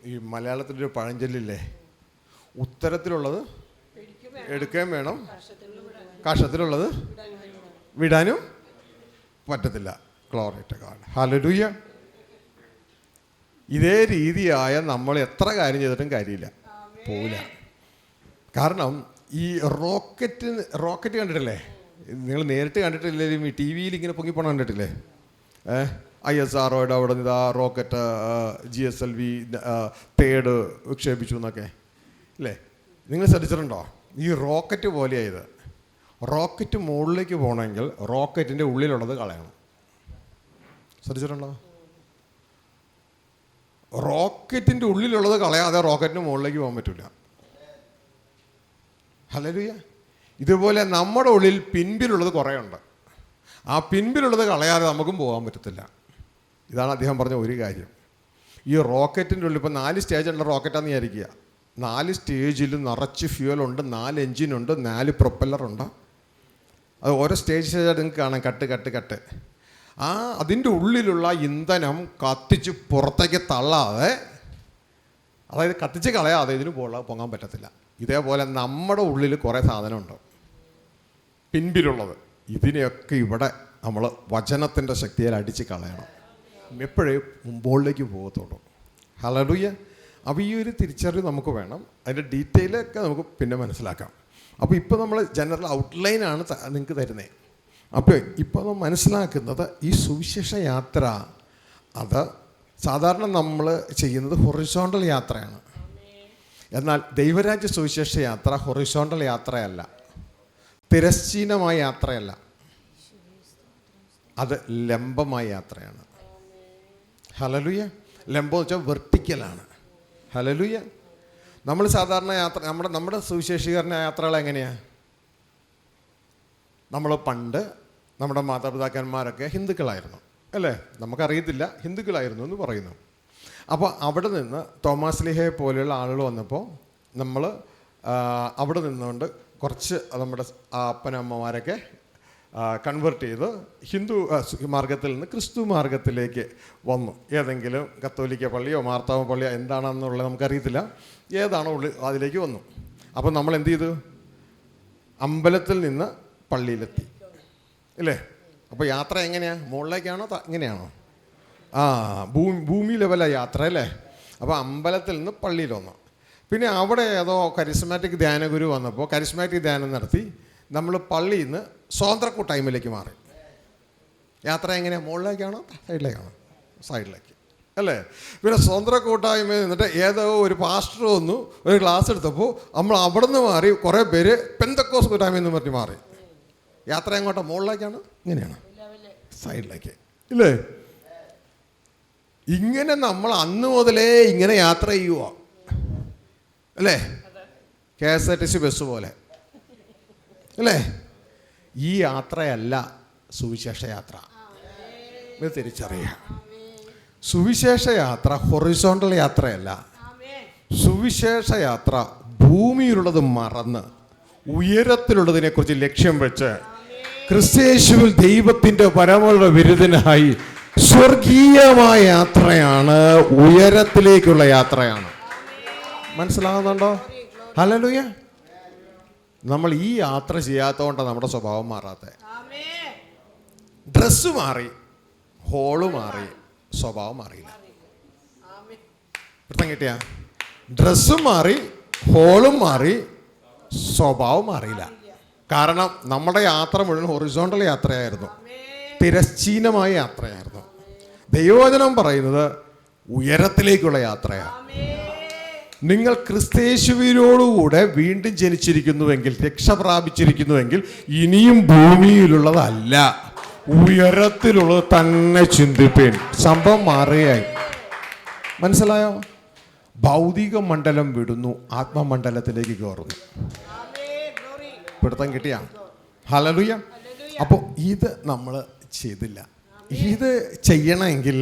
ഈ മലയാളത്തിൻ്റെ ഒരു പഴഞ്ചൊല്ലില്ലേ, ഉത്തരത്തിലുള്ളത് എടുക്കുകയും വേണം, കഷത്തിലുള്ളത് വിടാനും പറ്റത്തില്ല. ഗ്ലോറിറ്റ് ഗോഡ്. ഹല്ലേലൂയ. ഇതേ രീതിയായ നമ്മൾ എത്ര കാര്യം ചെയ്തിട്ടും കാര്യമില്ല, പോവില്ല. കാരണം ഈ റോക്കറ്റ് കണ്ടിട്ടില്ലേ? നിങ്ങൾ നേരിട്ട് കണ്ടിട്ടില്ലെങ്കിലും ഈ ടി വിയിൽ ഇങ്ങനെ പൊങ്ങിപ്പോണം കണ്ടിട്ടില്ലേ? ISROയുടെ അവിടെ നിന്ന് ഇതാ റോക്കറ്റ് GSLV 3 വിക്ഷേപിച്ചു എന്നൊക്കെ ഇല്ലേ? നിങ്ങൾ ശ്രദ്ധിച്ചിട്ടുണ്ടോ? ഈ റോക്കറ്റ് പോലെയായത്. റോക്കറ്റ് മുകളിലേക്ക് പോകണമെങ്കിൽ റോക്കറ്റിൻ്റെ ഉള്ളിലുള്ളത് കളയണം. ശ്രദ്ധിച്ചിട്ടുണ്ടോ? റോക്കറ്റിൻ്റെ ഉള്ളിലുള്ളത് കളയാതെ റോക്കറ്റിന് മുകളിലേക്ക് പോകാൻ പറ്റില്ല. ഹല്ലേലൂയ. ഇതുപോലെ നമ്മുടെ ഉള്ളിൽ പിൻപിലുള്ളത് കുറേ ഉണ്ട്. ആ പിൻപിലുള്ളത് കളയാതെ നമുക്കും പോകാൻ പറ്റത്തില്ല. ഇതാണ് അദ്ദേഹം പറഞ്ഞ ഒരു കാര്യം. ഈ റോക്കറ്റിൻ്റെ ഉള്ളിൽ ഇപ്പോൾ 4 സ്റ്റേജുള്ള റോക്കറ്റാന്ന് വിചാരിക്കുക. 4 സ്റ്റേജിൽ നിറച്ച് ഫ്യൂവലുണ്ട്, 4 എൻജിനുണ്ട്, 4 പ്രൊപ്പല്ലറുണ്ട്. അത് ഓരോ സ്റ്റേജായിട്ട് നിങ്ങൾക്ക് കാണാം, കട്ട്. അതിൻ്റെ ഉള്ളിലുള്ള ഇന്ധനം കത്തിച്ച് പുറത്തേക്ക് തള്ളാതെ, അതായത് കത്തിച്ച് കളയാതെ ഇതിന് പൊങ്ങാൻ പറ്റത്തില്ല. ഇതേപോലെ നമ്മുടെ ഉള്ളിൽ കുറേ സാധനമുണ്ട് പിൻപിലുള്ളത്. ഇതിനെയൊക്കെ ഇവിടെ നമ്മൾ വചനത്തിൻ്റെ ശക്തിയാൽ അടിച്ച് കളയണം, എപ്പോഴേ മുമ്പോളിലേക്ക് പോകത്തുള്ളൂ. ഹല്ലേലൂയ. അപ്പോൾ ഈ ഒരു തിരിച്ചറിവ് നമുക്ക് വേണം. അതിൻ്റെ ഡീറ്റെയിലൊക്കെ നമുക്ക് പിന്നെ മനസ്സിലാക്കാം. അപ്പോൾ ഇപ്പോൾ നമ്മൾ ജനറൽ ഔട്ട്ലൈനാണ് നിങ്ങൾക്ക് തരുന്നത്. അപ്പോൾ ഇപ്പോൾ നമ്മൾ മനസ്സിലാക്കുന്നത് ഈ സുവിശേഷ യാത്ര, അത് സാധാരണ നമ്മൾ ചെയ്യുന്നത് ഹൊറിസോണ്ടൽ യാത്രയാണ്. എന്നാൽ ദൈവരാജ്യ സുവിശേഷ യാത്ര ഹൊറിസോണ്ടൽ യാത്രയല്ല, തിരശ്ചീനമായ യാത്രയല്ല, അത് ലംബമായ യാത്രയാണ്. ഹല്ലേലൂയ. ലംബം എന്ന് വെച്ചാൽ വെർട്ടിക്കലാണ്. ഹല്ലേലൂയ. നമ്മൾ സാധാരണ യാത്ര, നമ്മുടെ സുവിശേഷീകരണ യാത്രകൾ എങ്ങനെയാണ്? നമ്മൾ പണ്ട് നമ്മുടെ മാതാപിതാക്കന്മാരൊക്കെ ഹിന്ദുക്കളായിരുന്നു അല്ലേ? നമുക്കറിയത്തില്ല, ഹിന്ദുക്കളായിരുന്നു എന്ന് പറയുന്നു. അപ്പോൾ അവിടെ നിന്ന് തോമാസ് ലീഹയെ പോലെയുള്ള ആളുകൾ വന്നപ്പോൾ നമ്മൾ അവിടെ നിന്നുകൊണ്ട് കുറച്ച് നമ്മുടെ അപ്പനമ്മമാരൊക്കെ കൺവേർട്ട് ചെയ്ത് ഹിന്ദു മാർഗത്തിൽ നിന്ന് ക്രിസ്തു മാർഗത്തിലേക്ക് വന്നു. ഏതെങ്കിലും കത്തോലിക്ക പള്ളിയോ മാർത്താവ പള്ളിയോ എന്താണെന്നുള്ളത് നമുക്കറിയത്തില്ല, ഏതാണോ അതിലേക്ക് വന്നു. അപ്പോൾ നമ്മൾ എന്ത് ചെയ്തു? അമ്പലത്തിൽ നിന്ന് പള്ളിയിലെത്തി ഇല്ലേ? അപ്പോൾ യാത്ര എങ്ങനെയാണ്? മുകളിലേക്കാണോ ഇങ്ങനെയാണോ? ഭൂമി ലെവലാണ് യാത്ര അല്ലേ? അപ്പോൾ അമ്പലത്തിൽ നിന്ന് പള്ളിയിൽ വന്നു. പിന്നെ അവിടെ ഏതോ കരിസ്മാറ്റിക് ധ്യാനഗുരു വന്നപ്പോൾ കരിസ്മാറ്റിക് ധ്യാനം നടത്തി നമ്മൾ പള്ളിയിൽ നിന്ന് സ്വതന്ത്ര കൂട്ടായ്മയിലേക്ക് മാറി. യാത്ര എങ്ങനെയാണ്? മുകളിലേക്കാണോ സൈഡിലേക്കാണോ? സൈഡിലേക്ക്. അല്ലേ? പിന്നെ സ്വതന്ത്ര കൂട്ടായ്മ എന്നിട്ട് ഏതോ ഒരു പാസ്റ്റർ വന്നു ഒരു ക്ലാസ് എടുത്തപ്പോൾ നമ്മൾ അവിടെ നിന്ന് മാറി കുറേ പേര് പെന്തക്കോസ് കൂട്ടായ്മ എന്ന് പറഞ്ഞ് മാറി. യാത്ര എങ്ങോട്ടാ? മുകളിലേക്കാണ്? ഇങ്ങനെയാണ്, സൈഡിലേക്ക്, ഇല്ലേ? ഇങ്ങനെ നമ്മൾ അന്ന് മുതലേ ഇങ്ങനെ യാത്ര ചെയ്യുക, അല്ലേ? KSRTC ബസ് പോലെ, അല്ലേ? ഈ യാത്രയല്ല സുവിശേഷ യാത്ര. ഇത് തിരിച്ചറിയുക. സുവിശേഷ യാത്ര ഹൊറിസോണ്ടൽ യാത്രയല്ല. സുവിശേഷ യാത്ര ഭൂമിയിലുള്ളത് മറന്ന് ഉയരത്തിലുള്ളതിനെ കുറിച്ച് ലക്ഷ്യം വെച്ച് ക്രിസ്തയേശുവിൽ ദൈവത്തിൻ്റെ പരമോന്നത വിരുദ്ധനായി സ്വർഗീയമായ യാത്രയാണ്, ഉയരത്തിലേക്കുള്ള യാത്രയാണ്. മനസ്സിലാകുന്നുണ്ടോ? ഹല്ലേലൂയ. നമ്മൾ ഈ യാത്ര ചെയ്യാത്തതുകൊണ്ടാണ് നമ്മുടെ സ്വഭാവം മാറാത്തത്. ഡ്രസ്സ് മാറി, ഹോള് മാറി, സ്വഭാവം മാറിയില്ല. പിടുത്തം കിട്ടിയ? ഡ്രസ്സും മാറി, ഹോളും മാറി, സ്വഭാവം മാറിയില്ല. കാരണം നമ്മുടെ യാത്ര മുഴുവൻ ഹൊറിസോണ്ടൽ യാത്രയായിരുന്നു, തിരശ്ചീനമായ യാത്രയായിരുന്നു. ദൈവവചനം പറയുന്നത് ഉയരത്തിലേക്കുള്ള യാത്രയാണ്. നിങ്ങൾ ക്രിസ്തയേശുവിനോടുകൂടെ വീണ്ടും ജനിച്ചിരിക്കുന്നുവെങ്കിൽ, രക്ഷ പ്രാപിച്ചിരിക്കുന്നുവെങ്കിൽ ഇനിയും ഭൂമിയിലുള്ളതല്ല, ഉയരത്തിലുള്ളത് തന്നെ ചിന്തിപ്പേൻ. സംഭവം മാറുകയായി. മനസ്സിലായോ? ഭൗതിക മണ്ഡലം വിടുന്നു, ആത്മമണ്ഡലത്തിലേക്ക് കയറുന്നു. പിടുത്തം കിട്ടിയ? ഹല്ലേലൂയ. അപ്പോൾ ഇത് നമ്മൾ ചെയ്തില്ല. ഇത് ചെയ്യണമെങ്കിൽ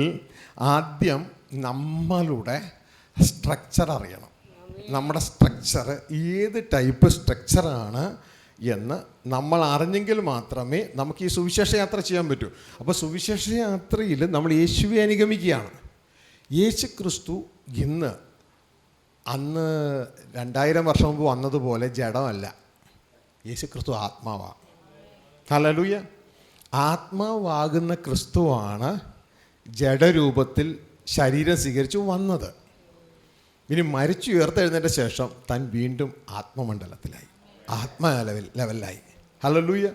ആദ്യം നമ്മളുടെ സ്ട്രക്ചർ അറിയണം. നമ്മുടെ സ്ട്രക്ചർ ഏത് ടൈപ്പ് സ്ട്രക്ചറാണ് എന്ന് നമ്മൾ അറിഞ്ഞെങ്കിൽ മാത്രമേ നമുക്ക് ഈ സുവിശേഷ യാത്ര ചെയ്യാൻ പറ്റൂ. അപ്പോൾ സുവിശേഷ യാത്രയിൽ നമ്മൾ യേശുവെ അനുഗമിക്കുകയാണ്. യേശു ക്രിസ്തു ഇന്ന് അന്ന് 2000 വർഷം മുമ്പ് വന്നതുപോലെ ജഡമല്ല. യേശു ക്രിസ്തു ആത്മാവാണ്. ഹല്ലേലൂയ. ആത്മാവാകുന്ന ക്രിസ്തുവാണ് ജഡരൂപത്തിൽ ശരീരം സ്വീകരിച്ചു വന്നത്. ഇനി മരിച്ചു ഉയർത്തെഴുന്നതിൻ്റെ ശേഷം താൻ വീണ്ടും ആത്മമണ്ഡലത്തിലായി, ലെവലിലായി. ഹല്ലേലൂയ.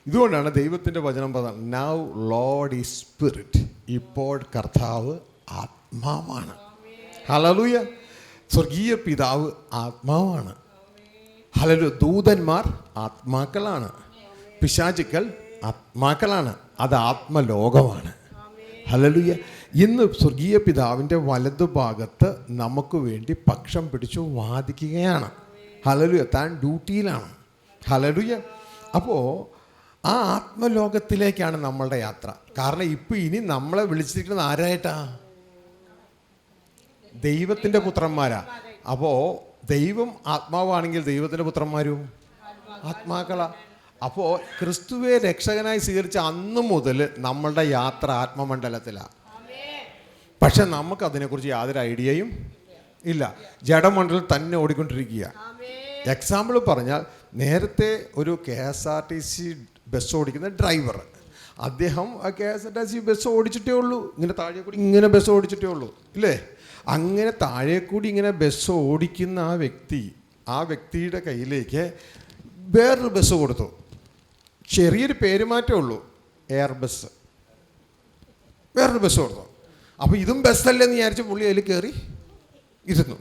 ഇതുകൊണ്ടാണ് ദൈവത്തിൻ്റെ വചനം പറഞ്ഞത്, നൗ ലോർഡ് ഈസ് സ്പിരിറ്റ്. ഇപ്പോൾ കർത്താവ് ആത്മാവാണ്. ഹല്ലേലൂയ. സ്വർഗീയ പിതാവ് ആത്മാവാണ്. ഹല്ലേലൂയ. ദൂതന്മാർ ആത്മാക്കളാണ്, പിശാചുക്കൾ ആത്മാക്കളാണ്. അത് ആത്മലോകമാണ്. ഹല്ലേലൂയ. ഇന്ന് സ്വർഗീയ പിതാവിൻ്റെ വലതുഭാഗത്ത് നമുക്ക് വേണ്ടി പക്ഷം പിടിച്ചു വാദിക്കുകയാണ്. ഹല്ലേലൂയ. താൻ ഡ്യൂട്ടിയിലാണ്. ഹല്ലേലൂയ. അപ്പോൾ ആ ആത്മലോകത്തിലേക്കാണ് നമ്മളുടെ യാത്ര. കാരണം ഇപ്പോൾ ഇനി നമ്മളെ വിളിച്ചിരിക്കുന്നത് ആരായിട്ടാ? ദൈവത്തിൻ്റെ പുത്രന്മാരാ. അപ്പോൾ ദൈവം ആത്മാവാണെങ്കിൽ ദൈവത്തിൻ്റെ പുത്രന്മാരും ആത്മാക്കളാ. അപ്പോൾ ക്രിസ്തുവെ രക്ഷകനായി സ്വീകരിച്ച അന്ന് മുതൽ നമ്മളുടെ യാത്ര ആത്മമണ്ഡലത്തിലാണ്. പക്ഷെ നമുക്ക് അതിനെക്കുറിച്ച് യാതൊരു ഐഡിയയും ഇല്ല. ജഡമണ്ഡലം തന്നെ ഓടിക്കൊണ്ടിരിക്കുക. എക്സാമ്പിൾ പറഞ്ഞാൽ, നേരത്തെ ഒരു KSRTC ബസ് ഓടിക്കുന്ന ഡ്രൈവർ, അദ്ദേഹം ആ KSRTC ബസ് ഓടിച്ചിട്ടേ ഉള്ളൂ. ഇങ്ങനെ താഴെ കൂടി ഇങ്ങനെ ബസ് ഓടിച്ചിട്ടേ ഉള്ളൂ, ഇല്ലേ? അങ്ങനെ താഴെ കൂടി ഇങ്ങനെ ബസ് ഓടിക്കുന്ന ആ വ്യക്തിയുടെ കയ്യിലേക്ക് വേറൊരു ബസ് കൊടുത്തു. ചെറിയൊരു പേരുമാറ്റമേ ഉള്ളൂ, എയർ ബസ്. വേറൊരു ബസ് കൊടുത്തു. അപ്പോൾ ഇതും ബസ്സല്ലെന്ന് വിചാരിച്ച് പുള്ളി അതിൽ കയറി ഇരുന്നു.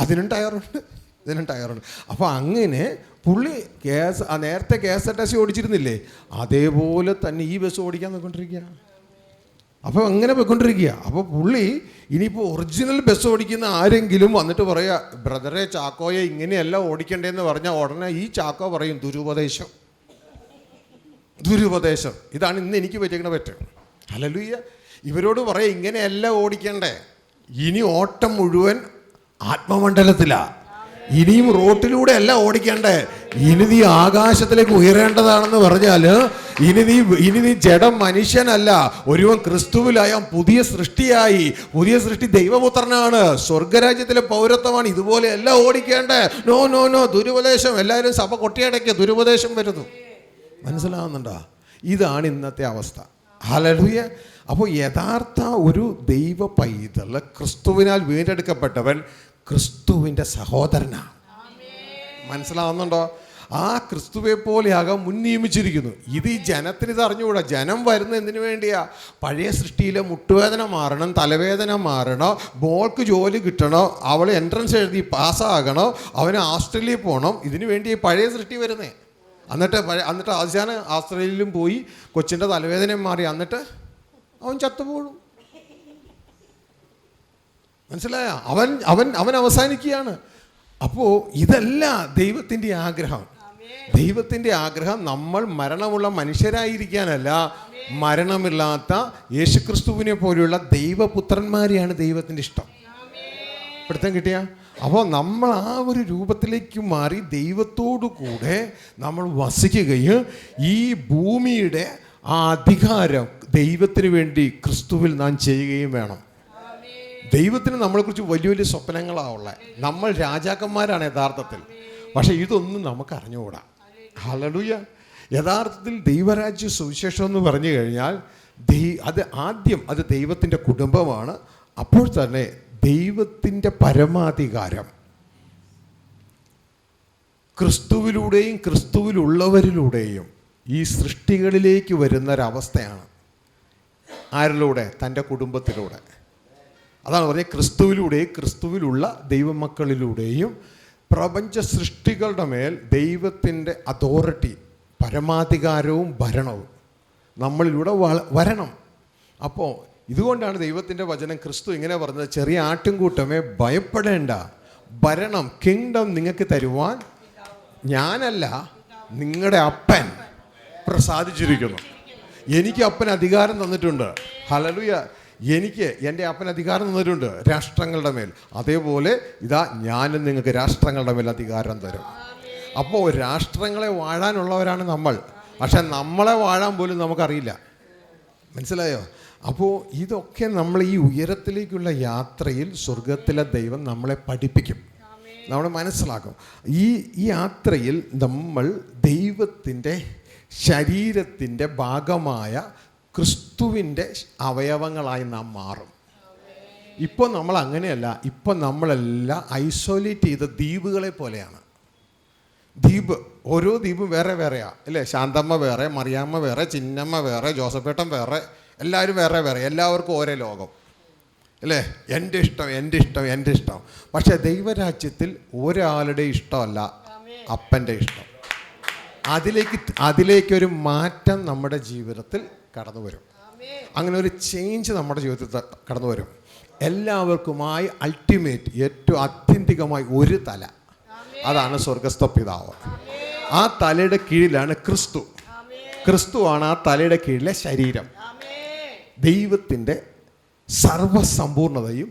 അതിനും ടയറുണ്ട്, ഇതിനും ടയറുണ്ട്. അപ്പോൾ അങ്ങനെ പുള്ളി നേരത്തെ KSRTC ഓടിച്ചിരുന്നില്ലേ, അതേപോലെ തന്നെ ഈ ബസ് ഓടിക്കാൻ നോക്കിക്കൊണ്ടിരിക്കുക. അപ്പോൾ അങ്ങനെ പോയിക്കൊണ്ടിരിക്കുക. അപ്പോൾ പുള്ളി ഇനിയിപ്പോൾ ഒറിജിനൽ ബസ് ഓടിക്കുന്ന ആരെങ്കിലും വന്നിട്ട് പറയുക, ബ്രദറെ ചാക്കോയെ ഇങ്ങനെയല്ല ഓടിക്കണ്ടേന്ന് പറഞ്ഞാൽ ഉടനെ ഈ ചാക്കോ പറയും, ദുരുപദേശം. ഇതാണ് ഇന്ന് എനിക്ക് പറ്റിയിരിക്കുന്ന പറ്റും. ഹല്ലേലൂയ. ഇവരോട് പറയാം, ഇങ്ങനെയല്ല ഓടിക്കണ്ടേ, ഇനി ഓട്ടം മുഴുവൻ ആത്മമണ്ഡലത്തിലാണ്. ഇനിയും റോട്ടിലൂടെ അല്ല ഓടിക്കണ്ടേ, ഇനി നീ ആകാശത്തിലേക്ക് ഉയരേണ്ടതാണെന്ന് പറഞ്ഞാൽ ഇനി നീ ജഡം മനുഷ്യനല്ല, ഒരുവൻ ക്രിസ്തുവിലായ പുതിയ സൃഷ്ടിയായി. പുതിയ സൃഷ്ടി ദൈവപുത്രനാണ്, സ്വർഗരാജ്യത്തിലെ പൗരത്വമാണ്. ഇതുപോലെ അല്ല ഓടിക്കേണ്ടേ. നോ ദുരുപദേശം. എല്ലാവരും സഭ കൊട്ടിയടയ്ക്കുക, ദുരുപദേശം വരുന്നു. മനസ്സിലാവുന്നുണ്ടോ? ഇതാണ് ഇന്നത്തെ അവസ്ഥ. ഹല്ലേലൂയ. അപ്പോൾ യഥാർത്ഥ ഒരു ദൈവ പൈതൽ, ക്രിസ്തുവിനാൽ വീണ്ടെടുക്കപ്പെട്ടവൻ ക്രിസ്തുവിൻ്റെ സഹോദരനാണ്. മനസ്സിലാവുന്നുണ്ടോ? ആ ക്രിസ്തുവെ പോലെയാകാൻ മുൻ നിയമിച്ചിരിക്കുന്നു. ഇത് ഈ ജനത്തിന് ഇത് അറിഞ്ഞുകൂടാ. ജനം വരുന്നത് എന്തിനു വേണ്ടിയാ? പഴയ സൃഷ്ടിയിലെ മുട്ടുവേദന മാറണം, തലവേദന മാറണം, മോൾക്ക് ജോലി കിട്ടണം, അവൾ എൻട്രൻസ് എഴുതി പാസ്സാകണം, അവന് ഓസ്ട്രേലിയയിൽ പോകണം. ഇതിനു വേണ്ടി പഴയ സൃഷ്ടി വരുന്നേ. എന്നിട്ട് ആശാന് ഓസ്ട്രേലിയയിലും പോയി കൊച്ചിൻ്റെ തലവേദനയും മാറി. എന്നിട്ട് അവൻ ചത്തുപോകും. മനസ്സിലായ? അവൻ അവസാനിക്കുകയാണ്. അപ്പോൾ ഇതല്ല ദൈവത്തിൻ്റെ ആഗ്രഹം. ദൈവത്തിൻ്റെ ആഗ്രഹം നമ്മൾ മരണമുള്ള മനുഷ്യരായിരിക്കാനല്ല, മരണമില്ലാത്ത യേശുക്രിസ്തുവിനെ പോലെയുള്ള ദൈവപുത്രന്മാരെയാണ് ദൈവത്തിൻ്റെ ഇഷ്ടം. പിടുത്തം കിട്ടിയ? അപ്പോൾ നമ്മൾ ആ ഒരു രൂപത്തിലേക്ക് മാറി ദൈവത്തോടു കൂടെ നമ്മൾ വസിക്കുകയും ഈ ഭൂമിയുടെ ആ അധികാരം ദൈവത്തിന് വേണ്ടി ക്രിസ്തുവിൽ നാം ചെയ്യുകയും വേണം. ദൈവത്തിന് നമ്മളെക്കുറിച്ച് വലിയ വലിയ സ്വപ്നങ്ങളാണുള്ളത്. നമ്മൾ രാജാക്കന്മാരാണ് യഥാർത്ഥത്തിൽ. പക്ഷേ ഇതൊന്നും നമുക്ക് അറിഞ്ഞുകൂടാ. ഹല്ലേലൂയ. യഥാർത്ഥത്തിൽ ദൈവരാജ്യ സുവിശേഷം എന്ന് പറഞ്ഞു കഴിഞ്ഞാൽ അത് ദൈവത്തിൻ്റെ കുടുംബമാണ്. അപ്പോൾ തന്നെ ദൈവത്തിൻ്റെ പരമാധികാരം ക്രിസ്തുവിലൂടെയും ക്രിസ്തുവിലുള്ളവരിലൂടെയും ഈ സൃഷ്ടികളിലേക്ക് വരുന്നൊരവസ്ഥയാണ്. ആരിലൂടെ? തൻ്റെ കുടുംബത്തിലൂടെ. അതാണ് പറഞ്ഞത്, ക്രിസ്തുവിലൂടെയും ക്രിസ്തുവിലുള്ള ദൈവമക്കളിലൂടെയും പ്രപഞ്ച സൃഷ്ടികളുടെ മേൽ ദൈവത്തിൻ്റെ അതോറിറ്റി, പരമാധികാരവും ഭരണവും നമ്മളിലൂടെ വരണം. അപ്പോൾ ഇതുകൊണ്ടാണ് ദൈവത്തിൻ്റെ വചനം ക്രിസ്തു ഇങ്ങനെ പറഞ്ഞത്, ചെറിയ ആട്ടിൻകൂട്ടമേ ഭയപ്പെടേണ്ട, ഭരണം, കിങ്ഡം നിങ്ങൾക്ക് തരുവാൻ ഞാനല്ല, നിങ്ങളുടെ അപ്പൻ പ്രസാദിച്ചിരിക്കുന്നു. എനിക്ക് അപ്പൻ അധികാരം തന്നിട്ടുണ്ട്. ഹല്ലേലൂയ. എനിക്ക് എൻ്റെ അപ്പൻ അധികാരം തന്നിട്ടുണ്ട് രാഷ്ട്രങ്ങളുടെ മേൽ. അതേപോലെ ഇതാ ഞാനും നിങ്ങൾക്ക് രാഷ്ട്രങ്ങളുടെ മേൽ അധികാരം തരും. അപ്പോൾ രാഷ്ട്രങ്ങളെ വാഴാനുള്ളവരാണ് നമ്മൾ. പക്ഷെ നമ്മളെ വാഴാൻ പോലും നമുക്കറിയില്ല. മനസ്സിലായോ? അപ്പോൾ ഇതൊക്കെ നമ്മൾ ഈ ഉയരത്തിലേക്കുള്ള യാത്രയിൽ സ്വർഗത്തിലെ ദൈവം നമ്മളെ പഠിപ്പിക്കും, നമ്മൾ മനസ്സിലാക്കും. ഈ യാത്രയിൽ നമ്മൾ ദൈവത്തിൻ്റെ ശരീരത്തിൻ്റെ ഭാഗമായ ക്രിസ്തുവിൻ്റെ അവയവങ്ങളായി നാം മാറും. ഇപ്പോൾ നമ്മൾ അങ്ങനെയല്ല. ഇപ്പം നമ്മളെല്ലാം ഐസൊലേറ്റ് ചെയ്ത ദ്വീപുകളെ പോലെയാണ്. ഓരോ ദ്വീപും വേറെ വേറെയാണ് അല്ലേ? ശാന്തമ്മ വേറെ, മറിയാമ്മ വേറെ, ചിന്നമ്മ വേറെ, ജോസഫേട്ടൻ വേറെ, എല്ലാവരും വേറെ വേറെ, എല്ലാവർക്കും ഓരോ ലോകം അല്ലേ? എൻ്റെ ഇഷ്ടം, എൻ്റെ ഇഷ്ടം, എൻ്റെ ഇഷ്ടം. പക്ഷേ ദൈവരാജ്യത്തിൽ ഒരാളുടെ ഇഷ്ടമല്ല, അപ്പൻ്റെ ഇഷ്ടം. അതിലേക്കൊരു മാറ്റം നമ്മുടെ ജീവിതത്തിൽ കടന്നു വരും. അങ്ങനെ ഒരു ചേഞ്ച് നമ്മുടെ ജീവിതത്തിൽ കടന്നു വരും. എല്ലാവർക്കുമായി അൾട്ടിമേറ്റ്, ഏറ്റവും ആത്യന്തികമായി ഒരു തല, അതാണ് സ്വർഗസ്ഥ പിതാവ്. ആ തലയുടെ കീഴിലാണ് ക്രിസ്തു. ക്രിസ്തുവാണ് ആ തലയുടെ കീഴിലെ ശരീരം. ദൈവത്തിൻ്റെ സർവസമ്പൂർണതയും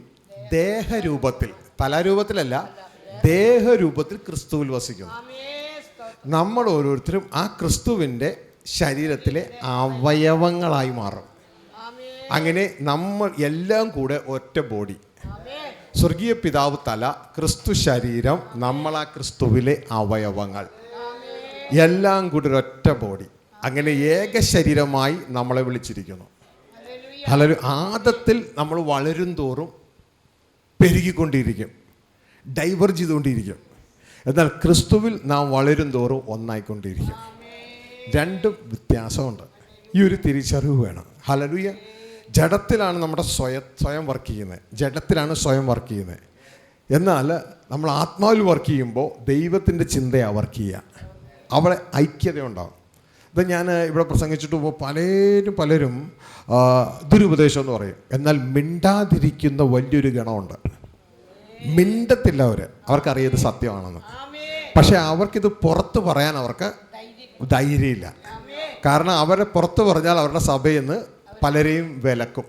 ദേഹരൂപത്തിൽ, തലാരൂപത്തിലല്ല, ദേഹരൂപത്തിൽ ക്രിസ്തുവിൽ വസിക്കുന്നു. നമ്മൾ ഓരോരുത്തരും ആ ക്രിസ്തുവിൻ്റെ ശരീരത്തിലെ അവയവങ്ങളായി മാറും. അങ്ങനെ നമ്മൾ എല്ലാം കൂടെ ഒറ്റ ബോഡി. സ്വർഗീയ പിതാവ് തല, ക്രിസ്തു ശരീരം, നമ്മളാ ക്രിസ്തുവിലെ അവയവങ്ങൾ, എല്ലാം കൂടി ഒരൊറ്റ ബോഡി. അങ്ങനെ ഏക ശരീരമായി നമ്മളെ വിളിച്ചിരിക്കുന്നു. ഹല്ലേലൂയ. ആദത്തിൽ നമ്മൾ വളരും തോറും പെരുകിക്കൊണ്ടിരിക്കും, ഡൈവേർജ് ചെയ്തുകൊണ്ടിരിക്കും. എന്നാൽ ക്രിസ്തുവിൽ നാം വളരും തോറും ഒന്നായിക്കൊണ്ടിരിക്കും. രണ്ടും വ്യത്യാസമുണ്ട്. ഈ ഒരു തിരിച്ചറിവ് വേണം. ഹല്ലേലൂയ. ജഡത്തിലാണ് നമ്മുടെ സ്വയം വർക്ക് ചെയ്യുന്നത്, ജഡത്തിലാണ് സ്വയം വർക്ക് ചെയ്യുന്നത്. എന്നാൽ നമ്മൾ ആത്മാവിൽ വർക്ക് ചെയ്യുമ്പോൾ ദൈവത്തിൻ്റെ ചിന്തയാണ് വർക്ക് ചെയ്യുക. അവിടെ ഐക്യതയുണ്ടാകും. ഇത് ഞാൻ ഇവിടെ പ്രസംഗിച്ചിട്ട് പോകുമ്പോൾ പലരും ദുരുപദേശം എന്ന് പറയും. എന്നാൽ മിണ്ടാതിരിക്കുന്ന വലിയൊരു ഗണമുണ്ട്. മിണ്ടത്തില്ല അവർക്കറിയത് സത്യമാണെന്ന്. പക്ഷെ അവർക്കിത് പുറത്ത് പറയാൻ അവർക്ക് ധൈര്യമില്ല. കാരണം അവരെ പുറത്ത് പറഞ്ഞാൽ അവരുടെ സഭയിൽ നിന്ന് പലരെയും വിലക്കും.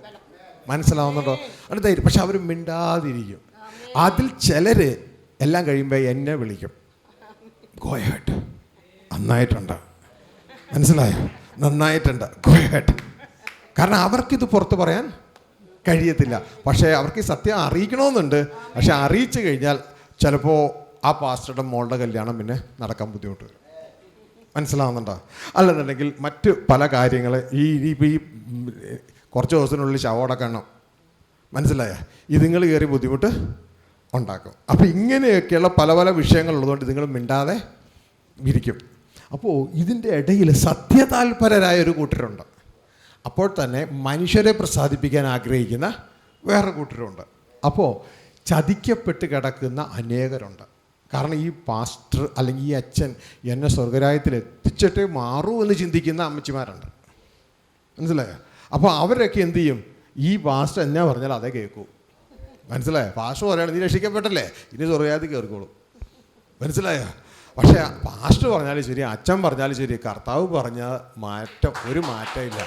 മനസ്സിലാവുന്നുണ്ടോ? അത് ധൈര്യം. പക്ഷെ അവർ മിണ്ടാതിരിക്കും. അതിൽ ചിലർ എല്ലാം കഴിയുമ്പോൾ എന്നെ വിളിക്കും, ഗോയായിട്ട് നന്നായിട്ടുണ്ട്, മനസ്സിലായോ, നന്നായിട്ടുണ്ട്, ഗോയായിട്ട്. കാരണം അവർക്കിത് പുറത്ത് പറയാൻ കഴിയത്തില്ല. പക്ഷേ അവർക്ക് ഈ സത്യം അറിയിക്കണമെന്നുണ്ട്. പക്ഷെ അറിയിച്ചു കഴിഞ്ഞാൽ ചിലപ്പോൾ ആ പാസ്റ്ററുടെ മോളുടെ കല്യാണം പിന്നെ നടക്കാൻ ബുദ്ധിമുട്ട് വരും. മനസ്സിലാവുന്നുണ്ടോ? അല്ലെന്നുണ്ടെങ്കിൽ മറ്റ് പല കാര്യങ്ങൾ ഈ കുറച്ച് ദിവസത്തിനുള്ളിൽ ശവമടക്കണം, മനസ്സിലായ, ഇതുങ്ങൾ കയറി ബുദ്ധിമുട്ട് ഉണ്ടാക്കും. അപ്പോൾ ഇങ്ങനെയൊക്കെയുള്ള പല പല വിഷയങ്ങളുള്ളതുകൊണ്ട് നിങ്ങൾ മിണ്ടാതെ ഇരിക്കും. അപ്പോൾ ഇതിൻ്റെ ഇടയിൽ സത്യതാൽപരരായ ഒരു കൂട്ടരുണ്ട്. അപ്പോൾ തന്നെ മനുഷ്യരെ പ്രസാദിപ്പിക്കാൻ ആഗ്രഹിക്കുന്ന വേറെ കൂട്ടരുണ്ട്. അപ്പോൾ ചതിക്കപ്പെട്ട് കിടക്കുന്ന അനേകരുണ്ട്. കാരണം ഈ പാസ്റ്റർ അല്ലെങ്കിൽ ഈ അച്ഛൻ എന്നെ സ്വർഗരാജ്യത്തിൽ എത്തിച്ചിട്ടേ മാറൂ എന്ന് ചിന്തിക്കുന്ന അമ്മച്ചിമാരുണ്ട്. മനസ്സിലായോ? അപ്പോൾ അവരൊക്കെ എന്തു ചെയ്യും? ഈ പാസ്റ്റർ എന്നാ പറഞ്ഞാൽ അതേ കേൾക്കൂ. മനസ്സിലായോ? പാസ്റ്റർ പറയണം നീ രക്ഷിക്കപ്പെട്ടല്ലേ, ഇനി സ്വർഗരാജ്യത്തിൽ കയറിക്കോളൂ. മനസ്സിലായോ? പക്ഷേ പാസ്റ്റർ പറഞ്ഞാലും ശരി, അച്ഛൻ പറഞ്ഞാലും ശരി, കർത്താവ് പറഞ്ഞ ഒരു മാറ്റമില്ല.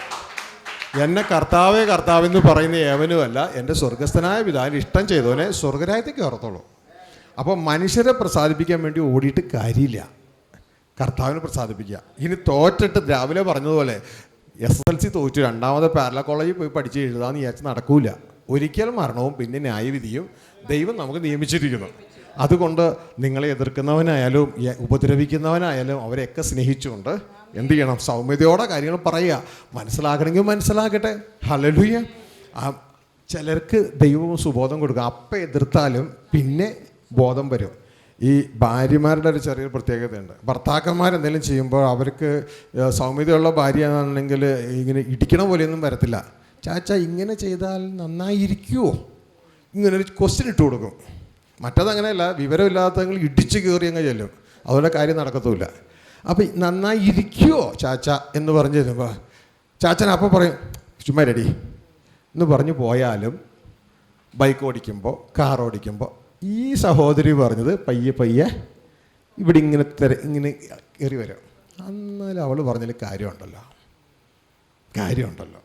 എന്നെ കർത്താവേ കർത്താവെന്ന് പറയുന്ന ഏവനുമല്ല, എൻ്റെ സ്വർഗസ്ഥനായ പിതാവിന് ഇഷ്ടം ചെയ്തവനെ സ്വർഗരാജ്യത്തിൽ കയറത്തുള്ളൂ. അപ്പോൾ മനുഷ്യരെ പ്രസാദിപ്പിക്കാൻ വേണ്ടി ഓടിയിട്ട് കാര്യമില്ല, കർത്താവിനെ പ്രസാദിപ്പിക്കുക. ഇനി തോറ്റിട്ട് രാവിലെ പറഞ്ഞതുപോലെ SSLC തോറ്റു രണ്ടാമത് പാരല കോളേജിൽ പോയി പഠിച്ച് എഴുതാമെന്ന് വിചാരിച്ച് നടക്കൂല. ഒരിക്കൽ മരണവും പിന്നെ ന്യായവിധിയും ദൈവം നമുക്ക് നിയമിച്ചിരിക്കുന്നു. അതുകൊണ്ട് നിങ്ങളെ എതിർക്കുന്നവനായാലും ഉപദ്രവിക്കുന്നവനായാലും അവരെയൊക്കെ സ്നേഹിച്ചുകൊണ്ട് എന്ത് ചെയ്യണം? സൗമ്യതയോടെ കാര്യങ്ങൾ പറയുക. മനസ്സിലാക്കണമെങ്കിൽ മനസ്സിലാക്കട്ടെ. ഹല്ലേലൂയ. ചിലർക്ക് ദൈവവും സുബോധം കൊടുക്കുക. അപ്പം എതിർത്താലും പിന്നെ ബോധം വരും. ഈ ഭാര്യമാരുടെ ഒരു ചെറിയൊരു പ്രത്യേകതയുണ്ട്. ഭർത്താക്കന്മാരെന്തെങ്കിലും ചെയ്യുമ്പോൾ അവർക്ക് സൗമ്യതയുള്ള ഭാര്യ എന്നാണെങ്കിൽ ഇങ്ങനെ ഇടിക്കണ പോലെയൊന്നും വരത്തില്ല. ചാച്ച ഇങ്ങനെ ചെയ്താൽ നന്നായിരിക്കുമോ, ഇങ്ങനൊരു ക്വസ്റ്റ്യൻ ഇട്ട് കൊടുക്കും. മറ്റതങ്ങനെയല്ല, വിവരമില്ലാത്തങ്ങൾ ഇടിച്ച് കയറി അങ്ങ് ചെല്ലും, അതുപോലെ കാര്യം നടക്കത്തുമില്ല. അപ്പം നന്നായിരിക്കുമോ ചാച്ച എന്ന് പറഞ്ഞു തരുമ്പോൾ ചാച്ചൻ അപ്പം പറയും ചുമ്മാ റെഡി എന്ന് പറഞ്ഞു പോയാലും ബൈക്ക് ഓടിക്കുമ്പോൾ കാർ ഓടിക്കുമ്പോൾ ഈ സഹോദരി പറഞ്ഞത് പയ്യെ പയ്യെ ഇവിടെ ഇങ്ങനെ ഇങ്ങനെ കയറി വരും. എന്നാലും അവൾ പറഞ്ഞതിൽ കാര്യമുണ്ടല്ലോ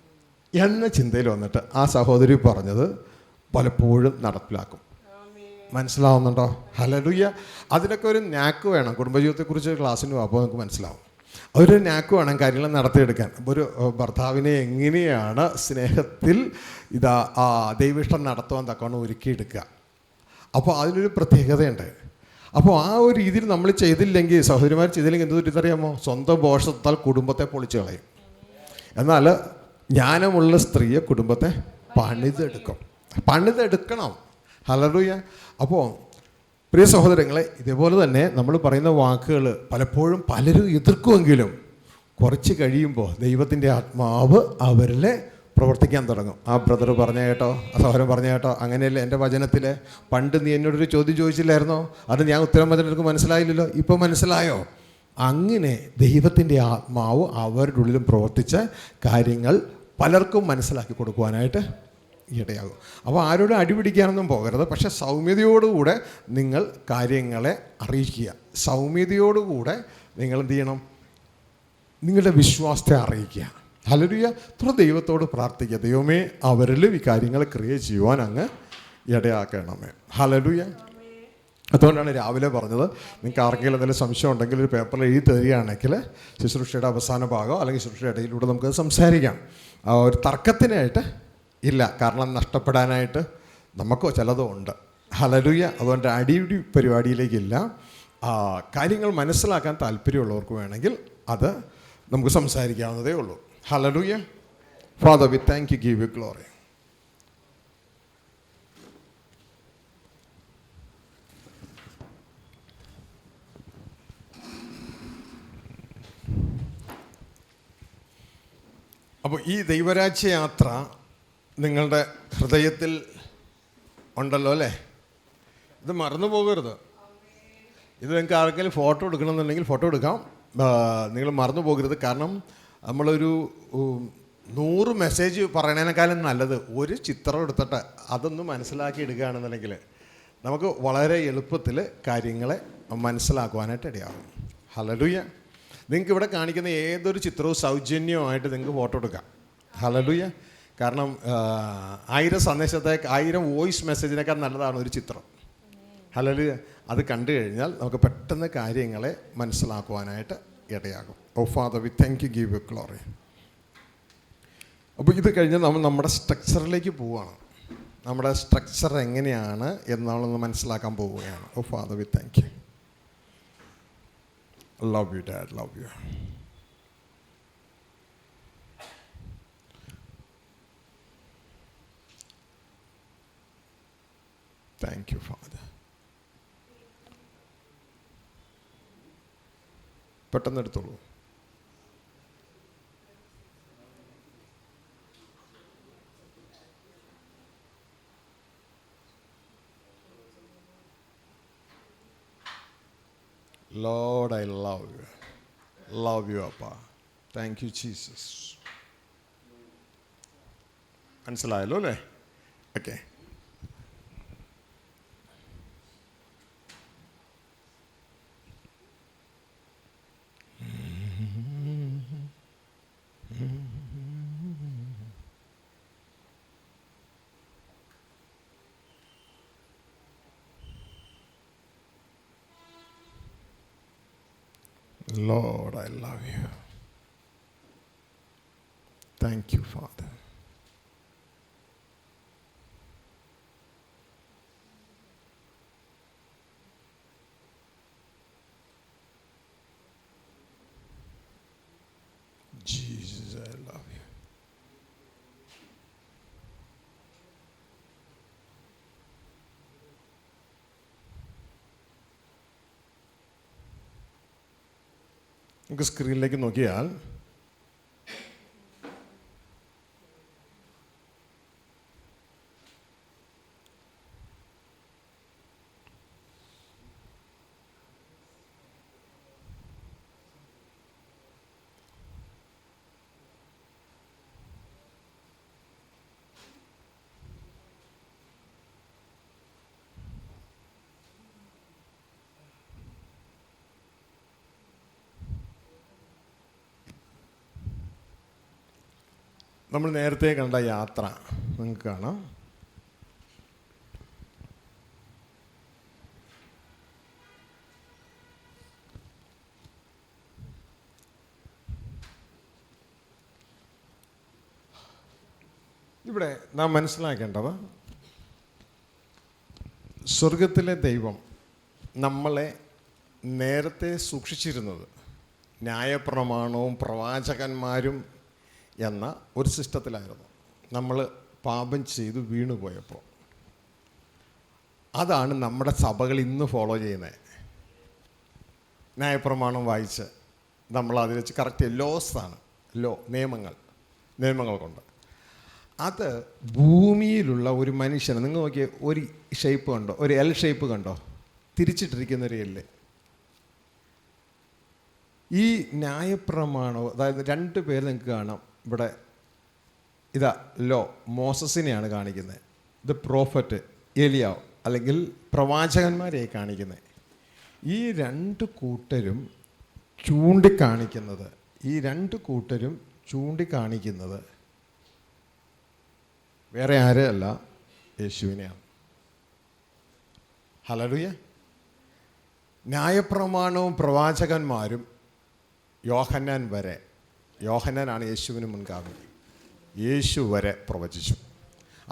എന്ന ചിന്തയിൽ വന്നിട്ട് ആ സഹോദരി പറഞ്ഞത് പലപ്പോഴും നടപ്പിലാക്കും. മനസ്സിലാവുന്നുണ്ടോ? ഹല്ലേലൂയ. അതിനൊക്കെ ഒരു നാക്ക് വേണം. കുടുംബജീവിതത്തെക്കുറിച്ച് ക്ലാസ്സിന് അപ്പോൾ നമുക്ക് മനസ്സിലാവും. ഒരു നാക്ക് വേണം കാര്യങ്ങൾ നടത്തിയെടുക്കാൻ. ഒരു ഭർത്താവിനെ എങ്ങനെയാണ് സ്നേഹത്തിൽ ദൈവിഷ്ടം നടത്തുവാൻ തക്കവണ്ണം ഒരുക്കിയെടുക്കുക. അപ്പോൾ അതിനൊരു പ്രത്യേകതയുണ്ട്. അപ്പോൾ ആ ഒരു രീതിയിൽ നമ്മൾ ചെയ്തില്ലെങ്കിൽ, സഹോദരിമാർ ചെയ്തില്ലെങ്കിൽ എന്ത് പറ്റിയറിയാമോ? സ്വന്തം ദോഷത്താൽ കുടുംബത്തെ പൊളിച്ചു കളയും. എന്നാൽ ജ്ഞാനമുള്ള സ്ത്രീയെ കുടുംബത്തെ പണിതെടുക്കണം. ഹല്ലേലൂയ. അപ്പോൾ പ്രിയ സഹോദരങ്ങളെ, ഇതേപോലെ തന്നെ നമ്മൾ പറയുന്ന വാക്കുകൾ പലപ്പോഴും പലരും എതിർക്കുമെങ്കിലും കുറച്ച് കഴിയുമ്പോൾ ദൈവത്തിൻ്റെ ആത്മാവ് അവരിൽ പ്രവർത്തിക്കാൻ തുടങ്ങും. ആ ബ്രദർ പറഞ്ഞ കേട്ടോ, ആ സഹോദരൻ പറഞ്ഞ കേട്ടോ, അങ്ങനെയല്ലേ എൻ്റെ വചനത്തിൽ പണ്ട് നീ എന്നോടൊരു ചോദ്യം ചോദിച്ചില്ലായിരുന്നോ, അത് ഞാൻ ഉത്തരം പറഞ്ഞിട്ട് മനസ്സിലായില്ലല്ലോ, ഇപ്പോൾ മനസ്സിലായോ? അങ്ങനെ ദൈവത്തിൻ്റെ ആത്മാവ് അവരുടെ ഉള്ളിലും പ്രവർത്തിച്ച കാര്യങ്ങൾ പലർക്കും മനസ്സിലാക്കി കൊടുക്കുവാനായിട്ട് ഇടയാകും. അപ്പോൾ ആരോടും അടിപിടിക്കാനൊന്നും പോകരുത്. പക്ഷേ സൗമ്യതയോടുകൂടെ നിങ്ങൾ കാര്യങ്ങളെ അറിയിക്കുക. സൗമ്യതയോടുകൂടെ നിങ്ങൾ എന്ത് ചെയ്യണം? നിങ്ങളുടെ വിശ്വാസത്തെ അറിയിക്കുക. ഹല്ലേലൂയ. ദൈവത്തോട് പ്രാർത്ഥിക്കുക, ദൈവമേ അവരിലും ഈ കാര്യങ്ങൾ ക്രിയ ചെയ്യുവാൻ അങ്ങ് ഇടയാക്കണമേ. ഹല്ലേലൂയ. അതുകൊണ്ടാണ് രാവിലെ പറഞ്ഞത്, നിങ്ങൾക്ക് ആർക്കെങ്കിലും എന്തെങ്കിലും സംശയം ഉണ്ടെങ്കിൽ ഒരു പേപ്പറിൽ എഴുതി തരികയാണെങ്കിൽ ശുശ്രൂഷയുടെ അവസാന ഭാഗം അല്ലെങ്കിൽ ശുശ്രൂഷയുടെ ഇടയിലൂടെ നമുക്കത് സംസാരിക്കാം. ഒരു തർക്കത്തിനായിട്ട് ഇല്ല, കാരണം നഷ്ടപ്പെടാനായിട്ട് നമുക്ക് ചിലതും ഉണ്ട്. ഹല്ലേലൂയ. അതുകൊണ്ട് അടിപിടി പരിപാടിയിലേക്കില്ല. കാര്യങ്ങൾ മനസ്സിലാക്കാൻ താല്പര്യമുള്ളവർക്ക് വേണമെങ്കിൽ അത് നമുക്ക് സംസാരിക്കാവുന്നതേ ഉള്ളൂ. Hallelujah. Father, we thank you, give you glory. അപ്പോൾ ഈ ദൈവരാജ്യ യാത്ര നിങ്ങളുടെ ഹൃദയത്തിൽ ഉണ്ടല്ലോ അല്ലേ? ഇത് മറന്നു പോകരുത്. ഇത് നിങ്ങൾക്ക് ആർക്കെങ്കിലും ഫോട്ടോ എടുക്കണമെന്നുണ്ടെങ്കിൽ ഫോട്ടോ എടുക്കാം. നിങ്ങൾ മറന്നു പോകരുത്. കാരണം നമ്മളൊരു 100 മെസ്സേജ് പറയണേനേക്കാളും നല്ലത് ഒരു ചിത്രം എടുത്തിട്ട് അതൊന്ന് മനസ്സിലാക്കി എടുക്കുകയാണെന്നുണ്ടെങ്കിൽ നമുക്ക് വളരെ എളുപ്പത്തിൽ കാര്യങ്ങളെ മനസ്സിലാക്കുവാനായിട്ട് ഇടയാകും. ഹല്ലേലൂയ. നിങ്ങൾക്ക് ഇവിടെ കാണിക്കുന്ന ഏതൊരു ചിത്രവും സൗജന്യമായിട്ട് നിങ്ങൾക്ക് ഫോട്ടോ എടുക്കാം. ഹല്ലേലൂയ. കാരണം 1000 സന്ദേശത്തേക്ക് 1000 വോയിസ് മെസ്സേജിനേക്കാൾ നല്ലതാണ് ഒരു ചിത്രം. ഹല്ലേലൂയ. അത് കണ്ടു കഴിഞ്ഞാൽ നമുക്ക് പെട്ടെന്ന് കാര്യങ്ങളെ മനസ്സിലാക്കുവാനായിട്ട് ഇടയാകും. Oh Father, we thank you, give you glory. അപ്പോൾ ഇത് കഴിഞ്ഞ് നമ്മൾ നമ്മുടെ സ്ട്രക്ചറിലേക്ക് പോവുകയാണ്. നമ്മുടെ സ്ട്രക്ചർ എങ്ങനെയാണ് എന്ന് നമ്മളൊന്ന് മനസ്സിലാക്കാൻ പോവുകയാണ്. Oh Father, we thank you. Love you, Dad. Love you. Thank you, Father. പെട്ടെന്ന് എടുത്തോളൂ. Lord, I love you. Love you, Appa. Thank you, Jesus. മനസ്സിലായല്ലോ അല്ലേ? Okay. Lord, I love you. Thank you, Father. Jesus, I love you. നമുക്ക് സ്ക്രീനിലേക്ക് നോക്കിയാൽ നമ്മൾ നേരത്തെ കണ്ട യാത്ര നിങ്ങൾക്ക് കാണാം. ഇവിടെ നാം മനസ്സിലാക്കേണ്ടത്, സ്വർഗത്തിലെ ദൈവം നമ്മളെ നേരത്തെ സൂക്ഷിച്ചിരുന്നത് ന്യായപ്രമാണവും പ്രവാചകന്മാരും എന്ന ഒരു സിസ്റ്റത്തിലായിരുന്നു. നമ്മൾ പാപം ചെയ്ത് വീണുപോയപ്പോൾ അതാണ് നമ്മുടെ സഭകൾ ഇന്ന് ഫോളോ ചെയ്യുന്നത്. ന്യായപ്രമാണം വായിച്ച് നമ്മൾ അതിൽ വെച്ച് കറക്റ്റ് ലോസാണ്, നിയമങ്ങൾ കൊണ്ട് അത് ഭൂമിയിലുള്ള ഒരു മനുഷ്യന്, നിങ്ങൾ നോക്കിയ ഒരു ഷേപ്പ് കണ്ടോ, ഒരു എൽ ഷേപ്പ് കണ്ടോ, തിരിച്ചിട്ടിരിക്കുന്നൊരു എല്ല്. ഈ ന്യായപ്രമാണം, അതായത് 2 പേര് നിങ്ങൾക്ക് കാണാം ഇവിടെ. ഇതാ മോസസിനെയാണ് കാണിക്കുന്നത്. ഇത് പ്രോഫറ്റ് ഏലിയാവ് അല്ലെങ്കിൽ പ്രവാചകന്മാരെ കാണിക്കുന്നത്. ഈ 2 കൂട്ടരും ചൂണ്ടിക്കാണിക്കുന്നത് വേറെ ആരെയല്ല, യേശുവിനെയാണ്. ഹല്ലേലൂയ. ന്യായപ്രമാണവും പ്രവാചകന്മാരും യോഹന്നാനാണ് യേശുവിന് മുൻഗാമി. യേശു വരെ പ്രവചിച്ചു.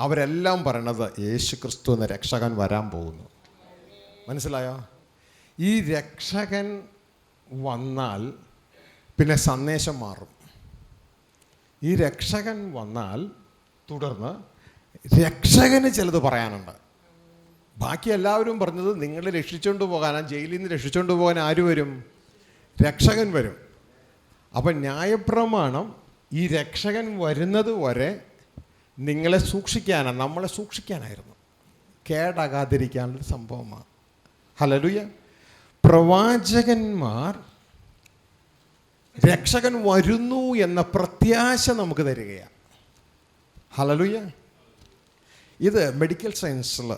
അവരെല്ലാം പറയണത് യേശു ക്രിസ്തു എന്ന രക്ഷകൻ വരാൻ പോകുന്നു. മനസ്സിലായോ? ഈ രക്ഷകൻ വന്നാൽ പിന്നെ സന്ദേശം മാറും. ഈ രക്ഷകൻ വന്നാൽ തുടർന്ന് രക്ഷകന് ചിലത് പറയാനുണ്ട്. ബാക്കി എല്ലാവരും പറഞ്ഞത് നിങ്ങളെ രക്ഷിച്ചുകൊണ്ട് പോകാനാണ്, ജയിലിൽ നിന്ന് രക്ഷിച്ചുകൊണ്ട് പോകാൻ ആര് വരും? രക്ഷകൻ വരും. അപ്പം ന്യായപ്രമാണം ഈ രക്ഷകൻ വരുന്നത് വരെ നമ്മളെ സൂക്ഷിക്കാനായിരുന്നു, കേടാകാതിരിക്കാനുള്ള സംഭവമാണ്. ഹല്ലേലൂയ. പ്രവാചകന്മാർ രക്ഷകൻ വരുന്നു എന്ന പ്രത്യാശ നമുക്ക് തരികയാണ്. ഹല്ലേലൂയ. ഇത് മെഡിക്കൽ സയൻസിൽ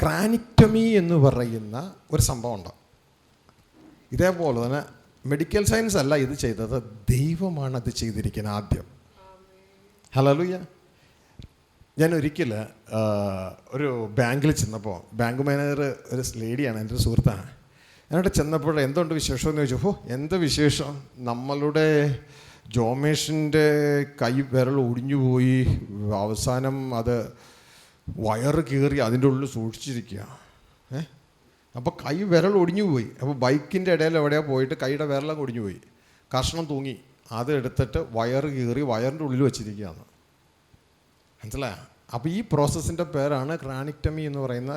ക്രാനിക്ടമി എന്ന് പറയുന്ന ഒരു സംഭവമുണ്ട്. ഇതേപോലെ തന്നെ മെഡിക്കൽ സയൻസ് അല്ല ഇത് ചെയ്തത്, ദൈവമാണ് അത് ചെയ്തിരിക്കുന്നത് ആദ്യം. ഹല്ലേലൂയ. ഞാൻ ഒരിക്കൽ ഒരു ബാങ്കിൽ ചെന്നപ്പോൾ, ബാങ്ക് മാനേജർ ഒരു ലേഡിയാണ്, എൻ്റെ ഒരു സുഹൃത്താണ്. ഞാനവിടെ ചെന്നപ്പോൾ എന്തുണ്ട് വിശേഷം എന്ന് ചോദിച്ചു. എന്ത് വിശേഷം, നമ്മളുടെ ജോമേഷിൻ്റെ വിരൽ ഒടിഞ്ഞുപോയി, അവസാനം അത് വയറ് കീറി അതിൻ്റെ ഉള്ളിൽ സൂക്ഷിച്ചിരിക്കുക. അപ്പോൾ വിരൽ ഒടിഞ്ഞു പോയി. അപ്പോൾ ബൈക്കിൻ്റെ ഇടയിൽ എവിടെയാണ് പോയിട്ട് കൈയുടെ വിരലം ഒടിഞ്ഞു പോയി, കഷ്ണം തൂങ്ങി, അത് എടുത്തിട്ട് വയറ് കീറി വയറിൻ്റെ ഉള്ളിൽ വെച്ചിരിക്കുകയാണ്. മനസ്സിലായോ? അപ്പോൾ ഈ പ്രോസസ്സിൻ്റെ പേരാണ് ക്രാനിക്ടമി എന്ന് പറയുന്ന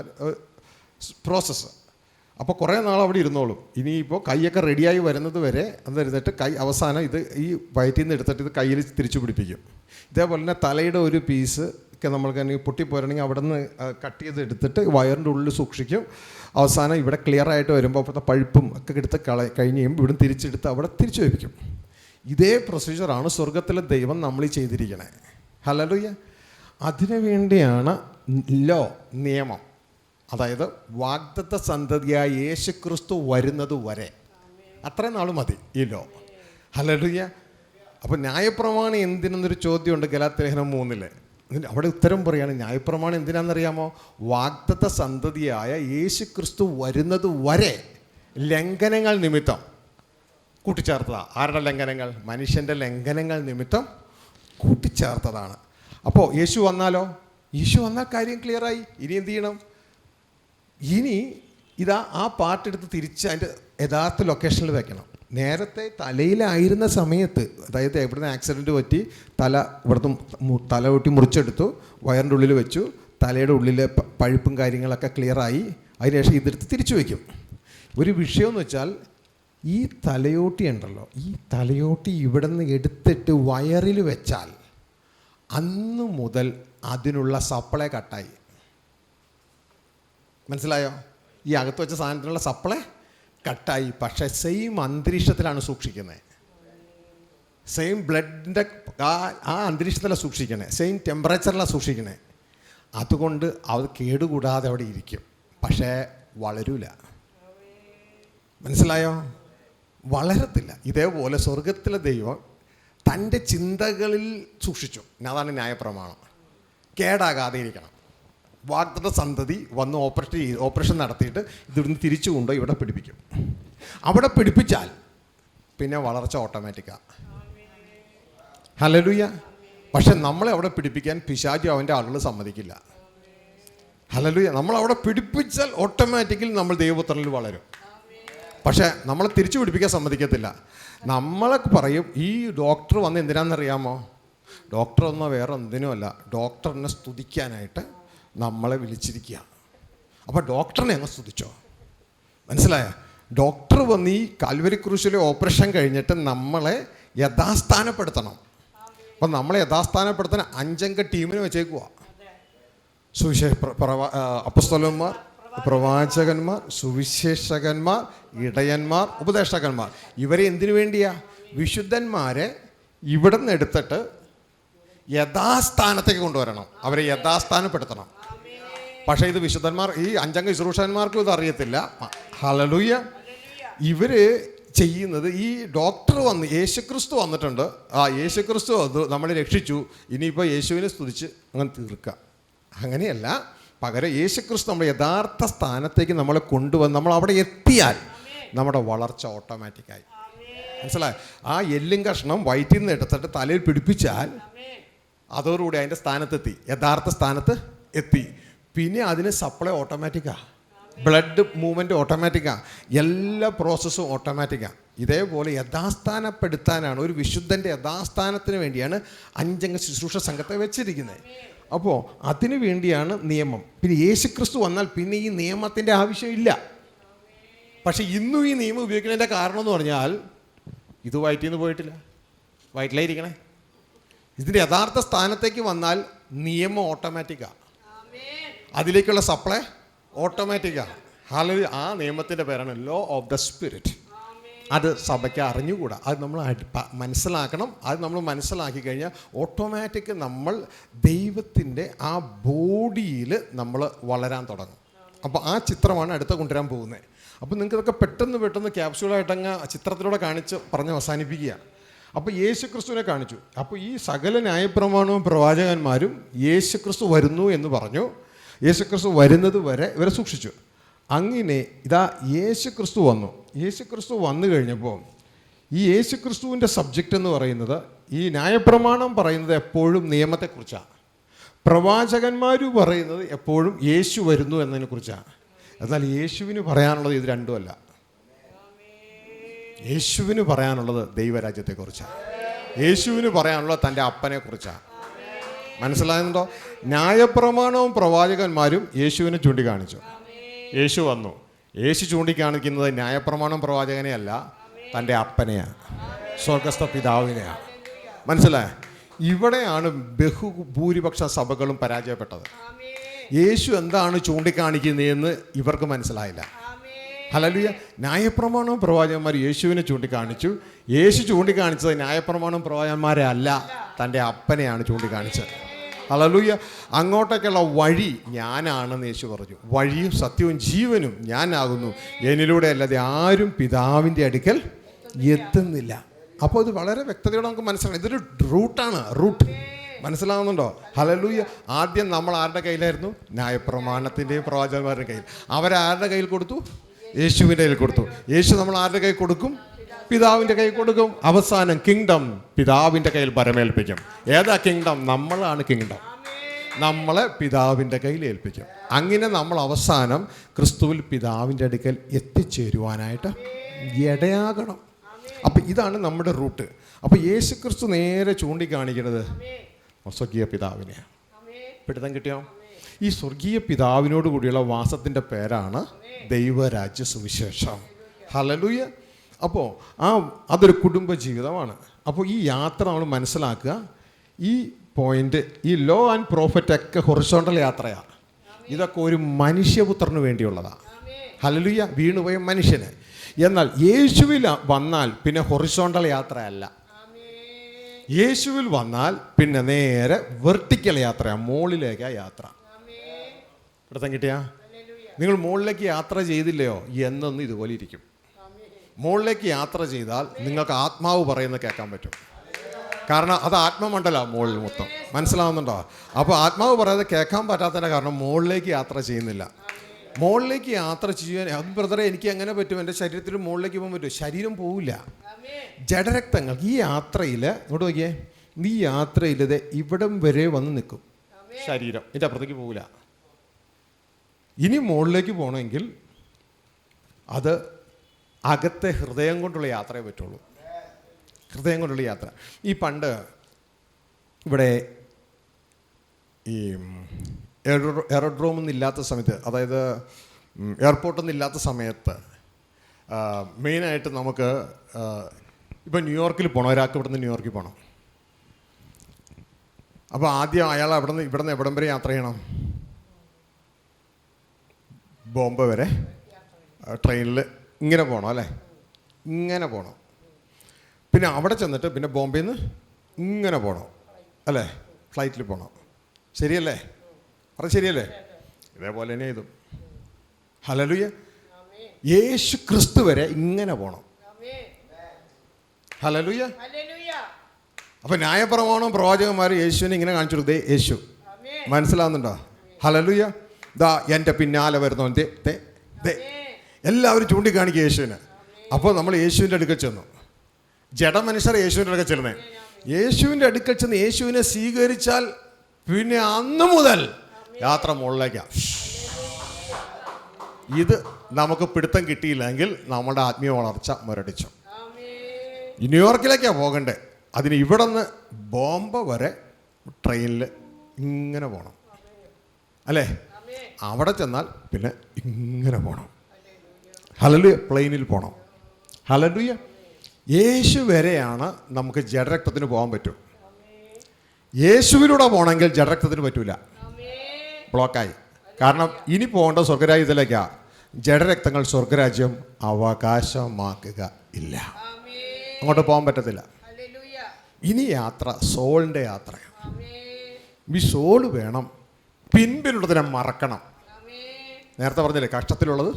പ്രോസസ്സ്. അപ്പോൾ കുറേ നാൾ അവിടെ ഇരുന്നോളും. ഇനിയിപ്പോൾ കൈയൊക്കെ റെഡിയായി വരുന്നത് വരെ എന്നിരുന്നിട്ട് കൈ അവസാനം ഇത് ഈ വയറ്റിൽ നിന്ന് എടുത്തിട്ട് ഇത് കയ്യിൽ തിരിച്ചു പിടിപ്പിക്കും. ഇതേപോലെ തന്നെ തലയുടെ ഒരു പീസ് ഒക്കെ നമ്മൾക്ക് പൊട്ടിപ്പോരണമെങ്കിൽ അവിടെ നിന്ന് കട്ട് ചെയ്ത് എടുത്തിട്ട് വയറിൻ്റെ ഉള്ളിൽ സൂക്ഷിക്കും. അവസാനം ഇവിടെ ക്ലിയർ ആയിട്ട് വരുമ്പോൾ അപ്പോഴത്തെ പഴുപ്പും ഒക്കെ എടുത്ത് കഴിഞ്ഞ് കഴിയുമ്പോൾ ഇവിടെ തിരിച്ചെടുത്ത് അവിടെ തിരിച്ചു വയ്പ്പിക്കും. ഇതേ പ്രൊസീജിയറാണ് സ്വർഗത്തിലെ ദൈവം നമ്മൾ ചെയ്തിരിക്കണേ. ഹല്ലേലൂയ. അതിനു വേണ്ടിയാണ് നിയമം, അതായത് വാഗ്ദത്ത സന്തതിയായ യേശുക്രിസ്തു വരുന്നത് വരെ അത്രയും നാൾ മതി ഈ ഹല്ലേലൂയ. അപ്പോൾ ന്യായപ്രമാണം എന്തിനെന്നൊരു ചോദ്യമുണ്ട് ഗലാത്യലേഖനം 3. അവിടെ ഉത്തരം പറയുകയാണ്, ന്യായപ്രമാണം എന്തിനാണെന്നറിയാമോ? വാഗ്ദത്ത സന്തതിയായ യേശുക്രിസ്തു വരുന്നത് വരെ ലംഘനങ്ങൾ നിമിത്തം കൂട്ടിച്ചേർത്തതാണ്. ആരുടെ ലംഘനങ്ങൾ? മനുഷ്യൻ്റെ ലംഘനങ്ങൾ നിമിത്തം കൂട്ടിച്ചേർത്തതാണ്. അപ്പോൾ യേശു വന്നാലോ? യേശു വന്നാൽ കാര്യം ക്ലിയറായി. ഇനി എന്ത് ചെയ്യണം? ഇനി ഇതാ ആ പാട്ടെടുത്ത് തിരിച്ച് അതിൻ്റെ യഥാർത്ഥ ലൊക്കേഷനിൽ വെക്കണം. നേരത്തെ തലയിലായിരുന്ന സമയത്ത്, അതായത് എവിടുന്ന് ആക്സിഡൻറ്റ് പറ്റി ഇവിടുന്ന് തല പൊട്ടി മുറിച്ചെടുത്തു, വയറിൻ്റെ ഉള്ളിൽ വെച്ചു, തലയുടെ ഉള്ളിലെ പഴുപ്പും കാര്യങ്ങളൊക്കെ ക്ലിയറായി, അതിനുശേഷം ഇതെടുത്ത് തിരിച്ചു വയ്ക്കും. ഒരു വിഷയമെന്ന് വെച്ചാൽ ഈ തലയോട്ടി ഉണ്ടല്ലോ, ഈ തലയോട്ടി ഇവിടെ നിന്ന് എടുത്തിട്ട് വയറിൽ വെച്ചാൽ അന്ന് മുതൽ അതിനുള്ള സപ്ലൈ കട്ടായി. മനസ്സിലായോ? ഈ അകത്ത് വെച്ച സാധനത്തിനുള്ള സപ്ലൈ കട്ടായി. പക്ഷേ സെയിം അന്തരീക്ഷത്തിലാണ് സൂക്ഷിക്കുന്നത്, സെയിം ബ്ലഡിൻ്റെ ആ അന്തരീക്ഷത്തിലാണ് സൂക്ഷിക്കണേ, സെയിം ടെമ്പറേച്ചറിലാണ് സൂക്ഷിക്കണേ. അതുകൊണ്ട് അത് കേടുകൂടാതെ അവിടെ ഇരിക്കും. പക്ഷേ വളരൂല. മനസ്സിലായോ? വളരത്തില്ല. ഇതേപോലെ സ്വർഗത്തിലെ ദൈവം തൻ്റെ ചിന്തകളിൽ സൂക്ഷിച്ചു. അതാണ് ന്യായപ്രമാണം. കേടാകാതെ ഇരിക്കണം. വാഗ്ദത്ത സന്തതി വന്ന് ഓപ്പറേഷൻ നടത്തിയിട്ട് ഇതിവിടുന്ന് തിരിച്ചു കൊണ്ടുപോയി ഇവിടെ പിടിപ്പിക്കും. അവിടെ പിടിപ്പിച്ചാൽ പിന്നെ വളർച്ച ഓട്ടോമാറ്റിക്കാണ്. ഹല്ലേലൂയ. പക്ഷെ നമ്മളെ അവിടെ പിടിപ്പിക്കാൻ പിശാചു അവൻ്റെ ആളുകൾ സമ്മതിക്കില്ല. ഹല്ലേലൂയ. നമ്മളവിടെ പിടിപ്പിച്ചാൽ ഓട്ടോമാറ്റിക്കലി നമ്മൾ ദൈവപുത്രനിൽ വളരും. പക്ഷേ നമ്മളെ തിരിച്ചു പിടിപ്പിക്കാൻ സമ്മതിക്കത്തില്ല. നമ്മളൊക്കെ പറയും, ഈ ഡോക്ടർ വന്ന് എന്തിനാണെന്നറിയാമോ? ഡോക്ടർ ഒന്നും വേറെ എന്തിനുമല്ല, ഡോക്ടറിനെ സ്തുതിക്കാനായിട്ട് നമ്മളെ വിളിച്ചിരിക്കുക. അപ്പോൾ ഡോക്ടറിനെ അങ്ങ് സ്തുതിച്ചോ. മനസ്സിലായോ? ഡോക്ടർ വന്ന് ഈ കാൽവരി ക്രൂശിലെ ഓപ്പറേഷൻ കഴിഞ്ഞിട്ട് നമ്മളെ യഥാസ്ഥാനപ്പെടുത്തണം. അപ്പം നമ്മളെ യഥാസ്ഥാനപ്പെടുത്താൻ 5 അംഗ ടീമിനെ വെച്ചേക്കുക. അപ്പസ്തലന്മാർ, പ്രവാചകന്മാർ, സുവിശേഷകന്മാർ, ഇടയന്മാർ, ഉപദേഷ്ടകന്മാർ. ഇവരെ എന്തിനു വേണ്ടിയാ? വിശുദ്ധന്മാരെ ഇവിടെ നിന്ന് എടുത്തിട്ട് യഥാസ്ഥാനത്തേക്ക് കൊണ്ടുവരണം, അവരെ യഥാസ്ഥാനപ്പെടുത്തണം. പക്ഷേ ഇത് വിശുദ്ധന്മാർ, ഈ 5 അംഗ ശുശ്രൂഷന്മാർക്കും ഇത് അറിയത്തില്ല. ഹല്ലേലൂയ. ഇവർ ചെയ്യുന്നത്, ഈ ഡോക്ടർ വന്ന് യേശുക്രിസ്തു വന്നിട്ടുണ്ട്, യേശുക്രിസ്തു അത് നമ്മളെ രക്ഷിച്ചു, ഇനിയിപ്പോൾ യേശുവിനെ സ്തുതിച്ച് അങ്ങനെ തീർക്കുക. അങ്ങനെയല്ല. പകരം യേശുക്രിസ്തു നമ്മുടെ യഥാർത്ഥ സ്ഥാനത്തേക്ക് നമ്മളെ കൊണ്ടുവന്ന് നമ്മൾ അവിടെ എത്തിയാൽ നമ്മുടെ വളർച്ച ഓട്ടോമാറ്റിക്കായി. മനസ്സിലായി? ആ എല്ലും കഷ്ണം വയറ്റിൽ നിന്ന് എടുത്തിട്ട് തലയിൽ പിടിപ്പിച്ചാൽ അതോടുകൂടി അതിൻ്റെ സ്ഥാനത്തെത്തി, യഥാർത്ഥ സ്ഥാനത്ത് എത്തി. പിന്നെ അതിന് സപ്ലൈ ഓട്ടോമാറ്റിക്കാണ്, ബ്ലഡ് മൂവ്മെൻറ്റ് ഓട്ടോമാറ്റിക്കാണ്, എല്ലാ പ്രോസസ്സും ഓട്ടോമാറ്റിക്കാണ്. ഇതേപോലെ യഥാസ്ഥാനപ്പെടുത്താനാണ്, ഒരു വിശുദ്ധൻ്റെ യഥാസ്ഥാനത്തിന് വേണ്ടിയാണ് 5 അംഗ ശുശ്രൂഷ സംഘത്തെ വെച്ചിരിക്കുന്നത്. അപ്പോൾ അതിനു വേണ്ടിയാണ് നിയമം. പിന്നെ യേശുക്രിസ്തു വന്നാൽ പിന്നെ ഈ നിയമത്തിൻ്റെ ആവശ്യമില്ല. പക്ഷേ ഇന്നും ഈ നിയമം ഉപയോഗിക്കുന്നതിൻ്റെ കാരണം എന്ന് പറഞ്ഞാൽ ഇത് വയറ്റിൽ നിന്ന് പോയിട്ടില്ല, വയറ്റിലായിരിക്കണേ. ഇതിൻ്റെ യഥാർത്ഥ സ്ഥാനത്തേക്ക് വന്നാൽ നിയമം ഓട്ടോമാറ്റിക്കാണ്, അതിലേക്കുള്ള സപ്ലൈ ഓട്ടോമാറ്റിക്കാണ്. ഹല്ലേലൂയ. ആ നിയമത്തിൻ്റെ പേരാണ് ലോ ഓഫ് ദ സ്പിരിറ്റ്. അത് സഭയ്ക്ക് അറിഞ്ഞുകൂടാ, അത് നമ്മൾ മനസ്സിലാക്കണം. അത് നമ്മൾ മനസ്സിലാക്കി കഴിഞ്ഞാൽ ഓട്ടോമാറ്റിക് നമ്മൾ ദൈവത്തിൻ്റെ ആ ബോഡിയിൽ നമ്മൾ വളരാൻ തുടങ്ങും. അപ്പോൾ ആ ചിത്രമാണ് അടുത്ത കൊണ്ടുവരാൻ പോകുന്നത്. അപ്പോൾ നിങ്ങൾക്കിതൊക്കെ പെട്ടെന്ന് ക്യാപ്സ്യൂളായിട്ടങ്ങ് ചിത്രത്തിലൂടെ കാണിച്ച് പറഞ്ഞ് അവസാനിപ്പിക്കുക. അപ്പോൾ യേശുക്രിസ്തുവിനെ കാണിച്ചു. അപ്പോൾ ഈ സകല ന്യായപ്രമാണവും പ്രവാചകന്മാരും യേശുക്രിസ്തു വരുന്നു എന്ന് പറഞ്ഞു. യേശുക്രിസ്തു വരുന്നത് വരെ ഇവരെ സൂക്ഷിച്ചു. അങ്ങനെ ഇതാ യേശുക്രിസ്തു വന്നു. യേശുക്രിസ്തു വന്നു കഴിഞ്ഞപ്പോൾ ഈ യേശുക്രിസ്തുവിൻ്റെ സബ്ജക്റ്റ് എന്ന് പറയുന്നത്, ഈ ന്യായപ്രമാണം പറയുന്നത് എപ്പോഴും നിയമത്തെക്കുറിച്ചാണ്, പ്രവാചകന്മാർ പറയുന്നത് എപ്പോഴും യേശു വരുന്നു എന്നതിനെക്കുറിച്ചാണ്. എന്നാൽ യേശുവിന് പറയാനുള്ളത് ഇത് രണ്ടുമല്ല. യേശുവിന് പറയാനുള്ളത് ദൈവരാജ്യത്തെക്കുറിച്ചാണ്, യേശുവിന് പറയാനുള്ളത് തൻ്റെ അപ്പനെക്കുറിച്ചാണ്. മനസ്സിലാകുന്നുണ്ടോ? ന്യായപ്രമാണവും പ്രവാചകന്മാരും യേശുവിനെ ചൂണ്ടിക്കാണിച്ചു. യേശു വന്നു. യേശു ചൂണ്ടിക്കാണിക്കുന്നത് ന്യായപ്രമാണം പ്രവാചകനെയല്ല, തൻ്റെ അപ്പനെയാണ്, സ്വർഗസ്ഥ പിതാവിനെയാണ്. മനസ്സിലായ? ഇവിടെയാണ് ബഹുഭൂരിപക്ഷ സഭകളും പരാജയപ്പെട്ടത്. യേശു എന്താണ് ചൂണ്ടിക്കാണിക്കുന്നതെന്ന് ഇവർക്ക് മനസ്സിലായില്ല. ഹല്ലേലൂയ. ന്യായപ്രമാണവും പ്രവാചകന്മാർ യേശുവിനെ ചൂണ്ടിക്കാണിച്ചു. യേശു ചൂണ്ടിക്കാണിച്ചത് ന്യായപ്രമാണവും പ്രവാചകന്മാരെ അല്ല, തൻ്റെ അപ്പനെയാണ് ചൂണ്ടിക്കാണിച്ചത്. ഹല്ലേലൂയ. അങ്ങോട്ടേക്കുള്ള വഴി ഞാനാണെന്ന് യേശു പറഞ്ഞു. വഴിയും സത്യവും ജീവനും ഞാനാകുന്നു, എന്നിലൂടെ അല്ലാതെ ആരും പിതാവിൻ്റെ അടുക്കൽ എത്തുന്നില്ല. അപ്പോൾ ഇത് വളരെ വ്യക്തതയോടെ നമുക്ക് മനസ്സിലാക്കാം. ഇതൊരു റൂട്ടാണ്, റൂട്ട്. മനസ്സിലാവുന്നുണ്ടോ? ഹല്ലേലൂയ. ആദ്യം നമ്മൾ ആരുടെ കയ്യിലായിരുന്നു? ന്യായപ്രമാണത്തിൻ്റെയും പ്രവാചകന്മാരുടെ കയ്യിൽ. അവരാരുടെ കയ്യിൽ കൊടുത്തു? യേശുവിൻ്റെ കയ്യിൽ കൊടുത്തു. യേശു നമ്മൾ ആരുടെ കയ്യിൽ കൊടുക്കും? പിതാവിൻ്റെ കയ്യിൽ കൊടുക്കും. അവസാനം കിങ്ഡം പിതാവിൻ്റെ കയ്യിൽ പരമേൽപ്പിക്കും. ഏതാ കിങ്ഡം? നമ്മളാണ് കിങ്ഡം. നമ്മളെ പിതാവിൻ്റെ കയ്യിൽ ഏൽപ്പിക്കും. അങ്ങനെ നമ്മൾ അവസാനം ക്രിസ്തുവിൽ പിതാവിൻ്റെ അടുക്കൽ എത്തിച്ചേരുവാനായിട്ട് ഇടയാകണം. അപ്പം ഇതാണ് നമ്മുടെ റൂട്ട്. അപ്പോൾ യേശു ക്രിസ്തു നേരെ ചൂണ്ടിക്കാണിക്കുന്നത് സ്വർഗീയ പിതാവിനെയാണ്. പിടുത്തം കിട്ടിയോ? ഈ സ്വർഗീയ പിതാവിനോട് കൂടിയുള്ള വാസത്തിൻ്റെ പേരാണ് ദൈവരാജ്യ സുവിശേഷം. ഹല്ലേലൂയ. അപ്പോൾ അതൊരു കുടുംബ ജീവിതമാണ്. അപ്പോൾ ഈ യാത്ര നമ്മൾ മനസ്സിലാക്കുക. ഈ പോയിന്റ്, ഈ ലോ ആൻഡ് പ്രോഫറ്റ് ഒക്കെ ഹൊറിസോണ്ടൽ യാത്രയാണ്. ഇതൊക്കെ ഒരു മനുഷ്യപുത്രന് വേണ്ടിയുള്ളതാണ്. ഹല്ലേലൂയ. വീണുപോയ മനുഷ്യന്. എന്നാൽ യേശുവിൽ വന്നാൽ പിന്നെ ഹൊറിസോണ്ടൽ യാത്രയല്ല. യേശുവിൽ വന്നാൽ പിന്നെ നേരെ വെർട്ടിക്കൽ യാത്രയാണ്, മുകളിലേക്കാണ് യാത്ര. പിടുത്തം കിട്ടിയാ? നിങ്ങൾ മുകളിലേക്ക് യാത്ര ചെയ്തില്ലയോ എന്നൊന്നും ഇതുപോലെ ഇരിക്കും. മുകളിലേക്ക് യാത്ര ചെയ്താൽ നിങ്ങൾക്ക് ആത്മാവ് പറയുന്നത് കേൾക്കാൻ പറ്റും. കാരണം അത് ആത്മമണ്ഡലമാണ് മുകളിൽ മൊത്തം. മനസ്സിലാവുന്നുണ്ടോ? അപ്പോൾ ആത്മാവ് പറയാതെ കേൾക്കാൻ പറ്റാത്തതിൻ്റെ കാരണം മുകളിലേക്ക് യാത്ര ചെയ്യുന്നില്ല. മുകളിലേക്ക് യാത്ര ചെയ്യാൻ അത് ബ്രദറെ എനിക്ക് എങ്ങനെ പറ്റും? എൻ്റെ ശരീരത്തിൽ മുകളിലേക്ക് പോകാൻ പറ്റും? ശരീരം പോവില്ല. ജഡരക്തങ്ങൾ ഈ യാത്രയിൽ ഇങ്ങോട്ട് നോക്കിയേ, ഈ യാത്രയിൽ ഇത് ഇവിടം വരെ വന്ന് നിൽക്കും ശരീരം, ഇതിൻ്റെ അപ്പുറത്തേക്ക് പോവില്ല. ഇനി മുകളിലേക്ക് പോകണമെങ്കിൽ അത് അകത്തെ ഹൃദയം കൊണ്ടുള്ള യാത്രയെ പറ്റുള്ളൂ. ഹൃദയം കൊണ്ടുള്ള യാത്ര. ഈ പണ്ട് ഇവിടെ ഈ എയറോഡ്രോമൊന്നും ഇല്ലാത്ത സമയത്ത്, അതായത് എയർപോർട്ടൊന്നും ഇല്ലാത്ത സമയത്ത് മെയിനായിട്ട് നമുക്ക് ഇപ്പം ന്യൂയോർക്കിൽ പോകണം. ഒരാൾക്ക് ഇവിടുന്ന് ന്യൂയോർക്കിൽ പോകണം. അപ്പോൾ ആദ്യം അയാൾ ഇവിടുന്ന് എവിടം വരെ യാത്ര ചെയ്യണം? ബോംബെ വരെ ട്രെയിനിൽ ഇങ്ങനെ പോകണം അല്ലേ? ഇങ്ങനെ പോകണം. പിന്നെ അവിടെ ചെന്നിട്ട് പിന്നെ ബോംബെയിൽ നിന്ന് ഇങ്ങനെ പോകണം അല്ലേ? ഫ്ലൈറ്റിൽ പോകണം. ശരിയല്ലേ? അത് ശരിയല്ലേ? ഇതേപോലെ തന്നെ ഇതും. ഹല്ലേലൂയ. യേശു ക്രിസ്തു വരെ ഇങ്ങനെ പോകണം. ഹല്ലേലൂയ. അപ്പം ന്യായപ്രമാണവും പ്രവാചകന്മാരും യേശുവിനെ ഇങ്ങനെ കാണിച്ചു കൊടുത്തേ. യേശു മനസ്സിലാവുന്നുണ്ടോ? ഹല്ലേലൂയ. ദാ എൻ്റെ പിന്നാലെ വരുന്നവൻ ദേ എല്ലാവരും ചൂണ്ടിക്കാണിക്കുക യേശുവിന്. അപ്പോൾ നമ്മൾ യേശുവിൻ്റെ അടുക്കൽ ചെന്നു. ജഡമനുഷ്യർ യേശുവിൻ്റെ അടുക്കൽ ചെല്ലുന്നേ. യേശുവിൻ്റെ അടുക്കൽ ചെന്ന് യേശുവിനെ സ്വീകരിച്ചാൽ പിന്നെ അന്ന് മുതൽ യാത്ര മുകളിലേക്കാണ്. ഇത് നമുക്ക് പിടുത്തം കിട്ടിയില്ലെങ്കിൽ നമ്മുടെ ആത്മീയ വളർച്ച മുരടിച്ചു. ന്യൂയോർക്കിലേക്കാണ് പോകണ്ടേ. അതിന് ഇവിടെ നിന്ന് ബോംബെ വരെ ട്രെയിനിൽ ഇങ്ങനെ പോകണം അല്ലേ? അവിടെ ചെന്നാൽ പിന്നെ ഇങ്ങനെ പോകണം. ഹല്ലേലൂയ. പ്ലെയിനിൽ പോകണം. ഹല്ലേലൂയ. യേശു വരെയാണ് നമുക്ക് ജഡരക്തത്തിന് പോകാൻ പറ്റും. യേശുവിലൂടെ പോകണമെങ്കിൽ ജഡരക്തത്തിന് പറ്റൂല, ബ്ലോക്കായി. കാരണം ഇനി പോകേണ്ട സ്വർഗരാജ്യത്തിലേക്കാണ്. ജഡരക്തങ്ങൾ സ്വർഗരാജ്യം അവകാശമാക്കുക ഇല്ല, അങ്ങോട്ട് പോകാൻ പറ്റത്തില്ല. ഇനി യാത്ര സോളിൻ്റെ യാത്രയാണ്. ഈ സോള് വേണം. പിൻപിലുള്ളതിനെ മറക്കണം. നേരത്തെ പറഞ്ഞില്ലേ, കഷ്ടത്തിലുള്ളത്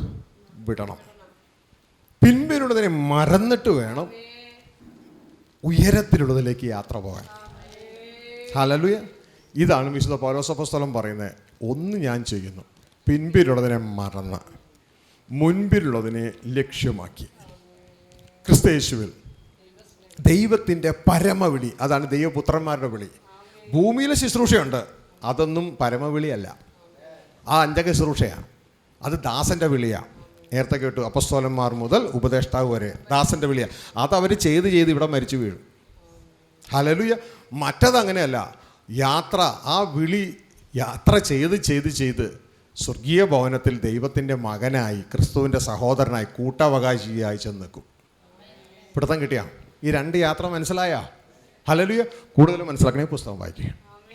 വിടണം. പിൻപിലുള്ളതിനെ മറന്നിട്ട് വേണം ഉയരത്തിലുള്ളതിലേക്ക് യാത്ര പോകാൻ. ഹല്ലേലൂയ. ഇതാണ് വിശുദ്ധ പൗലോസ് അപ്പോസ്തലൻ പറയുന്നത്. ഒന്ന് ഞാൻ ചെയ്യുന്നു, പിൻപിലുള്ളതിനെ മറന്ന് മുൻപിലുള്ളതിനെ ലക്ഷ്യമാക്കി. ക്രിസ്തുയേശുവിൽ ദൈവത്തിൻ്റെ പരമവിളി, അതാണ് ദൈവപുത്രന്മാരുടെ വിളി. ഭൂമിയിലെ ശുശ്രൂഷയുണ്ട്, അതൊന്നും പരമവിളിയല്ല. ആ അഞ്ചക ശുശ്രൂഷയാണ്. അത് ദാസൻ്റെ വിളിയാണ്. നേരത്തെ കേട്ടു, അപ്പസ്തോലന്മാർ മുതൽ ഉപദേഷ്ടാവ് വരെ ദാസൻ്റെ വിളിയാണ്. അതവർ ചെയ്ത് ഇവിടെ മരിച്ചു വീഴും. ഹല്ലേലൂയ. മറ്റതങ്ങനെയല്ല. യാത്ര, ആ വിളി യാത്ര ചെയ്ത് സ്വർഗീയ ഭവനത്തിൽ ദൈവത്തിൻ്റെ മകനായി, ക്രിസ്തുവിൻ്റെ സഹോദരനായി, കൂട്ടവകാശിയായി ചെന്ന് നിൽക്കും. പിടുത്തം കിട്ടിയാ? ഈ 2 യാത്ര മനസ്സിലായാ? ഹല്ലേലൂയ. കൂടുതൽ മനസ്സിലാക്കണേ പുസ്തകം വായിക്കുക,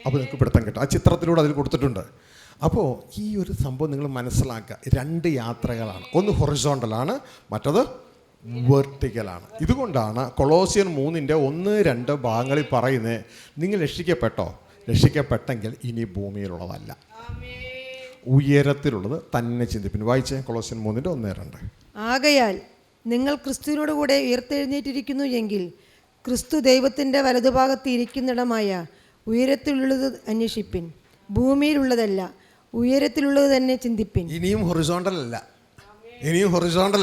അപ്പോൾ നിങ്ങൾക്ക് പിടുത്തം കിട്ടും. ആ ചിത്രത്തിലൂടെ അതിൽ കൊടുത്തിട്ടുണ്ട്. അപ്പോൾ ഈ ഒരു സംഭവം നിങ്ങൾ മനസ്സിലാക്കുക. 2 യാത്രകളാണ്. ഒന്ന് ഹൊറിസോണ്ടലാണ്, മറ്റത് വെർട്ടിക്കലാണ്. ഇതുകൊണ്ടാണ് കൊളോസിയർ 3:1-2 ഭാഗങ്ങളിൽ പറയുന്നത്, നിങ്ങൾ രക്ഷിക്കപ്പെട്ടോ, രക്ഷിക്കപ്പെട്ടെങ്കിൽ ഇനി ഭൂമിയിലുള്ളതല്ല, ഉയരത്തിലുള്ളത് തന്നെ ചിന്തിപ്പിൻ. വായിച്ചേ കൊളോസിയർ 3:1-2. ആകയാൽ നിങ്ങൾ ക്രിസ്തുവിനോട് കൂടെ ഉയർത്തെഴുന്നേറ്റിരിക്കുന്നു എങ്കിൽ ക്രിസ്തു ദൈവത്തിൻ്റെ വലതുഭാഗത്ത് ഇരിക്കുന്നിടമായ ഉയരത്തിലുള്ളത് അന്വേഷിപ്പിൻ, ഭൂമിയിലുള്ളതല്ല ഉയരത്തിലുള്ളത് തന്നെ ചിന്തിപ്പിൻ. ഇനിയും ഹൊറിസോണ്ടൽ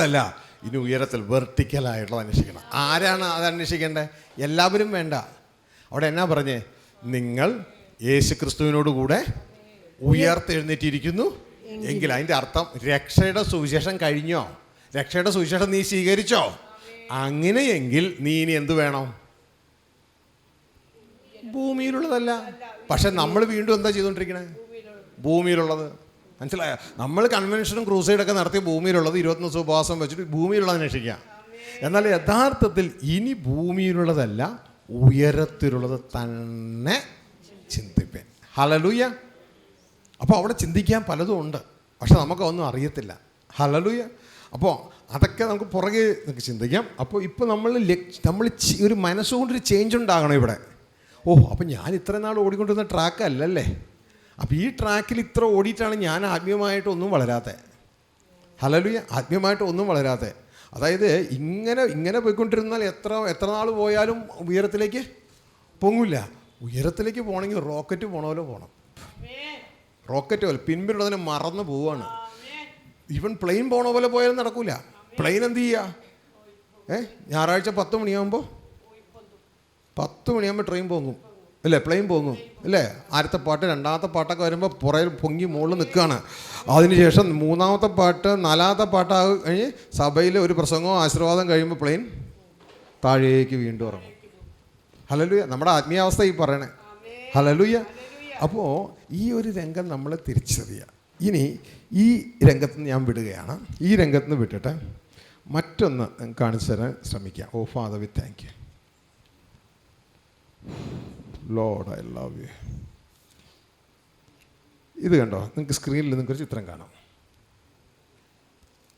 അല്ല, ഇനി ഉയരത്തിൽ വെർട്ടിക്കലായിട്ടുള്ളത് അന്വേഷിക്കണം. ആരാണ് അത് അന്വേഷിക്കേണ്ടത്? എല്ലാവരും വേണ്ട. അവിടെ എന്നാ പറഞ്ഞേ? നിങ്ങൾ യേശു ക്രിസ്തുവിനോട് കൂടെ ഉയർത്തെഴുന്നേറ്റിരിക്കുന്നു എങ്കിൽ അതിൻ്റെ അർത്ഥം രക്ഷയുടെ സുവിശേഷം കഴിഞ്ഞോ? രക്ഷയുടെ സുവിശേഷം നീ സ്വീകരിച്ചോ? അങ്ങനെയെങ്കിൽ നീ ഇനി എന്ത് വേണം? ഭൂമിയിലുള്ളതല്ല. പക്ഷെ നമ്മൾ വീണ്ടും എന്താ ചെയ്തുകൊണ്ടിരിക്കണേ? ഭൂമിയിലുള്ളത്. മനസ്സിലായോ? നമ്മൾ കൺവെൻഷനും ക്രൂസൈഡൊക്കെ നടത്തി ഭൂമിയിലുള്ളത് 21 ദിവസം ഉപവാസം വെച്ചിട്ട് ഭൂമിയിലുള്ളത് അന്വേഷിക്കുക. എന്നാൽ യഥാർത്ഥത്തിൽ ഇനി ഭൂമിയിലുള്ളതല്ല, ഉയരത്തിലുള്ളത് തന്നെ ചിന്തിപ്പേൻ. ഹല്ലേലൂയ. അപ്പോൾ അവിടെ ചിന്തിക്കാൻ പലതും ഉണ്ട്, പക്ഷെ നമുക്കൊന്നും അറിയത്തില്ല. ഹല്ലേലൂയ. അപ്പോൾ അതൊക്കെ നമുക്ക് പുറകെ നമുക്ക് ചിന്തിക്കാം. അപ്പോൾ ഇപ്പോൾ നമ്മൾ ഒരു മനസ്സുകൊണ്ടൊരു ചേഞ്ച് ഉണ്ടാകണം ഇവിടെ. അപ്പം ഞാൻ ഇത്ര നാൾ ഓടിക്കൊണ്ടിരുന്ന ട്രാക്ക് അല്ലല്ലേ. അപ്പോൾ ഈ ട്രാക്കിൽ ഇത്ര ഓടിയിട്ടാണ് ഞാൻ ആത്മീയമായിട്ടൊന്നും വളരാതെ. ഹല്ലേലൂയ. ആത്മീയമായിട്ടൊന്നും വളരാതെ. അതായത് ഇങ്ങനെ പോയിക്കൊണ്ടിരുന്നാൽ എത്ര നാൾ പോയാലും ഉയരത്തിലേക്ക് പൊങ്ങില്ല. ഉയരത്തിലേക്ക് പോകണമെങ്കിൽ റോക്കറ്റ് പോണ പോലെ പോകണം. റോക്കറ്റ് പോലെ പിൻപിലുള്ളതിനെ മറന്നു പോവുകയാണ്. ഈവൻ പ്ലെയിൻ പോണ പോലെ പോയാലും നടക്കൂല. പ്ലെയിൻ എന്ത് ചെയ്യുക? ഞായറാഴ്ച 10 മണിയാകുമ്പോൾ ട്രെയിൻ പോകും അല്ലേ, പ്ലെയിൻ പോകും അല്ലേ. ആദ്യത്തെ പാട്ട്, രണ്ടാമത്തെ പാട്ടൊക്കെ വരുമ്പോൾ പുറയിൽ പൊങ്ങി മുകളിൽ നിൽക്കുകയാണ്. അതിനുശേഷം 3ാമത്തെ പാട്ട്, 4ാമത്തെ പാട്ടാകെ കഴിഞ്ഞ് സഭയിൽ ഒരു പ്രസംഗമോ ആശീർവാദം കഴിയുമ്പോൾ പ്ലെയിൻ താഴേക്ക് വീണ്ടും ഇറങ്ങും. ഹല്ലേലൂയ. നമ്മുടെ ആത്മീയാവസ്ഥ ഈ പറയണേ. ഹല്ലേലൂയ. അപ്പോൾ ഈ ഒരു രംഗം നമ്മൾ തിരിച്ചറിയുക. ഇനി ഈ രംഗത്ത് നിന്ന് ഞാൻ വിടുകയാണ്. ഈ രംഗത്ത് നിന്ന് വിട്ടിട്ട് മറ്റൊന്ന് കാണിച്ചു തരാൻ ശ്രമിക്കാം. Oh Father we thank you Lord, I love you. ഇത് കണ്ടോ? നിങ്ങൾക്ക് സ്ക്രീനിൽ നിങ്ങൾക്കൊരു ചിത്രം കാണാം.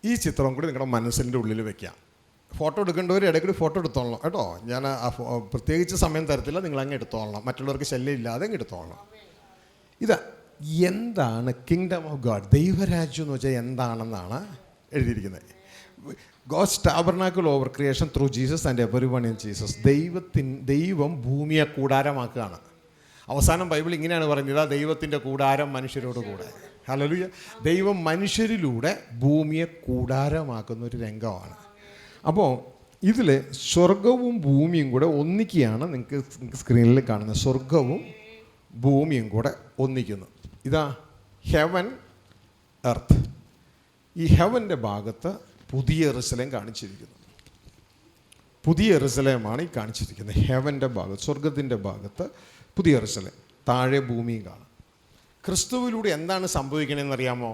ഈ ചിത്രം കൂടി നിങ്ങളുടെ മനസ്സിൻ്റെ ഉള്ളിൽ വെക്കാം. ഫോട്ടോ എടുക്കേണ്ടവർ ഇടയ്ക്കൂടി ഫോട്ടോ എടുത്തോളണം കേട്ടോ. ഞാൻ പ്രത്യേകിച്ച് സമയം തരത്തില്ല, നിങ്ങൾ അങ്ങ് എടുത്തോളണം. മറ്റുള്ളവർക്ക് ശല്യം ഇല്ലാതെ അങ്ങ് എടുത്തോളണം. ഇതാ എന്താണ് കിങ്ഡം ഓഫ് ഗോഡ്, ദൈവരാജ്യം എന്ന് വെച്ചാൽ എന്താണെന്നാണ് എഴുതിയിരിക്കുന്നത്. God's tabernacle over creation through Jesus and everyone in Jesus. ദൈവം ഭൂമിയെ കൂടാരമാക്കുകയാണ്. അവസാനം ബൈബിൾ ഇങ്ങനെയാണ് പറയുന്നത്, ദൈവത്തിൻ്റെ കൂടാരം മനുഷ്യരോട് കൂടെ. ഹല്ലേലൂയ. ദൈവം മനുഷ്യരിലൂടെ ഭൂമിയെ കൂടാരമാക്കുന്ന ഒരു രംഗമാണ്. അപ്പോൾ ഇതിൽ സ്വർഗവും ഭൂമിയും കൂടെ ഒന്നിക്കുകയാണ്. നിങ്ങൾക്ക് സ്ക്രീനിൽ കാണുന്നത് സ്വർഗവും ഭൂമിയും കൂടെ ഒന്നിക്കുന്നു. ഇതാ ഹെവൻ, എർത്ത്. ഈ ഹെവൻ്റെ ഭാഗത്ത് പുതിയ യെരൂശലേം കാണിച്ചിരിക്കുന്നു. പുതിയ യെരൂശലേമാണ് ഈ കാണിച്ചിരിക്കുന്നത്. ഹെവൻ്റെ ഭാഗത്ത്, സ്വർഗത്തിൻ്റെ ഭാഗത്ത് പുതിയ യെരൂശലേം, താഴെ ഭൂമിയും കാണാം. ക്രിസ്തുവിലൂടെ എന്താണ് സംഭവിക്കണമെന്നറിയാമോ?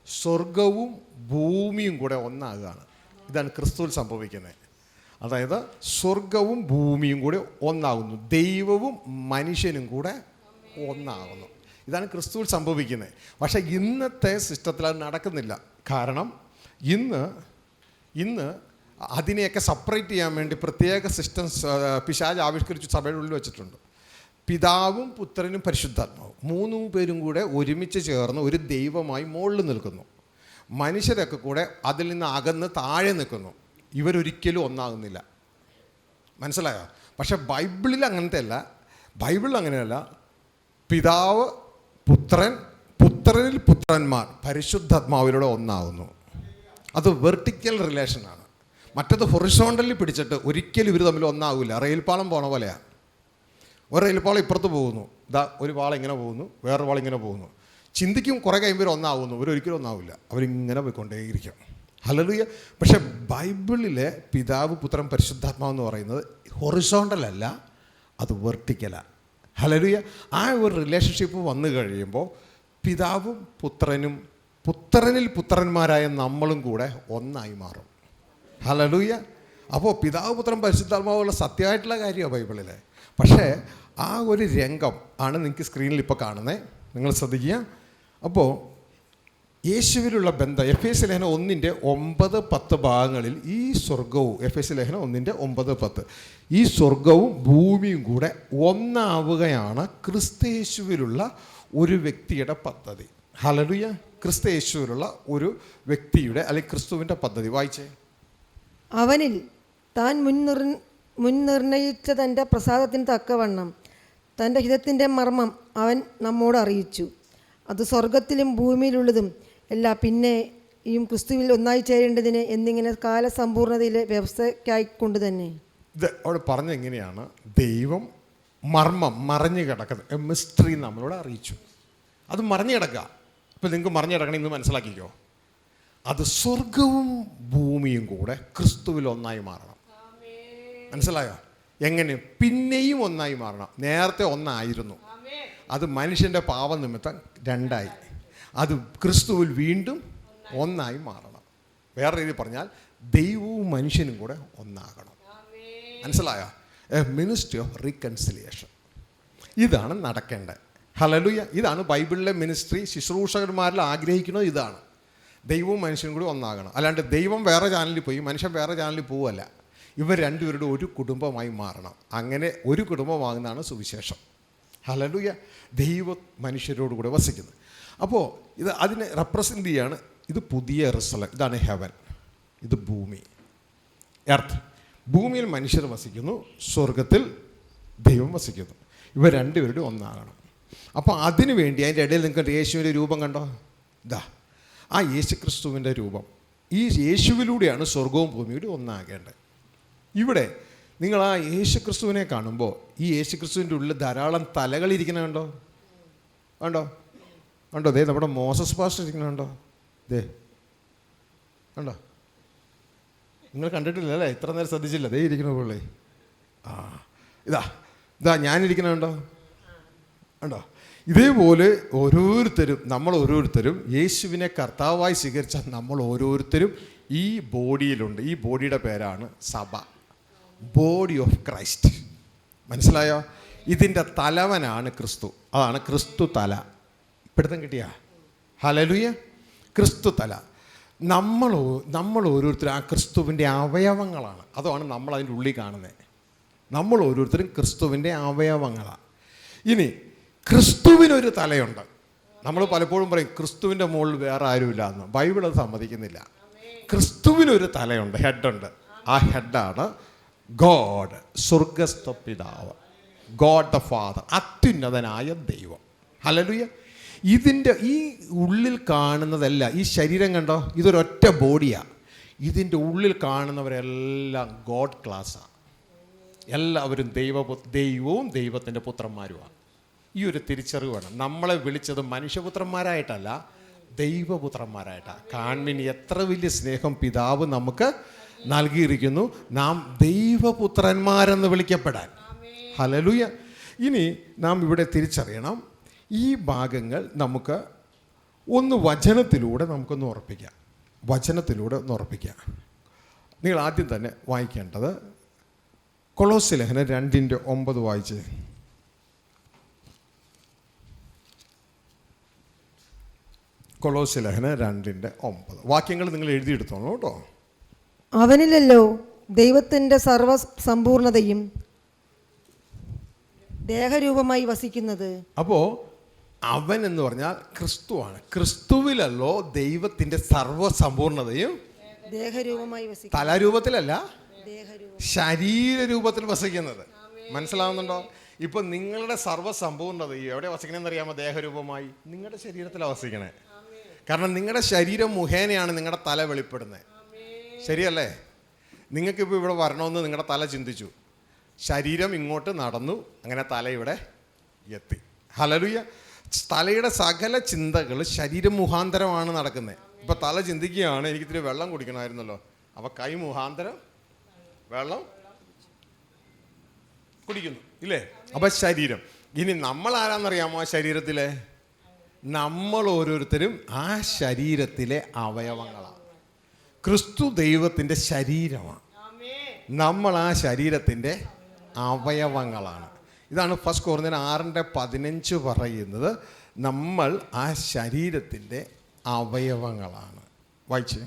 സ്വർഗവും ഭൂമിയും കൂടെ ഒന്നാകുകയാണ്. ഇതാണ് ക്രിസ്തുവിൽ സംഭവിക്കുന്നത്. അതായത് സ്വർഗവും ഭൂമിയും കൂടെ ഒന്നാകുന്നു, ദൈവവും മനുഷ്യനും കൂടെ ഒന്നാകുന്നു. ഇതാണ് ക്രിസ്തുവിൽ സംഭവിക്കുന്നത്. പക്ഷേ ഇന്നത്തെ സിസ്റ്റത്തിൽ അത് നടക്കുന്നില്ല. കാരണം ഇന്ന് അതിനെയൊക്കെ സെപ്പറേറ്റ് ചെയ്യാൻ വേണ്ടി പ്രത്യേക സിസ്റ്റംസ് പിശാച് ആവിഷ്കരിച്ച് സഭയുടെ ഉള്ളിൽ വെച്ചിട്ടുണ്ട്. പിതാവും പുത്രനും പരിശുദ്ധാത്മാവും 3 പേരും കൂടെ ഒരുമിച്ച് ചേർന്ന് ഒരു ദൈവമായി മുകളിൽ നിൽക്കുന്നു. മനുഷ്യരൊക്കെ കൂടെ അതിൽ നിന്ന് അകന്ന് താഴെ നിൽക്കുന്നു. ഇവരൊരിക്കലും ഒന്നാകുന്നില്ല. മനസ്സിലായോ? പക്ഷെ ബൈബിളിൽ അങ്ങനത്തെ അല്ല. ബൈബിളിൽ അങ്ങനെയല്ല. പിതാവ്, പുത്രനിൽ പുത്രന്മാർ പരിശുദ്ധാത്മാവിലൂടെ ഒന്നാകുന്നു. അത് വെർട്ടിക്കൽ റിലേഷനാണ്. മറ്റത് ഹൊറിസോണ്ടലി പിടിച്ചിട്ട് ഒരിക്കലും ഇവർ തമ്മിൽ ഒന്നാകില്ല. റെയിൽപാളം പോണ പോലെയാണ്. ഒരു റെയിൽപാളം ഇപ്പുറത്ത് പോകുന്നു, ഇതാ ഒരു പാളം ഇങ്ങനെ പോകുന്നു, വേറൊരു പാളം ഇങ്ങനെ പോകുന്നു. ചിന്തിക്കും കുറേ കഴിയുമ്പോൾ ഒന്നാകുന്നു, ഇവരൊരിക്കലും ഒന്നാവില്ല. അവരിങ്ങനെ പോയിക്കൊണ്ടേയിരിക്കും. ഹല്ലേലൂയ. പക്ഷെ ബൈബിളിലെ പിതാവ്, പുത്രൻ, പരിശുദ്ധാത്മാവെന്ന് പറയുന്നത് ഹൊറിസോണ്ടലല്ല, അത് വെർട്ടിക്കലാണ്. ഹല്ലേലൂയ. ആ ഒരു റിലേഷൻഷിപ്പ് വന്നു കഴിയുമ്പോൾ പിതാവും പുത്രനും പുത്രനിൽ പുത്രന്മാരായ നമ്മളും കൂടെ ഒന്നായി മാറും. ഹല്ലേലൂയ. അപ്പോൾ പിതാവ് പുത്രൻ പരിശുദ്ധാത്മാവുള്ള സത്യമായിട്ടുള്ള കാര്യമാണ് ബൈബിളിലെ. പക്ഷേ ആ ഒരു രംഗം ആണ് നിങ്ങൾക്ക് സ്ക്രീനിൽ ഇപ്പോൾ കാണുന്നത്. നിങ്ങൾ ശ്രദ്ധിക്കുക. അപ്പോൾ യേശുവിലുള്ള ബന്ധം എഫേസ്യ ലേഖനം 1:9-10 ഭാഗങ്ങളിൽ ഈ സ്വർഗവും, എഫേസ്യ ലേഖനം 1:9-10, ഈ സ്വർഗവും ഭൂമിയും കൂടെ ഒന്നാവുകയാണ് ക്രിസ്തയേശുവിലുള്ള ഒരു വ്യക്തിയുടെ പദ്ധതി. ഹല്ലേലൂയ. ക്രിസ്തയേശുവിലുള്ള ഒരു വ്യക്തിയുടെ അല്ലെങ്കിൽ ക്രിസ്തുവിൻ്റെ പദ്ധതി വായിച്ചേ. അവനിൽ താൻ മുൻനിർണയിച്ച തൻ്റെ പ്രസാദത്തിന് തക്കവണ്ണം തൻ്റെ ഹിതത്തിൻ്റെ മർമ്മം അവൻ നമ്മോട് അറിയിച്ചു. അത് സ്വർഗത്തിലും ഭൂമിയിലുള്ളതും എല്ലാ പിന്നെയും ക്രിസ്തുവിൽ ഒന്നായി ചേരേണ്ടതിന് എന്നിങ്ങനെ കാലസമ്പൂർണതയിലെ വ്യവസ്ഥയ്ക്കായിക്കൊണ്ട് തന്നെ. ഇത് അവിടെ പറഞ്ഞ എങ്ങനെയാണ്? ദൈവം മർമ്മം മറഞ്ഞു കിടക്കുന്നത് മിസ്റ്ററി നമ്മളോട് അറിയിച്ചു. അത് മറഞ്ഞു കിടക്കുക. ഇപ്പം നിങ്ങൾക്ക് മറഞ്ഞു കിടക്കണമെന്ന് മനസ്സിലാക്കിക്കോ. അത് സ്വർഗവും ഭൂമിയും കൂടെ ക്രിസ്തുവിൽ ഒന്നായി മാറണം. മനസ്സിലായോ? എങ്ങനെ? പിന്നെയും ഒന്നായി മാറണം. നേരത്തെ ഒന്നായിരുന്നു, അത് മനുഷ്യൻ്റെ പാപനിമിത്തം രണ്ടായി. അത് ക്രിസ്തുവിൽ വീണ്ടും ഒന്നായി മാറണം. വേറെ രീതിയിൽ പറഞ്ഞാൽ ദൈവവും മനുഷ്യനും കൂടെ ഒന്നാകണം. മനസ്സിലായോ? A ministry of reconciliation. ഇതാണ് നടക്കേണ്ടത്. ഹല്ലേലൂയ. ഇതാണ് ബൈബിളിലെ മിനിസ്ട്രി. ശുശ്രൂഷകന്മാരിൽ ആഗ്രഹിക്കുന്നത് ഇതാണ്. ദൈവവും മനുഷ്യനും കൂടി ഒന്നാകണം. അല്ലാണ്ട് ദൈവം വേറെ ചാനലിൽ പോയി മനുഷ്യൻ വേറെ ചാനലിൽ പോവുമല്ല. ഇവർ രണ്ടുപേരുടെ ഒരു കുടുംബമായി മാറണം. അങ്ങനെ ഒരു കുടുംബമാകുന്നതാണ് സുവിശേഷം. ഹല്ലേലൂയ. ദൈവം മനുഷ്യരോട് കൂടെ വസിക്കുന്നത്. അപ്പോൾ ഇത് അതിനെ റെപ്രസെൻ്റ് ചെയ്യാണ്. ഇത് പുതിയ ജെറുസലേം, ഇതാണ് ഹെവൻ, ഇത് ഭൂമി, എർത്ത്. ഭൂമിയിൽ മനുഷ്യർ വസിക്കുന്നു, സ്വർഗത്തിൽ ദൈവം വസിക്കുന്നു. ഇവർ രണ്ടുപേരുടെ ഒന്നാകണം. അപ്പോൾ അതിനു വേണ്ടി അതിൻ്റെ ഇടയിൽ നിങ്ങൾക്ക് യേശുവിൻ്റെ രൂപം കണ്ടോ? ഇതാ ആ യേശു ക്രിസ്തുവിൻ്റെ രൂപം. ഈ യേശുവിലൂടെയാണ് സ്വർഗവും ഭൂമിയുടെ ഒന്നാകേണ്ടത്. ഇവിടെ നിങ്ങൾ ആ യേശു ക്രിസ്തുവിനെ കാണുമ്പോൾ ഈ യേശു ക്രിസ്തുവിൻ്റെ ഉള്ളിൽ ധാരാളം തലകളിരിക്കുന്നത് കണ്ടോ? കണ്ടോ? കണ്ടോ? ദേ നമ്മുടെ മോസസ് പാസ്റ്റർ ഇരിക്കുന്നുണ്ടോ? ദേ കണ്ടോ? നിങ്ങൾ കണ്ടിട്ടില്ല അല്ലേ? ഇത്ര നേരം ശ്രദ്ധിച്ചില്ല. ദേ ഇരിക്കുന്ന പുള്ളി. ആ ഇതാ ഞാനിരിക്കുന്നുണ്ടോ? കണ്ടോ? ഇതേപോലെ ഓരോരുത്തരും നമ്മൾ ഓരോരുത്തരും യേശുവിനെ കർത്താവായി സ്വീകരിച്ച നമ്മൾ ഓരോരുത്തരും ഈ ബോഡിയിലുണ്ട്. ഈ ബോഡിയുടെ പേരാണ് സഭ, ബോഡി ഓഫ് ക്രൈസ്റ്റ്. മനസ്സിലായോ? ഇതിൻ്റെ തലവനാണ് ക്രിസ്തു. അതാണ് ക്രിസ്തു തല. പിടുത്തം കിട്ടിയ? ഹല്ലേലൂയ. ക്രിസ്തു തല. നമ്മൾ ഓരോരുത്തരും ആ ക്രിസ്തുവിൻ്റെ അവയവങ്ങളാണ്. അതാണ് നമ്മൾ അതിൻ്റെ ഉള്ളിൽ കാണുന്നത്. നമ്മൾ ഓരോരുത്തരും ക്രിസ്തുവിൻ്റെ അവയവങ്ങളാണ്. ഇനി ക്രിസ്തുവിനൊരു തലയുണ്ട്. നമ്മൾ പലപ്പോഴും പറയും ക്രിസ്തുവിൻ്റെ മുകളിൽ വേറെ ആരുമില്ല എന്ന്. ബൈബിൾ അത് സമ്മതിക്കുന്നില്ല. ക്രിസ്തുവിനൊരു തലയുണ്ട്, ഹെഡുണ്ട്. ആ ഹെഡാണ് ഗോഡ്, സ്വർഗസ്ഥ പിതാവ്, ഗോഡ് ദ ഫാദർ, അത്യുന്നതനായ ദൈവം. ഹല്ലേലൂയ. ഇതിൻ്റെ ഈ ഉള്ളിൽ കാണുന്നതല്ല, ഈ ശരീരം കണ്ടോ? ഇതൊരൊറ്റ ബോഡിയാണ്. ഇതിൻ്റെ ഉള്ളിൽ കാണുന്നവരെല്ലാം ഗോഡ് ക്ലാസ്സാണ്. എല്ലാവരും ദൈവവും ദൈവത്തിൻ്റെ പുത്രന്മാരുമാണ്. ഈ ഒരു തിരിച്ചറിവ് വേണം. നമ്മളെ വിളിച്ചത് മനുഷ്യപുത്രന്മാരായിട്ടല്ല, ദൈവപുത്രന്മാരായിട്ടാണ്. കാൺമിൻ എത്ര വലിയ സ്നേഹം പിതാവ് നമുക്ക് നൽകിയിരിക്കുന്നു, നാം ദൈവപുത്രന്മാരെന്ന് വിളിക്കപ്പെടാൻ. ഹല്ലേലൂയ. ഇനി നാം ഇവിടെ തിരിച്ചറിയണം, ഈ ഭാഗങ്ങൾ നമുക്ക് ഒന്ന് വചനത്തിലൂടെ നമുക്കൊന്ന് ഉറപ്പിക്കാം. വചനത്തിലൂടെ ഒന്ന് ഉറപ്പിക്കാം. നിങ്ങൾ ആദ്യം തന്നെ വായിക്കേണ്ടത് കൊളോസ്യ ലേഖനം 2:9 വായിച്ച്. കൊളോസ്യ ലേഖനം 2:9 വാക്യങ്ങൾ നിങ്ങൾ എഴുതിയെടുത്തോളൂ കേട്ടോ. അവനിലല്ലോ ദൈവത്തിൻ്റെ സർവസമ്പൂർണതയും ദേഹരൂപമായി വസിക്കുന്നത്. അപ്പോൾ അവൻ എന്ന് പറഞ്ഞാൽ ക്രിസ്തുവാണ്. ക്രിസ്തുവിലല്ലോ ദൈവത്തിൻ്റെ സർവസമ്പൂർണതയും ദേഹരൂപമായി വസിക്കുന്നത്. തലാരൂപത്തിലല്ല, ശരീരരൂപത്തിൽ വസിക്കുന്നത്. മനസ്സിലാവുന്നുണ്ടോ? ഇപ്പൊ നിങ്ങളുടെ സർവ്വസമ്പൂർണ്ണതയും എവിടെ വസിക്കണമെന്ന് അറിയാമോ? ദേഹരൂപമായി നിങ്ങളുടെ ശരീരത്തിലാണ് വസിക്കണേ. കാരണം നിങ്ങളുടെ ശരീരം മുഖേനയാണ് നിങ്ങളുടെ തല വെളിപ്പെടുന്നത്. ശരിയല്ലേ? നിങ്ങൾക്കിപ്പോൾ ഇവിടെ വരണമെന്ന് നിങ്ങളുടെ തല ചിന്തിച്ചു, ശരീരം ഇങ്ങോട്ട് നടന്നു, അങ്ങനെ തല ഇവിടെ എത്തി. ഹല്ലേലൂയ. തലയുടെ സകല ചിന്തകൾ ശരീരം മുഖാന്തരമാണ് നടക്കുന്നത്. ഇപ്പം തല ചിന്തിക്കുകയാണ്, എനിക്ക് ഇത്തിരി വെള്ളം കുടിക്കണമായിരുന്നല്ലോ, അപ്പോൾ കൈ മുഖാന്തരം വെള്ളം കുടിക്കുന്നു ഇല്ലേ? അപ്പം ശരീരം. ഇനി നമ്മൾ ആരാന്നറിയാമോ? ശരീരത്തിലെ നമ്മൾ ഓരോരുത്തരും ആ ശരീരത്തിലെ അവയവങ്ങളാണ്. ക്രിസ്തു ദൈവത്തിൻ്റെ ശരീരമാണ്, നമ്മൾ ആ ശരീരത്തിൻ്റെ അവയവങ്ങളാണ്. ഇതാണ് 1 കൊരിന്ത്യർ 6:15 പറയുന്നത്. നമ്മൾ ആ ശരീരത്തിൻ്റെ അവയവങ്ങളാണ്. വായിച്ചേ.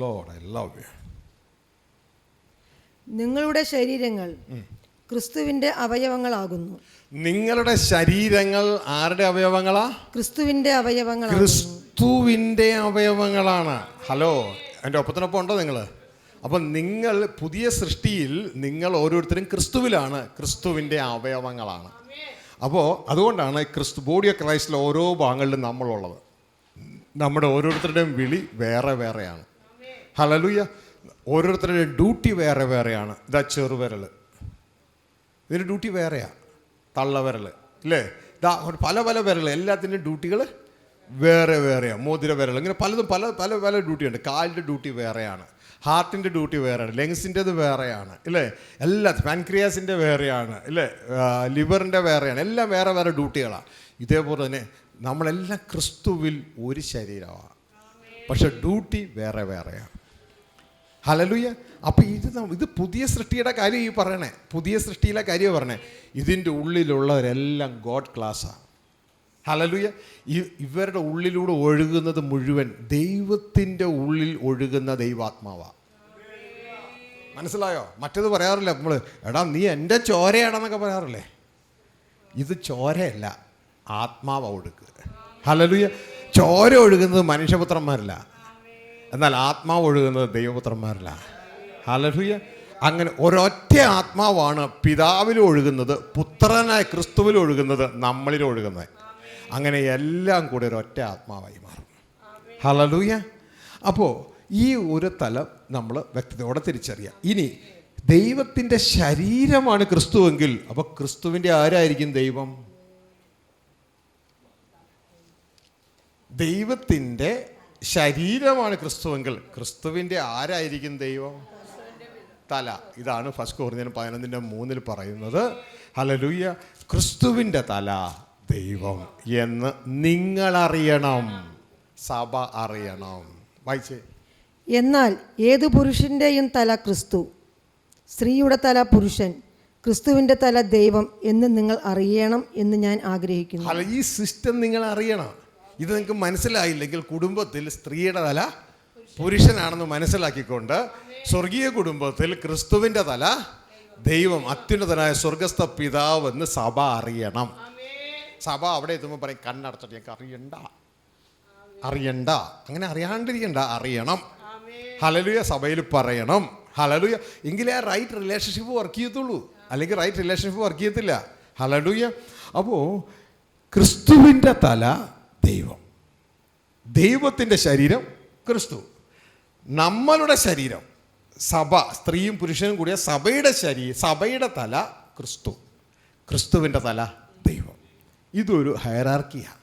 Lord, I love you. നിങ്ങളുടെ ശരീരങ്ങൾ ക്രിസ്തുവിന്റെ അവയവങ്ങളാകുന്നു. നിങ്ങളുടെ ശരീരങ്ങൾ ആരുടെ അവയവങ്ങളാ? ക്രിസ്തുവിന്റെ അവയവങ്ങളാണ്. ക്രിസ്തുവിൻ്റെ അവയവങ്ങളാണ്. ഹലോ, എൻ്റെ ഒപ്പത്തിനൊപ്പം ഉണ്ടോ നിങ്ങൾ? അപ്പം നിങ്ങൾ പുതിയ സൃഷ്ടിയിൽ നിങ്ങൾ ഓരോരുത്തരും ക്രിസ്തുവിലാണ്, ക്രിസ്തുവിൻ്റെ അവയവങ്ങളാണ്. അപ്പോൾ അതുകൊണ്ടാണ് ബോഡി ഓഫ് ക്രൈസ്റ്റിൽ ഓരോ ഭാഗങ്ങളിലും നമ്മളുള്ളത്. നമ്മുടെ ഓരോരുത്തരുടെയും വിളി വേറെ വേറെയാണ്. ഹല്ലേലൂയ. ഓരോരുത്തരുടെയും ഡ്യൂട്ടി വേറെ വേറെയാണ്. ഇതാ ചെറുവിരൽ, ഇതിൻ്റെ ഡ്യൂട്ടി വേറെയാണ്. തള്ളവിരൽ ഇല്ലേ, ഇതാ പല പല വിരൽ, എല്ലാത്തിൻ്റെയും ഡ്യൂട്ടികൾ വേറെ വേറെയാണ്. മോതിര വിരൽ, ഇങ്ങനെ പലതും പല പല പല ഡ്യൂട്ടിയുണ്ട്. കാലിൻ്റെ ഡ്യൂട്ടി വേറെയാണ്, ഹാർട്ടിൻ്റെ ഡ്യൂട്ടി വേറെയാണ്, ലങ്സിൻ്റെത് വേറെയാണ് ഇല്ലേ, എല്ലാ പാൻക്രിയാസിൻ്റെ വേറെയാണ് ഇല്ലേ, ലിവറിൻ്റെ വേറെയാണ്, എല്ലാം വേറെ വേറെ ഡ്യൂട്ടികളാണ്. ഇതേപോലെ തന്നെ നമ്മളെല്ലാം ക്രിസ്തുവിൽ ഒരു ശരീരമാണ്, പക്ഷെ ഡ്യൂട്ടി വേറെ വേറെയാണ്. ഹല്ലേലൂയ. അപ്പോൾ ഇത് പുതിയ സൃഷ്ടിയുടെ കാര്യം ഈ പറയണേ, പുതിയ സൃഷ്ടിയിലെ കാര്യം പറയണേ. ഇതിൻ്റെ ഉള്ളിലുള്ളവരെല്ലാം ഗോഡ് ക്ലാസ്സാണ്. ഹല്ലേലൂയ. ഇവരുടെ ഉള്ളിലൂടെ ഒഴുകുന്നത് മുഴുവൻ ദൈവത്തിൻ്റെ ഉള്ളിൽ ഒഴുകുന്ന ദൈവാത്മാവാണ്. മനസ്സിലായോ? മറ്റേത് പറയാറില്ല നമ്മൾ, എടാ നീ എൻ്റെ ചോരയാണെന്നൊക്കെ പറയാറില്ലേ. ഇത് ചോരയല്ല, ആത്മാവാണ് ഒഴുകുക. ഹല്ലേലൂയ. ചോര ഒഴുകുന്നത് മനുഷ്യപുത്രന്മാരില്ല, എന്നാൽ ആത്മാവ് ഒഴുകുന്നത് ദൈവപുത്രന്മാരില്ല. ഹല്ലേലൂയ. അങ്ങനെ ഒരൊറ്റ ആത്മാവാണ് പിതാവിൽ ഒഴുകുന്നത്, പുത്രനായ ക്രിസ്തുവിൽ ഒഴുകുന്നത്, നമ്മളിൽ ഒഴുകുന്നത്. അങ്ങനെ എല്ലാം കൂടി ഒരൊറ്റ ആത്മാവായി മാറും. ഹല്ലേലൂയ. അപ്പോൾ ഈ ഒരു തലം നമ്മൾ വ്യക്തതയോടെ തിരിച്ചറിയാം. ഇനി ദൈവത്തിൻ്റെ ശരീരമാണ് ക്രിസ്തുവെങ്കിൽ, അപ്പോൾ ക്രിസ്തുവിൻ്റെ ആരായിരിക്കും ദൈവം? ദൈവത്തിൻ്റെ ശരീരമാണ് ക്രിസ്തുവെങ്കിൽ ക്രിസ്തുവിൻ്റെ ആരായിരിക്കും ദൈവം? തല. ഇതാണ് 1 കൊരിന്ത്യർ 11:3 പറയുന്നത്. ഹല്ലേലൂയ. ക്രിസ്തുവിൻ്റെ തല ദൈവം എന്ന് നിങ്ങളറിയണം, സഭ അറിയണം. വായിച്ചേ. എന്നാൽ ഏതു പുരുഷൻ്റെയും തല ക്രിസ്തു, സ്ത്രീയുടെ തല പുരുഷൻ, ക്രിസ്തുവിൻ്റെ തല ദൈവം എന്ന് നിങ്ങൾ അറിയണം എന്ന് ഞാൻ ആഗ്രഹിക്കുന്നു. അല്ല, ഈ സിസ്റ്റം നിങ്ങൾ അറിയണം. ഇത് നിങ്ങൾക്ക് മനസ്സിലായില്ലെങ്കിൽ കുടുംബത്തിൽ സ്ത്രീയുടെ തല പുരുഷനാണെന്ന് മനസ്സിലാക്കിക്കൊണ്ട് സ്വർഗീയ കുടുംബത്തിൽ ക്രിസ്തുവിൻ്റെ തല ദൈവം, അത്യുന്നതനായ സ്വർഗസ്ഥ പിതാവ് എന്ന് സഭ അറിയണം. സഭ അവിടെ എത്തുമ്പോൾ പറയും, കണ്ണടച്ചിട്ട് ഞങ്ങൾക്ക് അറിയണ്ട, അങ്ങനെ അറിയാണ്ടിരിക്കണ്ട, അറിയണം. ഹല്ലേലൂയ. സഭയിൽ പറയണം. ഹല്ലേലൂയ. എങ്കിലേ ആ റൈറ്റ് റിലേഷൻഷിപ്പ് വർക്ക് ചെയ്യത്തുള്ളൂ, അല്ലെങ്കിൽ റൈറ്റ് റിലേഷൻഷിപ്പ് വർക്ക് ചെയ്യത്തില്ല. ഹല്ലേലൂയ. അപ്പോൾ ക്രിസ്തുവിൻ്റെ തല ദൈവം, ദൈവത്തിൻ്റെ ശരീരം ക്രിസ്തു, നമ്മളുടെ ശരീരം സഭ, സ്ത്രീയും പുരുഷനും കൂടിയ സഭയുടെ തല ക്രിസ്തു, ക്രിസ്തുവിൻ്റെ തല ദൈവം. ഇതൊരു ഹയറാർക്കിയാണ്.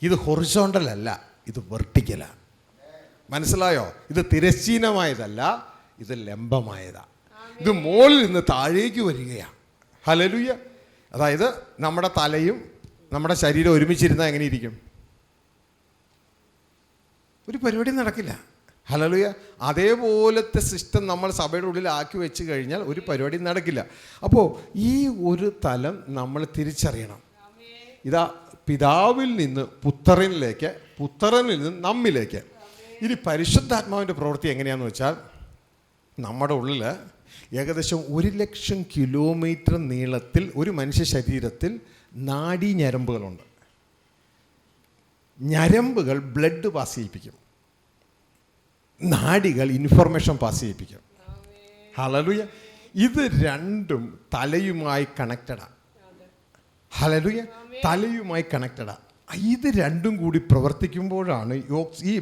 ഇത് ഹൊറിസോണ്ടൽ അല്ല, ഇത് വെർട്ടിക്കലാണ്. മനസ്സിലായോ? ഇത് തിരശ്ചീനമായതല്ല, ഇത് ലംബമായതാണ്. ഇത് മുകളിൽ നിന്ന് താഴേക്ക് വരികയാണ്. ഹല്ലേലൂയ. അതായത് നമ്മുടെ തലയും നമ്മുടെ ശരീരം ഒരുമിച്ചിരുന്നാൽ എങ്ങനെ ഇരിക്കും? ഒരു പരിപാടി നടക്കില്ല. ഹല്ലേലൂയ. അതേപോലത്തെ സിസ്റ്റം നമ്മൾ സഭയുടെ ഉള്ളിൽ ആക്കി വെച്ച് കഴിഞ്ഞാൽ ഒരു പരിപാടി നടക്കില്ല. അപ്പോൾ ഈ ഒരു തലം നമ്മൾ തിരിച്ചറിയണം. ഇതാ പിതാവിൽ നിന്ന് പുത്രനിലേക്ക്, പുത്രനിൽ നിന്ന് നമ്മിലേക്ക്. ഇനി പരിശുദ്ധാത്മാവിൻ്റെ പ്രവൃത്തി എങ്ങനെയാണെന്ന് വെച്ചാൽ, നമ്മുടെ ഉള്ളിൽ ഏകദേശം 1,00,000 കിലോമീറ്റർ നീളത്തിൽ ഒരു മനുഷ്യ ശരീരത്തിൽ നാഡീ ഞരമ്പുകളുണ്ട്. ഞരമ്പുകൾ ബ്ലഡ് പാസ് ചെയ്യിപ്പിക്കും, നാഡികൾ ഇൻഫർമേഷൻ പാസ് ചെയ്യിപ്പിക്കും. ഹല്ലേലൂയ. ഇത് രണ്ടും തലയുമായി കണക്റ്റഡാണ്. ഹല്ലേലൂയ. തലയുമായി കണക്റ്റഡാണ്. ഇത് രണ്ടും കൂടി പ്രവർത്തിക്കുമ്പോഴാണ് ഈ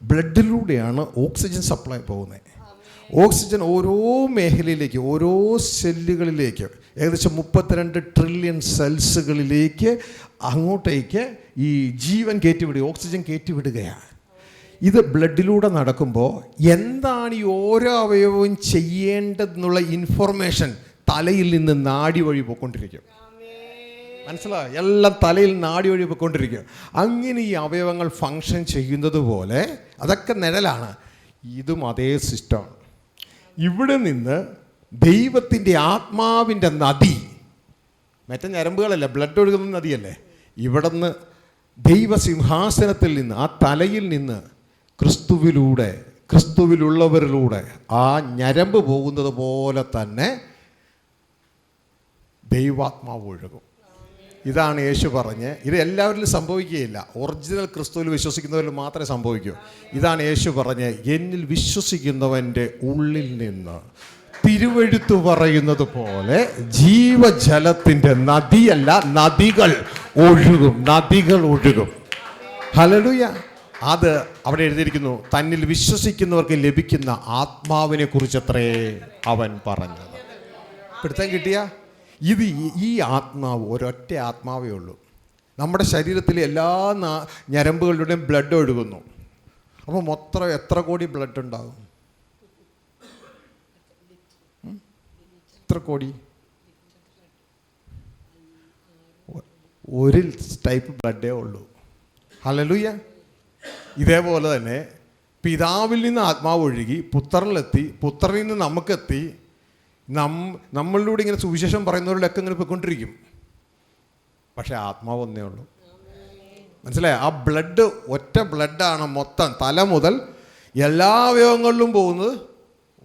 ബ്ലഡിലൂടെയാണ് ഓക്സിജൻ സപ്ലൈ പോകുന്നത്. ഓക്സിജൻ ഓരോ മേഖലയിലേക്ക്, ഓരോ സെല്ലുകളിലേക്ക്, ഏകദേശം 32 ട്രില്യൺ സെൽസുകളിലേക്ക് അങ്ങോട്ടേക്ക് ഈ ജീവൻ കയറ്റിവിടുക, ഓക്സിജൻ കയറ്റിവിടുകയാണ്. ഇത് ബ്ലഡിലൂടെ നടക്കുമ്പോൾ എന്താണ് ഈ ഓരോ അവയവവും ചെയ്യേണ്ടതെന്നുള്ള ഇൻഫർമേഷൻ തലയിൽ നിന്ന് നാഡി വഴി പോയിക്കൊണ്ടിരിക്കും. മനസ്സിലായോ? എല്ലാം തലയിൽ നാഡി വഴി പോയിക്കൊണ്ടിരിക്കും. അങ്ങനെ ഈ അവയവങ്ങൾ ഫങ്ഷൻ ചെയ്യുന്നത് പോലെ അതൊക്കെ നിഴലാണ്. ഇതും അതേ സിസ്റ്റമാണ്. ഇവിടെ നിന്ന് ദൈവത്തിൻ്റെ ആത്മാവിൻ്റെ നദി, മറ്റേ ഞരമ്പുകളല്ല, ബ്ലഡ് ഒഴുകുന്ന നദിയല്ലേ, ഇവിടെ നിന്ന് ദൈവസിംഹാസനത്തിൽ നിന്ന്, ആ തലയിൽ നിന്ന് ക്രിസ്തുവിലൂടെ, ക്രിസ്തുവിലുള്ളവരിലൂടെ ആ ഞരമ്പ് പോകുന്നത് പോലെ തന്നെ ദൈവാത്മാവ് ഒഴുകും. ഇതാണ് യേശു പറഞ്ഞ്. ഇത് എല്ലാവരിലും സംഭവിക്കുകയില്ല, ഒറിജിനൽ ക്രിസ്തുവിൽ വിശ്വസിക്കുന്നവരിൽ മാത്രമേ സംഭവിക്കൂ. ഇതാണ് യേശു പറഞ്ഞ്, എന്നിൽ വിശ്വസിക്കുന്നവൻ്റെ ഉള്ളിൽ നിന്ന് തിരുവെഴുത്ത് പറയുന്നത് പോലെ ജീവജലത്തിൻ്റെ നദിയല്ല, നദികൾ ഒഴുകും, നദികൾ ഒഴുകും. ഹല്ലേലൂയ. അത് അവിടെ എഴുതിയിരിക്കുന്നു, തന്നിൽ വിശ്വസിക്കുന്നവർക്ക് ലഭിക്കുന്ന ആത്മാവിനെ കുറിച്ചത്രേ അവൻ പറഞ്ഞത്. പിടുത്തം കിട്ടിയ ഇത് ഈ ആത്മാവ് ഒരൊറ്റ ആത്മാവേ ഉള്ളൂ. നമ്മുടെ ശരീരത്തിലെ എല്ലാ ഞരമ്പുകളുടെയും ബ്ലഡ് ഒഴുകുന്നു. അപ്പോൾ മൊത്തം എത്ര കോടി ബ്ലഡ് ഉണ്ടാകും? എത്ര കോടി? ഒരു ടൈപ്പ് ബ്ലഡേ ഉള്ളൂ. ഹല്ലേലൂയ. ഇതേപോലെ തന്നെ പിതാവിൽ നിന്ന് ആത്മാവ് ഒഴുകി പുത്രനിലെത്തി, പുത്രനിൽ നിന്ന് നമുക്കെത്തി, നമ്മളിലൂടെ ഇങ്ങനെ സുവിശേഷം പറയുന്നവരിലൊക്കെ ഇങ്ങനെ പോയിക്കൊണ്ടിരിക്കും. പക്ഷേ ആത്മാവ് ഒന്നേ ഉള്ളൂ. മനസ്സിലായോ? ആ ബ്ലഡ് ഒറ്റ ബ്ലഡാണ്, മൊത്തം തല മുതൽ എല്ലാ അവയവങ്ങളിലും പോകുന്നത്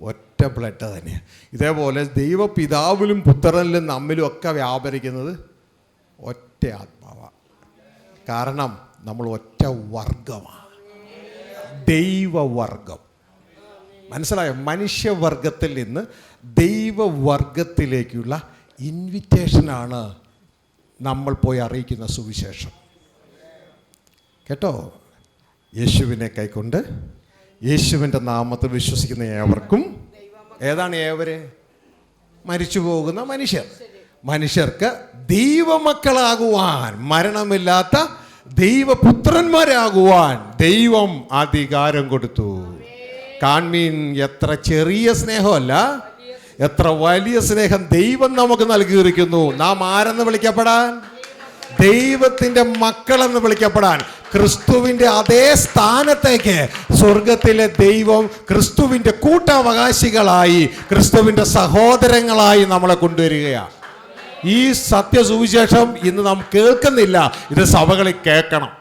ഒറ്റ ബ്ലഡ് തന്നെയാണ്. ഇതേപോലെ ദൈവപിതാവിലും പുത്രനിലും നമ്മിലും ഒക്കെ വ്യാപരിക്കുന്നത് ഒറ്റ ആത്മാവാണ്. കാരണം നമ്മൾ ഒറ്റ വർഗമാണ്, ദൈവവർഗം. മനസ്സിലായോ? മനുഷ്യവർഗത്തിൽ നിന്ന് ദൈവവർഗത്തിലേക്കുള്ള ഇൻവിറ്റേഷനാണ് നമ്മൾ പോയി അറിയിക്കുന്ന സുവിശേഷം. കേട്ടോ? യേശുവിനെ കൈക്കൊണ്ട് യേശുവിൻ്റെ നാമത്തിൽ വിശ്വസിക്കുന്ന ഏവർക്കും, ഏതാണ് ഏവര്? മരിച്ചു പോകുന്ന മനുഷ്യർ. മനുഷ്യർക്ക് ദൈവമക്കളാകുവാൻ, മരണമില്ലാത്ത ദൈവപുത്രന്മാരാകുവാൻ ദൈവം അധികാരം കൊടുത്തു. കാൺമീൻ, എത്ര ചെറിയ സ്നേഹമല്ല, എത്ര വലിയ സ്നേഹം ദൈവം നമുക്ക് നൽകിയിരിക്കുന്നു. നാം ആരെന്ന് വിളിക്കപ്പെടാൻ? ദൈവത്തിൻ്റെ മക്കളെന്ന് വിളിക്കപ്പെടാൻ. ക്രിസ്തുവിൻ്റെ അതേ സ്ഥാനത്തേക്ക് സ്വർഗത്തിലെ ദൈവം ക്രിസ്തുവിൻ്റെ കൂട്ടവകാശികളായി, ക്രിസ്തുവിൻ്റെ സഹോദരങ്ങളായി നമ്മളെ കൊണ്ടുവരികയാണ്. ഈ സത്യസുവിശേഷം ഇന്ന് നാം കേൾക്കുന്നില്ല, ഇത് സഭകളിൽ കേൾക്കണം.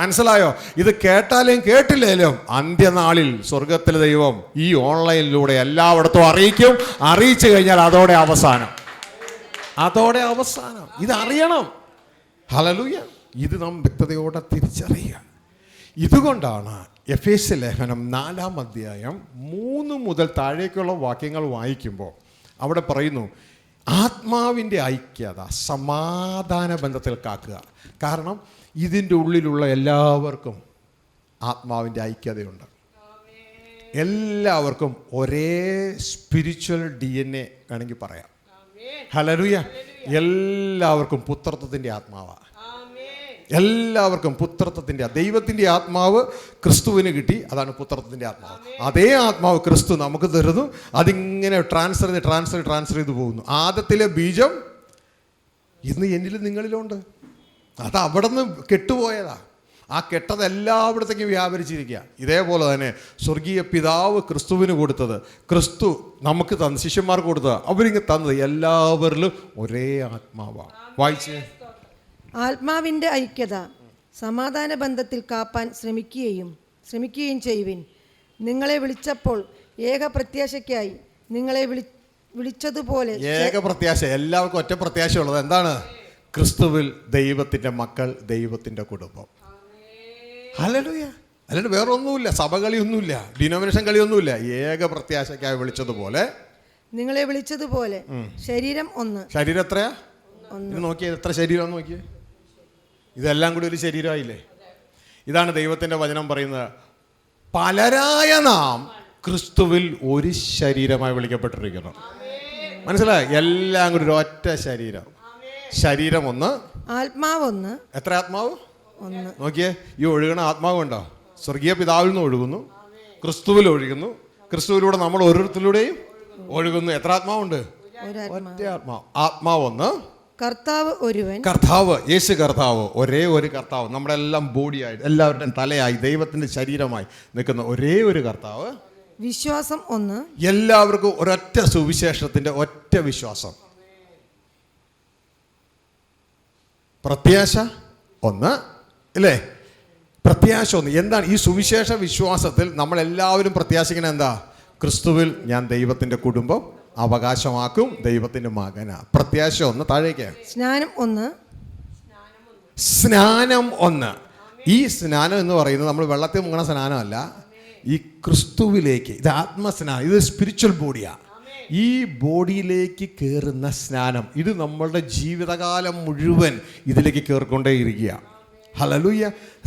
മനസ്സിലായോ? ഇത് കേട്ടാലും കേട്ടില്ലേലും അന്ത്യനാളിൽ സ്വർഗത്തിലെ ദൈവം ഈ ഓൺലൈനിലൂടെ എല്ലായിടത്തും അറിയിക്കും. അറിയിച്ചു കഴിഞ്ഞാൽ അതോടെ അവസാനം, അതോടെ അവസാനം. ഇതറിയണം. ഹല്ലേലൂയ. ഇത് നാം വ്യക്തതയോടെ തിരിച്ചറിയുക. ഇതുകൊണ്ടാണ് എഫേസ്യ ലേഖനം 4-ാം അധ്യായം 3 മുതൽ താഴേക്കുള്ള വാക്യങ്ങൾ വായിക്കുമ്പോൾ അവിടെ പറയുന്നു, ആത്മാവിൻ്റെ ഐക്യത സമാധാന ബന്ധത്തിൽ കാക്കുക. കാരണം ഇതിൻ്റെ ഉള്ളിലുള്ള എല്ലാവർക്കും ആത്മാവിൻ്റെ ഐക്യതയുണ്ട്. എല്ലാവർക്കും ഒരേ സ്പിരിച്വൽ DNA വേണമെങ്കിൽ പറയാം. ഹല്ലേലൂയ. എല്ലാവർക്കും പുത്രത്വത്തിൻ്റെ ആത്മാവാണ്. എല്ലാവർക്കും പുത്രത്വത്തിൻ്റെ, ദൈവത്തിൻ്റെ ആത്മാവ് ക്രിസ്തുവിന് കിട്ടി, അതാണ് പുത്രത്വത്തിൻ്റെ ആത്മാവ്. അതേ ആത്മാവ് ക്രിസ്തു നമുക്ക് തരുന്നു. അതിങ്ങനെ ട്രാൻസ്ഫർ ചെയ്ത് പോകുന്നു. ആദത്തിലെ ബീജം ഇന്ന് എന്നിലും നിങ്ങളിലുണ്ട്. അത് അവിടെ നിന്ന് കെട്ടുപോയതാ. ആ കെട്ടത് എല്ലായിടത്തേക്കും വ്യാപരിച്ചിരിക്കുക. ഇതേപോലെ തന്നെ സ്വർഗീയ പിതാവ് ക്രിസ്തുവിന് കൊടുത്തത്, ക്രിസ്തു നമുക്ക് തന്ന, ശിഷ്യന്മാർക്ക് കൊടുത്തത്, അവരിങ്ങ് തന്നത് എല്ലാവരിലും ഒരേ ആത്മാവാണ്. വായിച്ചേ. ആത്മാവിൻ്റെ ഐക്യത സമാധാന ബന്ധത്തിൽ കാപ്പാൻ ശ്രമിക്കുകയും ചെയ്യുവിൻ. നിങ്ങളെ വിളിച്ചപ്പോൾ ഏക പ്രത്യാശയ്ക്കായി നിങ്ങളെ വിളിച്ചതുപോലെ. ഏക പ്രത്യാശ, എല്ലാവർക്കും ഒറ്റ പ്രത്യാശയുള്ളത് എന്താണ്? ക്രിസ്തുവിൽ ദൈവത്തിൻ്റെ മക്കൾ, ദൈവത്തിൻ്റെ കുടുംബം. ഹല്ലേലൂയ. അല്ലാണ്ട് വേറെ ഒന്നുമില്ല, സഭകളിയൊന്നുമില്ല, ഡിനോമിനേഷൻ കളിയൊന്നുമില്ല. ഏക പ്രത്യാശയ്ക്കായി വിളിച്ചതുപോലെ, നിങ്ങളെ വിളിച്ചതുപോലെ ശരീരം ഒന്ന്. ശരീരം എത്രയാ? നോക്കിയേ, എത്ര ശരീരം നോക്കിയേ. ഇതെല്ലാം കൂടി ഒരു ശരീരമായില്ലേ? ഇതാണ് ദൈവത്തിൻ്റെ വചനം പറയുന്നത്, പലരായ നാം ക്രിസ്തുവിൽ ഒരു ശരീരമായി വിളിക്കപ്പെട്ടിരിക്കുന്നു. മനസ്സിലായി? എല്ലാം കൂടി ഒരു ഒറ്റ ശരീരം. ശരീരം ഒന്ന്, ആത്മാവ് ഒന്ന്. എത്ര ആത്മാവ്? ഒന്ന്. നോക്കിയേ, ഈ ഒഴുകണ ആത്മാവുണ്ടോ? സ്വർഗീയ പിതാവിൽ നിന്ന് ഒഴുകുന്നു, ക്രിസ്തുവിൽ ഒഴുകുന്നു, ക്രിസ്തുവിലൂടെ നമ്മൾ ഓരോരുത്തരിലൂടെയും ഒഴുകുന്നു. എത്ര ആത്മാവുണ്ട്? ഒറ്റ ആത്മാവ്. ആത്മാവ് ഒന്ന്, കർത്താവ് ഒരുവൻ, കർത്താവ് യേശു കർത്താവ്, ഒരേ ഒരു കർത്താവ്, നമ്മുടെ എല്ലാം ബോഡിയായിട്ട് എല്ലാവരുടെയും തലയായി ദൈവത്തിൻ്റെ ശരീരമായി നിൽക്കുന്ന ഒരേ ഒരു കർത്താവ്. വിശ്വാസം ഒന്ന്, എല്ലാവർക്കും ഒരൊറ്റ സുവിശേഷത്തിൻ്റെ ഒറ്റ വിശ്വാസം. പ്രത്യാശ ഒന്ന്, അല്ലേ? പ്രത്യാശ ഒന്ന്. എന്താണ് ഈ സുവിശേഷ വിശ്വാസത്തിൽ നമ്മളെല്ലാവരും പ്രത്യാശിക്കുന്നത്? എന്താ? ക്രിസ്തുവിൽ ഞാൻ ദൈവത്തിൻ്റെ കുടുംബം അവകാശമാക്കും, ദൈവത്തിൻ്റെ മകനാ. പ്രത്യാശ ഒന്ന്. താഴേക്ക്. സ്നാനം ഒന്ന്, സ്നാനം ഒന്ന്. ഈ സ്നാനം എന്ന് പറയുന്നത് നമ്മൾ വെള്ളത്തിൽ മുങ്ങണ സ്നാനമല്ല, ഈ ക്രിസ്തുവിലേക്ക്, ഇത് ആത്മസ്നാനം, ഇത് സ്പിരിച്വൽ ബോഡിയാണ്. ഈ ബോഡിയിലേക്ക് കയറുന്ന സ്നാനം, ഇത് നമ്മളുടെ ജീവിതകാലം മുഴുവൻ ഇതിലേക്ക് കയറിക്കൊണ്ടേയിരിക്കുക. ഹല്ലേലൂയ.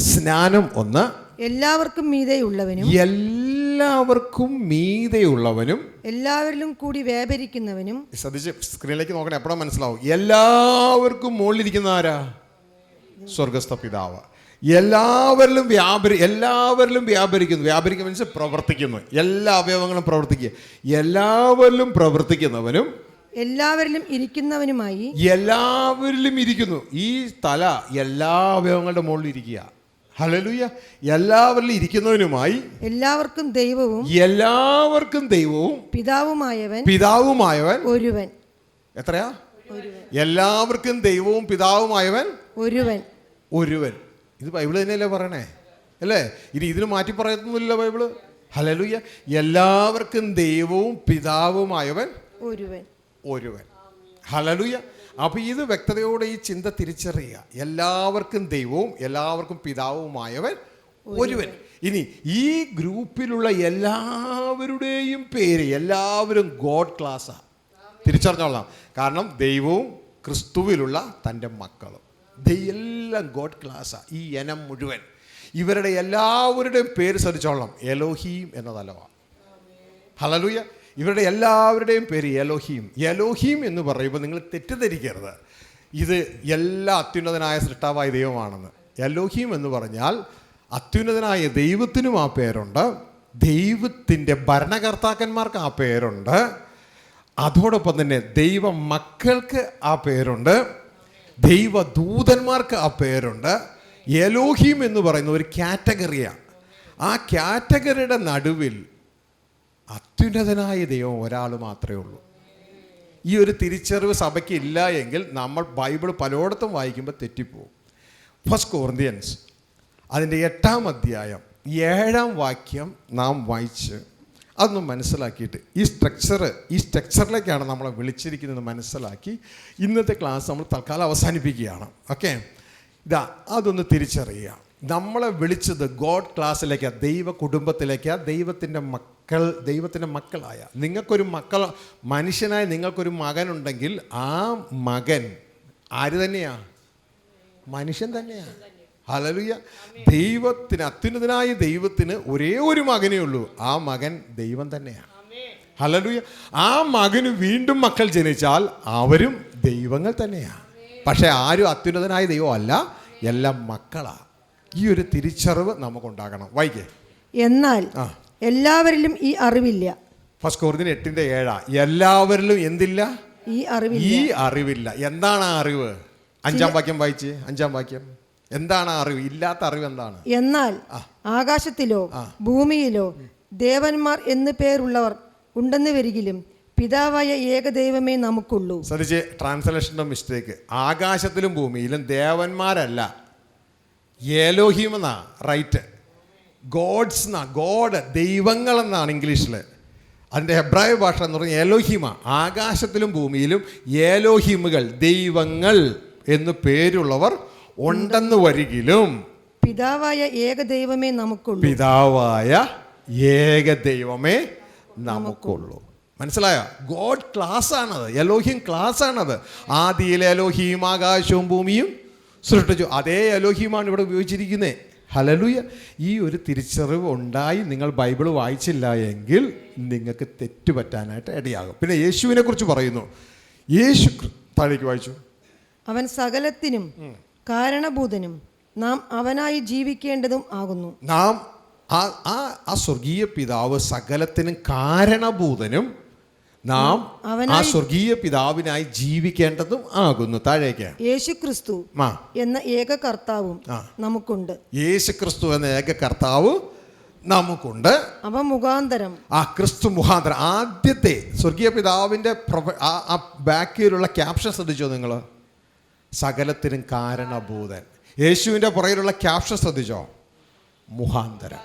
സ്നാനം ഒന്ന്. എല്ലാവർക്കും മീതെയുള്ളവനും, എല്ലാവർക്കും മീതെയുള്ളവനും, എല്ലാവരിലും കൂടി വ്യാപരിക്കുന്നവനും. ശ്രദ്ധിച്ച് സ്ക്രീനിലേക്ക് നോക്കണേ, എപ്പോഴും മനസ്സിലാവും. എല്ലാവർക്കും മുകളിലിരിക്കുന്ന ആരാ? സ്വർഗസ്ഥ പിതാവ്. എല്ലാവരിലും വ്യാപരിക്കുന്നു. വ്യാപരിക്കുക മീൻസ് പ്രവർത്തിക്കുന്നു. എല്ലാ അവയവങ്ങളും പ്രവർത്തിക്കുക. എല്ലാവരിലും പ്രവർത്തിക്കുന്നവനും, എല്ലാവരിലും ഇരിക്കുന്നവനുമായി. എല്ലാവരിലും ഇരിക്കുന്നു. ഈ തല എല്ലാ അവയവങ്ങളുടെ മുകളിൽ ഇരിക്കുക. ഹല്ലേലൂയ. എല്ലാവരിലും ഇരിക്കുന്നവനുമായി, എല്ലാവർക്കും ദൈവവും പിതാവുമായവൻ ഒരുവൻ. എത്രയാ? എല്ലാവർക്കും ദൈവവും പിതാവുമായവൻ ഒരുവൻ. ഇത് ബൈബിള് തന്നെയല്ലേ പറയണേ, അല്ലേ? ഇനി ഇതിന് മാറ്റി പറയുന്നില്ല ബൈബിള്. ഹല്ലേലൂയ. എല്ലാവർക്കും ദൈവവും പിതാവുമായവൻ ഒരുവൻ. ഹല്ലേലൂയ. അപ്പോൾ ഇത് വ്യക്തതയോടെ ഈ ചിന്ത തിരിച്ചറിയുക. എല്ലാവർക്കും ദൈവവും എല്ലാവർക്കും പിതാവുമായവൻ ഒരുവൻ. ഇനി ഈ ഗ്രൂപ്പിലുള്ള എല്ലാവരുടെയും പേര്, എല്ലാവരും ഗോഡ് ക്ലാസ്സാണ്. തിരിച്ചറിഞ്ഞോളാം. കാരണം ദൈവവും ക്രിസ്തുവിലുള്ള തൻ്റെ മക്കളും എല്ലാം ഗോഡ് ക്ലാസ്സാണ്. ഈ ഇനം മുഴുവൻ ഇവരുടെ എല്ലാവരുടെയും പേര് ശ്രദ്ധിച്ചോളാം. എലോഹീം എന്നതല്ലവാ. ഹല്ലേലൂയ. ഇവരുടെ എല്ലാവരുടെയും പേര് എലോഹീം എന്ന് പറയുമ്പോൾ നിങ്ങൾ തെറ്റിദ്ധരിക്കരുത്, ഇത് എല്ലാ അത്യുന്നതനായ സൃഷ്ടാവായ ദൈവമാണെന്ന്. എലോഹീം എന്ന് പറഞ്ഞാൽ അത്യുന്നതനായ ദൈവത്തിനും ആ പേരുണ്ട്, ദൈവത്തിൻ്റെ ഭരണകർത്താക്കന്മാർക്ക് ആ പേരുണ്ട്, അതോടൊപ്പം തന്നെ ദൈവ മക്കൾക്ക് ആ പേരുണ്ട്, ദൈവദൂതന്മാർക്ക് ആ പേരുണ്ട്. എലോഹീം എന്ന് പറയുന്ന ഒരു കാറ്റഗറിയാണ്. ആ കാറ്റഗറിയുടെ നടുവിൽ അത്യുന്നതനായ ദൈവം ഒരാൾ മാത്രമേ ഉള്ളൂ. ഈ ഒരു തിരിച്ചറിവ് സഭയ്ക്ക് ഇല്ല എങ്കിൽ നമ്മൾ ബൈബിൾ പലയിടത്തും വായിക്കുമ്പോൾ തെറ്റിപ്പോവും. 1 Corinthians അതിൻ്റെ 8-ാം അധ്യായം 7-ാം വാക്യം നാം വായിച്ച് അതൊന്ന് മനസ്സിലാക്കിയിട്ട് ഈ സ്ട്രക്ചറിലേക്കാണ് നമ്മളെ വിളിച്ചിരിക്കുന്നത് മനസ്സിലാക്കി ഇന്നത്തെ ക്ലാസ് നമ്മൾ തൽക്കാലം അവസാനിപ്പിക്കുകയാണ്. ഓക്കെ, അതൊന്ന് തിരിച്ചറിയുക. നമ്മളെ വിളിച്ചത് ഗോഡ് ക്ലാസ്സിലേക്കാണ്, ദൈവ കുടുംബത്തിലേക്കാണ്, ദൈവത്തിൻ്റെ മക്കളായ നിങ്ങൾക്കൊരു മനുഷ്യനായ നിങ്ങൾക്കൊരു മകനുണ്ടെങ്കിൽ ആ മകൻ ആര് തന്നെയാണ്? മനുഷ്യൻ തന്നെയാണ്. ഹല്ലേലൂയ. ദൈവത്തിന്, അത്യുന്നതനായ ദൈവത്തിന് ഒരേ ഒരു മകനേ ഉള്ളൂ, ആ മകൻ ദൈവം തന്നെയാണ്. ഹല്ലേലൂയ. ആ മകന് വീണ്ടും മക്കൾ ജനിച്ചാൽ അവരും ദൈവങ്ങൾ തന്നെയാണ്. പക്ഷെ ആരും അത്യുന്നതനായ ദൈവം അല്ല, എല്ലാം മക്കളാ. ഈ ഒരു തിരിച്ചറിവ് നമുക്കുണ്ടാകണം. വായിക്കേ. എന്നാൽ എല്ലാവരിലും ഈ അറിവില്ല. 1 Corinthians 8:7. എല്ലാവരിലും എന്തില്ല? ഈ അറിവില്ല. എന്താണ് ആ അറിവ്? 5-ാം വാക്യം വായിച്ച്. 5-ാം വാക്യം. എന്താണ് ആ അറിവ്? ഇല്ലാത്ത അറിവ് എന്താണ്? എന്നാൽ ആകാശത്തിലോ ഭൂമിയിലോ ദേവന്മാർ എന്ന് പേരുള്ളവർ ഉണ്ടെന്ന് വരികിലും പിതാവായ ഏകദൈവമേ നമുക്കുള്ളൂ. ശ്രദ്ധിച്ച്, ട്രാൻസ്ലേഷൻ്റെ മിസ്റ്റേക്ക്. ആകാശത്തിലും ഭൂമിയിലും ദേവന്മാരല്ല, എലോഹീം എന്നാ റൈറ്റ്. ഗോഡ്സ് എന്നാ, ഗോഡ് ദൈവങ്ങൾ എന്നാണ് ഇംഗ്ലീഷിൽ. അതിൻ്റെ ഹെബ്രായ ഭാഷ എന്ന് പറഞ്ഞാൽ എലോഹീമ. ആകാശത്തിലും ഭൂമിയിലും എലോഹീമുകൾ, ദൈവങ്ങൾ എന്ന് പേരുള്ളവർ ഉണ്ടെന്ന് വരികിലും പിതാവായ ഏകദൈവമേ നമുക്കുള്ളൂ. മനസ്സിലായോ? ഗോഡ് ക്ലാസ് ആണത്, എലോഹീം ക്ലാസ് ആണത്. ആദിയിൽ എലോഹീം ആകാശവും ഭൂമിയും സൃഷ്ടിച്ചു. അതേ എലോഹീമാണ് ഇവിടെ ഉപയോഗിച്ചിരിക്കുന്നത്. ഹല്ലേലൂയ. ഈ ഒരു തിരിച്ചറിവ് ഉണ്ടായി നിങ്ങൾ ബൈബിൾ വായിച്ചില്ല എങ്കിൽ നിങ്ങൾക്ക് തെറ്റുപറ്റാനായിട്ട് ഇടയാകും. പിന്നെ യേശുവിനെ കുറിച്ച് പറയുന്നു. യേശു താഴേക്ക് വായിച്ചു. അവൻ സകലത്തിനും കാരണഭൂതനും നാം അവനായി ജീവിക്കേണ്ടതും ആകുന്നു. നാം ആ സ്വർഗീയ പിതാവ് സകലത്തിനും കാരണഭൂതനും നാം ആ സ്വർഗീയ പിതാവിനായി ജീവിക്കേണ്ടതും ആകുന്നു. താഴേക്ക്. യേശുക്രിസ്തു എന്ന ഏക കർത്താവും നമുക്കുണ്ട്. യേശുക്രിസ്തു എന്ന ഏക കർത്താവ് നമുക്കുണ്ട്. അവ മുഖാന്തരം ആ ക്രിസ്തു മുഖാന്തരം. ആദ്യത്തെ സ്വർഗീയ പിതാവിൻ്റെ ആ ബാക്കിലുള്ള ക്യാപ്ഷൻ ശ്രദ്ധിച്ചോ നിങ്ങൾ? സകലത്തിനും കാരണഭൂതൻ. യേശുവിൻ്റെ പുറകിലുള്ള ക്യാപ്ഷൻ ശ്രദ്ധിച്ചോ? മുഖാന്തരം.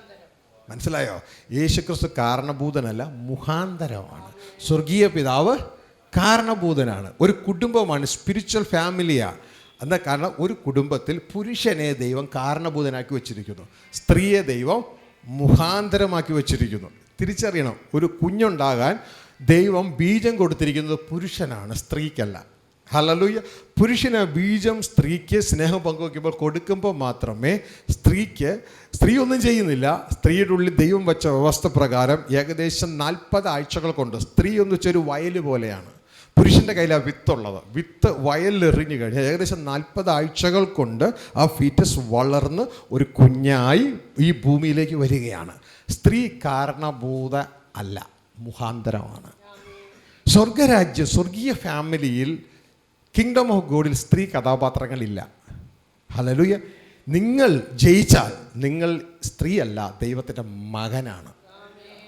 മനസ്സിലായോ? യേശുക്രിസ്തു കാരണഭൂതനല്ല, മുഖാന്തരമാണ്. സ്വർഗീയ പിതാവ് കാരണഭൂതനാണ്. ഒരു കുടുംബമാണ്, സ്പിരിച്വൽ ഫാമിലിയാണ്. എന്താ കാരണം? ഒരു കുടുംബത്തിൽ പുരുഷനെ ദൈവം കാരണഭൂതനാക്കി വച്ചിരിക്കുന്നു, സ്ത്രീയെ ദൈവം മുഖാന്തരമാക്കി വച്ചിരിക്കുന്നു. തിരിച്ചറിയണം, ഒരു കുഞ്ഞുണ്ടാകാൻ ദൈവം ബീജം കൊടുത്തിരിക്കുന്നത് പുരുഷനാണ്, സ്ത്രീക്കല്ല. ഹല്ലേലൂയ. പുരുഷന് ബീജം സ്ത്രീക്ക് സ്നേഹം പങ്കുവയ്ക്കുമ്പോൾ കൊടുക്കുമ്പോൾ മാത്രമേ സ്ത്രീ ഒന്നും ചെയ്യുന്നില്ല. സ്ത്രീയുടെ ഉള്ളിൽ ദൈവം വെച്ച വ്യവസ്ഥ പ്രകാരം ഏകദേശം 40 ആഴ്ചകൾ കൊണ്ട് സ്ത്രീ എന്ന് വെച്ചാൽ ഒരു വയൽ പോലെയാണ്. പുരുഷൻ്റെ കയ്യിലാണ് വിത്തുള്ളത്. വിത്ത് വയലിലെറിഞ്ഞു കഴിഞ്ഞാൽ ഏകദേശം 40 ആഴ്ചകൾ കൊണ്ട് ആ ഫീറ്റസ് വളർന്ന് ഒരു കുഞ്ഞായി ഈ ഭൂമിയിലേക്ക് വരികയാണ്. സ്ത്രീ കാരണഭൂത അല്ല, മുഖാന്തരമാണ്. സ്വർഗരാജ്യം, സ്വർഗീയ ഫാമിലിയിൽ, കിങ്ഡം ഓഫ് ഗോഡിൽ സ്ത്രീ കഥാപാത്രങ്ങളില്ല. ഹല്ലേലൂയ. നിങ്ങൾ ജയിച്ചാൽ നിങ്ങൾ സ്ത്രീയല്ല, ദൈവത്തിൻ്റെ മകനാണ്.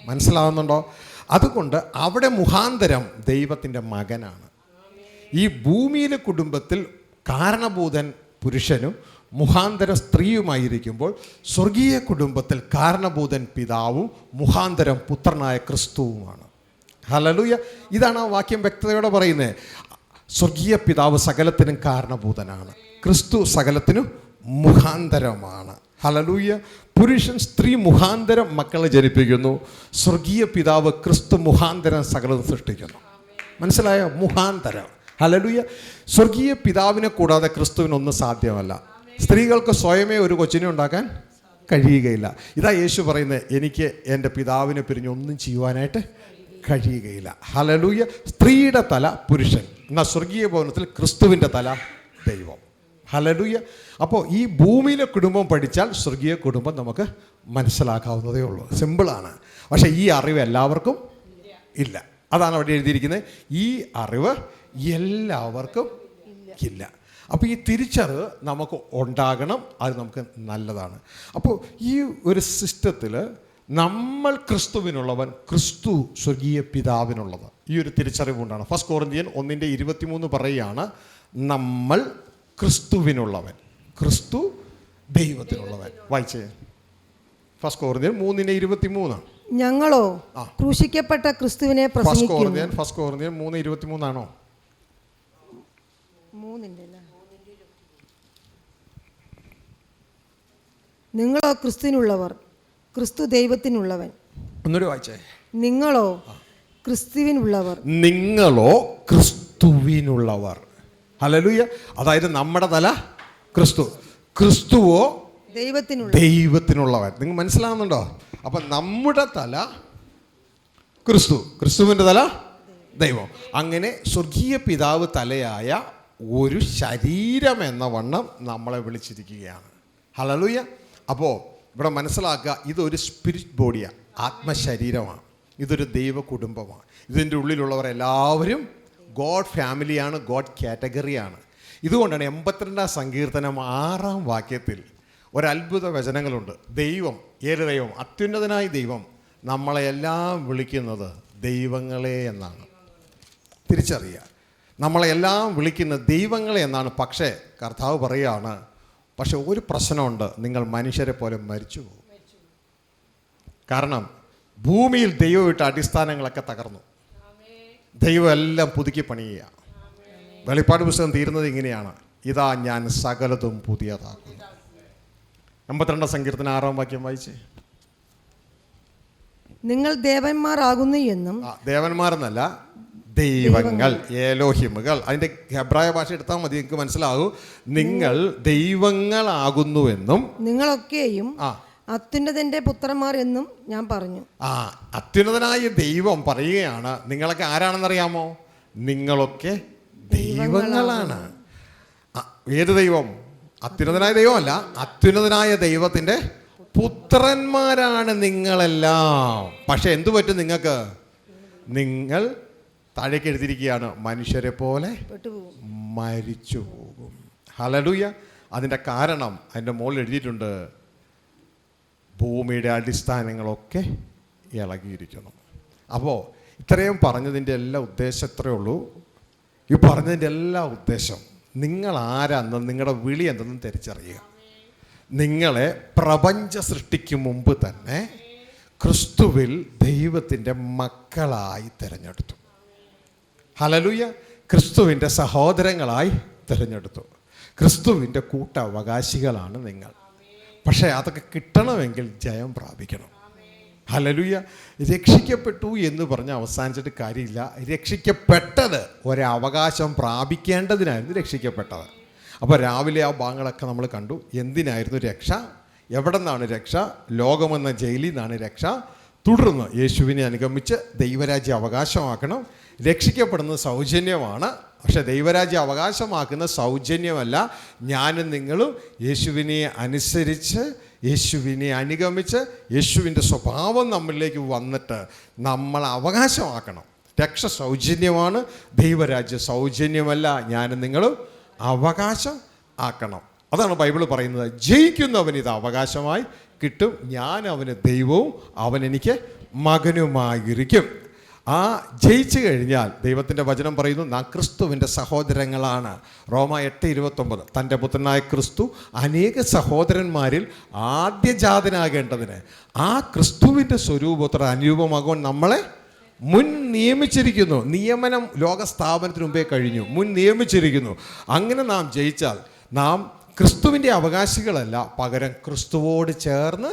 മനസ്സിലാവുന്നുണ്ടോ? അതുകൊണ്ട് അവിടെ മുഖാന്തരം ദൈവത്തിൻ്റെ മകനാണ്. ഈ ഭൂമിയിലെ കുടുംബത്തിൽ കാരണഭൂതൻ പുരുഷനും മുഖാന്തരം സ്ത്രീയുമായിരിക്കുമ്പോൾ, സ്വർഗീയ കുടുംബത്തിൽ കാരണഭൂതൻ പിതാവും മുഖാന്തരം പുത്രനായ ക്രിസ്തുവുമാണ്. ഹല്ലേലൂയ. ഇതാണ് ആ വാക്യം വ്യക്തതയോടെ പറയുന്നത്. സ്വർഗീയ പിതാവ് സകലത്തിനും കാരണഭൂതനാണ്, ക്രിസ്തു സകലത്തിനും മുഖാന്തരമാണ്. ഹല്ലേലൂയ. പുരുഷൻ സ്ത്രീ മുഖാന്തരം മക്കളെ ജനിപ്പിക്കുന്നു, സ്വർഗീയ പിതാവ് ക്രിസ്തു മുഖാന്തരം സകലതും സൃഷ്ടിക്കുന്നു. മനസ്സിലായോ? മുഖാന്തരം. ഹല്ലേലൂയ. സ്വർഗീയ പിതാവിനെ കൂടാതെ ക്രിസ്തുവിനൊന്നും സാധ്യമല്ല. സ്ത്രീകൾക്ക് സ്വയമേ ഒരു കൊച്ചിനെ ഉണ്ടാക്കാൻ കഴിയുകയില്ല. ഇതാ യേശു പറയുന്നത്, എനിക്ക് എൻ്റെ പിതാവിനെ പിരിഞ്ഞ് ഒന്നും ചെയ്യുവാനായിട്ട് കഴിയുകയില്ല. ഹല്ലേലൂയ. സ്ത്രീയുടെ തല പുരുഷൻ, എന്നാൽ സ്വർഗീയ ഭവനത്തിൽ ക്രിസ്തുവിൻ്റെ തല ദൈവം. ഹല്ലേലൂയ. അപ്പോൾ ഈ ഭൂമിയിലെ കുടുംബം പഠിച്ചാൽ സ്വർഗീയ കുടുംബം നമുക്ക് മനസ്സിലാക്കാവുന്നതേ ഉള്ളൂ. സിമ്പിളാണ്. പക്ഷേ ഈ അറിവ് എല്ലാവർക്കും ഇല്ല. അതാണ് അവിടെ എഴുതിയിരിക്കുന്നത്. ഈ അറിവ് എല്ലാവർക്കും ഇല്ല. അപ്പോൾ ഈ തിരിച്ചറിവ് നമുക്ക് ഉണ്ടാകണം. അത് നമുക്ക് നല്ലതാണ്. അപ്പോൾ ഈ ഒരു സിസ്റ്റത്തിൽ നമ്മൾ ക്രിസ്തുവിനുള്ളവൻ, ക്രിസ്തു സ്വർഗീയ പിതാവിനുള്ളത്, ഈ ഒരു തിരിച്ചറിവുകൊണ്ടാണ്. 1 കൊരിന്ത്യൻ 1:23 പറയുകയാണ്, നമ്മൾ ക്രിസ്തുവിനുള്ളവൻ, ക്രിസ്തു ദൈവത്തിനുള്ളവൻ. വായിച്ചേ. 1 കൊരിന്ത്യൻ 3:23. ഞങ്ങളോ ക്രൂശിക്കപ്പെട്ട ക്രിസ്തുവിനെ പ്രസംഗിക്കുന്നു. 1 കൊരിന്ത്യൻ 3:23 ആണോ? 3 നിങ്ങളോ ക്രിസ്തുവിനുള്ളവർ, ക്രിസ്തു ദൈവത്തിനുള്ളവൻ. ഒന്നുകൂടി വായിച്ചേ. നിങ്ങളോ ക്രിസ്തുവിനുള്ളവർ, നിങ്ങളോ ക്രിസ്തുവിനുള്ളവർ. ഹല്ലേലൂയ. അതായത് നമ്മുടെ തല ക്രിസ്തു, ക്രിസ്തുവോ ദൈവത്തിനുള്ളവൻ. നിങ്ങൾ മനസ്സിലാവുന്നുണ്ടോ? അപ്പം നമ്മുടെ തല ക്രിസ്തു, ക്രിസ്തുവിൻ്റെ തല ദൈവം. അങ്ങനെ സ്വർഗീയ പിതാവ് തലയായ ഒരു ശരീരം എന്ന വണ്ണം നമ്മളെ വിളിച്ചിരിക്കുകയാണ്. ഹല്ലേലൂയ. അപ്പോൾ ഇവിടെ മനസ്സിലാക്കുക, ഇതൊരു സ്പിരിറ്റ് ബോഡിയാണ്, ആത്മശരീരമാണ്. ഇതൊരു ദൈവ കുടുംബമാണ്. ഇതിൻ്റെ ഉള്ളിലുള്ളവർ എല്ലാവരും ഗോഡ് ഫാമിലിയാണ്, ഗോഡ് കാറ്റഗറിയാണ്. ഇതുകൊണ്ടാണ് 82-ാം സങ്കീർത്തനം 6-ാം വാക്യത്തിൽ ഒരത്ഭുത വചനങ്ങളുണ്ട്. ദൈവം, ഏത് ദൈവം? അത്യുന്നതനായ ദൈവം നമ്മളെല്ലാം വിളിക്കുന്നത് ദൈവങ്ങളെ എന്നാണ്. തിരിച്ചറിയുക, നമ്മളെല്ലാം വിളിക്കുന്നത് ദൈവങ്ങളെ എന്നാണ്. പക്ഷേ കർത്താവ് പറയുകയാണ്, പക്ഷെ ഒരു പ്രശ്നമുണ്ട്, നിങ്ങൾ മനുഷ്യരെ പോലെ മരിച്ചു പോകും. കാരണം ഭൂമിയിൽ ദൈവം ഇട്ട അടിസ്ഥാനങ്ങളൊക്കെ തകർന്നു. ദൈവം എല്ലാം പുതുക്കി പണിയുക. വെളിപ്പാട് പുസ്തകം തീരുന്നത് ഇങ്ങനെയാണ്, ഇതാ ഞാൻ സകലതും പുതിയതാക്കുന്നു. 82-ാം സങ്കീർത്തനം 6-ാം വാക്യം വായിച്ചേ. നിങ്ങൾ ദേവന്മാരാകുന്നു എന്നും. ദേവന്മാരെന്നല്ല, ദൈവങ്ങൾ, ഏലോഹിമുകൾ. അതിൻ്റെ ഹെബ്രായ ഭാഷ എടുത്താൽ മതി, നിങ്ങൾക്ക് മനസ്സിലാകൂ. നിങ്ങൾ ദൈവങ്ങളാകുന്നുവെന്നും നിങ്ങളൊക്കെയും അത്യുന്നതന്റെ പുത്രന്മാർ എന്നും ഞാൻ പറഞ്ഞു. അത്യുന്നതനായ ദൈവം പറയുകയാണ്, നിങ്ങളൊക്കെ ആരാണെന്നറിയാമോ? നിങ്ങളൊക്കെ ദൈവങ്ങളാണ്. ഏത് ദൈവം? അത്യുന്നതനായ ദൈവമല്ല, അത്യുന്നതനായ ദൈവത്തിൻ്റെ പുത്രന്മാരാണ് നിങ്ങളെല്ലാം. പക്ഷെ എന്തു പറ്റും നിങ്ങൾക്ക്? നിങ്ങൾ താഴേക്ക് എഴുതിയിരിക്കുകയാണ്, മനുഷ്യരെ പോലെ പെട്ടുപോകും. മരിച്ചു പോകും. ഹല്ലേലൂയ. അതിൻ്റെ കാരണം അതിൻ്റെ മുകളിൽ എഴുതിയിട്ടുണ്ട്, ഭൂമിയുടെ അടിസ്ഥാനങ്ങളൊക്കെ ഇളകിയിരിക്കുന്നു. അപ്പോൾ ഇത്രയും പറഞ്ഞതിൻ്റെ എല്ലാ ഉദ്ദേശം ഇത്രയേ ഉള്ളൂ. ഈ പറഞ്ഞതിൻ്റെ എല്ലാ ഉദ്ദേശം നിങ്ങൾ ആരാണെന്നും നിങ്ങളുടെ വിളി എന്തെന്നും തിരിച്ചറിയുക. നിങ്ങളെ പ്രപഞ്ച സൃഷ്ടിക്ക് മുമ്പ് തന്നെ ക്രിസ്തുവിൽ ദൈവത്തിൻ്റെ മക്കളായി തിരഞ്ഞെടുത്തു. ഹല്ലേലൂയ. ക്രിസ്തുവിൻ്റെ സഹോദരങ്ങളായി തിരഞ്ഞെടുത്തു. ക്രിസ്തുവിൻ്റെ കൂട്ടവകാശികളാണ് നിങ്ങൾ. പക്ഷേ അതൊക്കെ കിട്ടണമെങ്കിൽ ജയം പ്രാപിക്കണം. ഹല്ലേലൂയ. രക്ഷിക്കപ്പെട്ടു എന്ന് പറഞ്ഞ് അവസാനിച്ചിട്ട് കാര്യമില്ല. രക്ഷിക്കപ്പെട്ടത് ഒരവകാശം പ്രാപിക്കേണ്ടതിനായിരുന്നു രക്ഷിക്കപ്പെട്ടത്. അപ്പോൾ രാവിലെ ആ ഭാഗങ്ങളൊക്കെ നമ്മൾ കണ്ടു. എന്തിനായിരുന്നു രക്ഷ? എവിടെ നിന്നാണ് രക്ഷ? ലോകമെന്ന ജയിലിൽ നിന്നാണ് രക്ഷ. തുടർന്ന് യേശുവിനെ അനുഗമിച്ച് ദൈവരാജ്യം അവകാശമാക്കണം. രക്ഷിക്കപ്പെടുന്നത് സൗജന്യമാണ്. പക്ഷേ ദൈവരാജ്യം അവകാശമാക്കുന്ന സൗജന്യമല്ല. ഞാനും നിങ്ങളും യേശുവിനെ അനുസരിച്ച്, യേശുവിനെ അനുഗമിച്ച്, യേശുവിൻ്റെ സ്വഭാവം നമ്മളിലേക്ക് വന്നിട്ട് നമ്മൾ അവകാശമാക്കണം. രക്ഷ സൗജന്യമാണ്, ദൈവരാജ്യം സൗജന്യമല്ല. ഞാനും നിങ്ങളും അവകാശം ആക്കണം. അതാണ് ബൈബിൾ പറയുന്നത്. ജയിക്കുന്നവന് ഇത് അവകാശമായി കിട്ടും. ഞാൻ അവന് ദൈവവും അവൻ എനിക്ക് മകനുമായിരിക്കും. ആ ജയിച്ചു കഴിഞ്ഞാൽ ദൈവത്തിൻ്റെ വചനം പറയുന്നു, നാം ക്രിസ്തുവിൻ്റെ സഹോദരങ്ങളാണ്. റോമ 8:29. തൻ്റെ പുത്രനായ ക്രിസ്തു അനേക സഹോദരന്മാരിൽ ആദ്യജാതനാകേണ്ടതിന് ആ ക്രിസ്തുവിൻ്റെ സ്വരൂപത്തിൽ അനുരൂപമാകുവാൻ നമ്മളെ മുൻ നിയമിച്ചിരിക്കുന്നു. നിയമനം ലോകസ്ഥാപനത്തിന് മുമ്പേ കഴിഞ്ഞു, മുൻ നിയമിച്ചിരിക്കുന്നു. അങ്ങനെ നാം ജയിച്ചാൽ നാം ക്രിസ്തുവിൻ്റെ അവകാശികളല്ല, പകരം ക്രിസ്തുവോട് ചേർന്ന്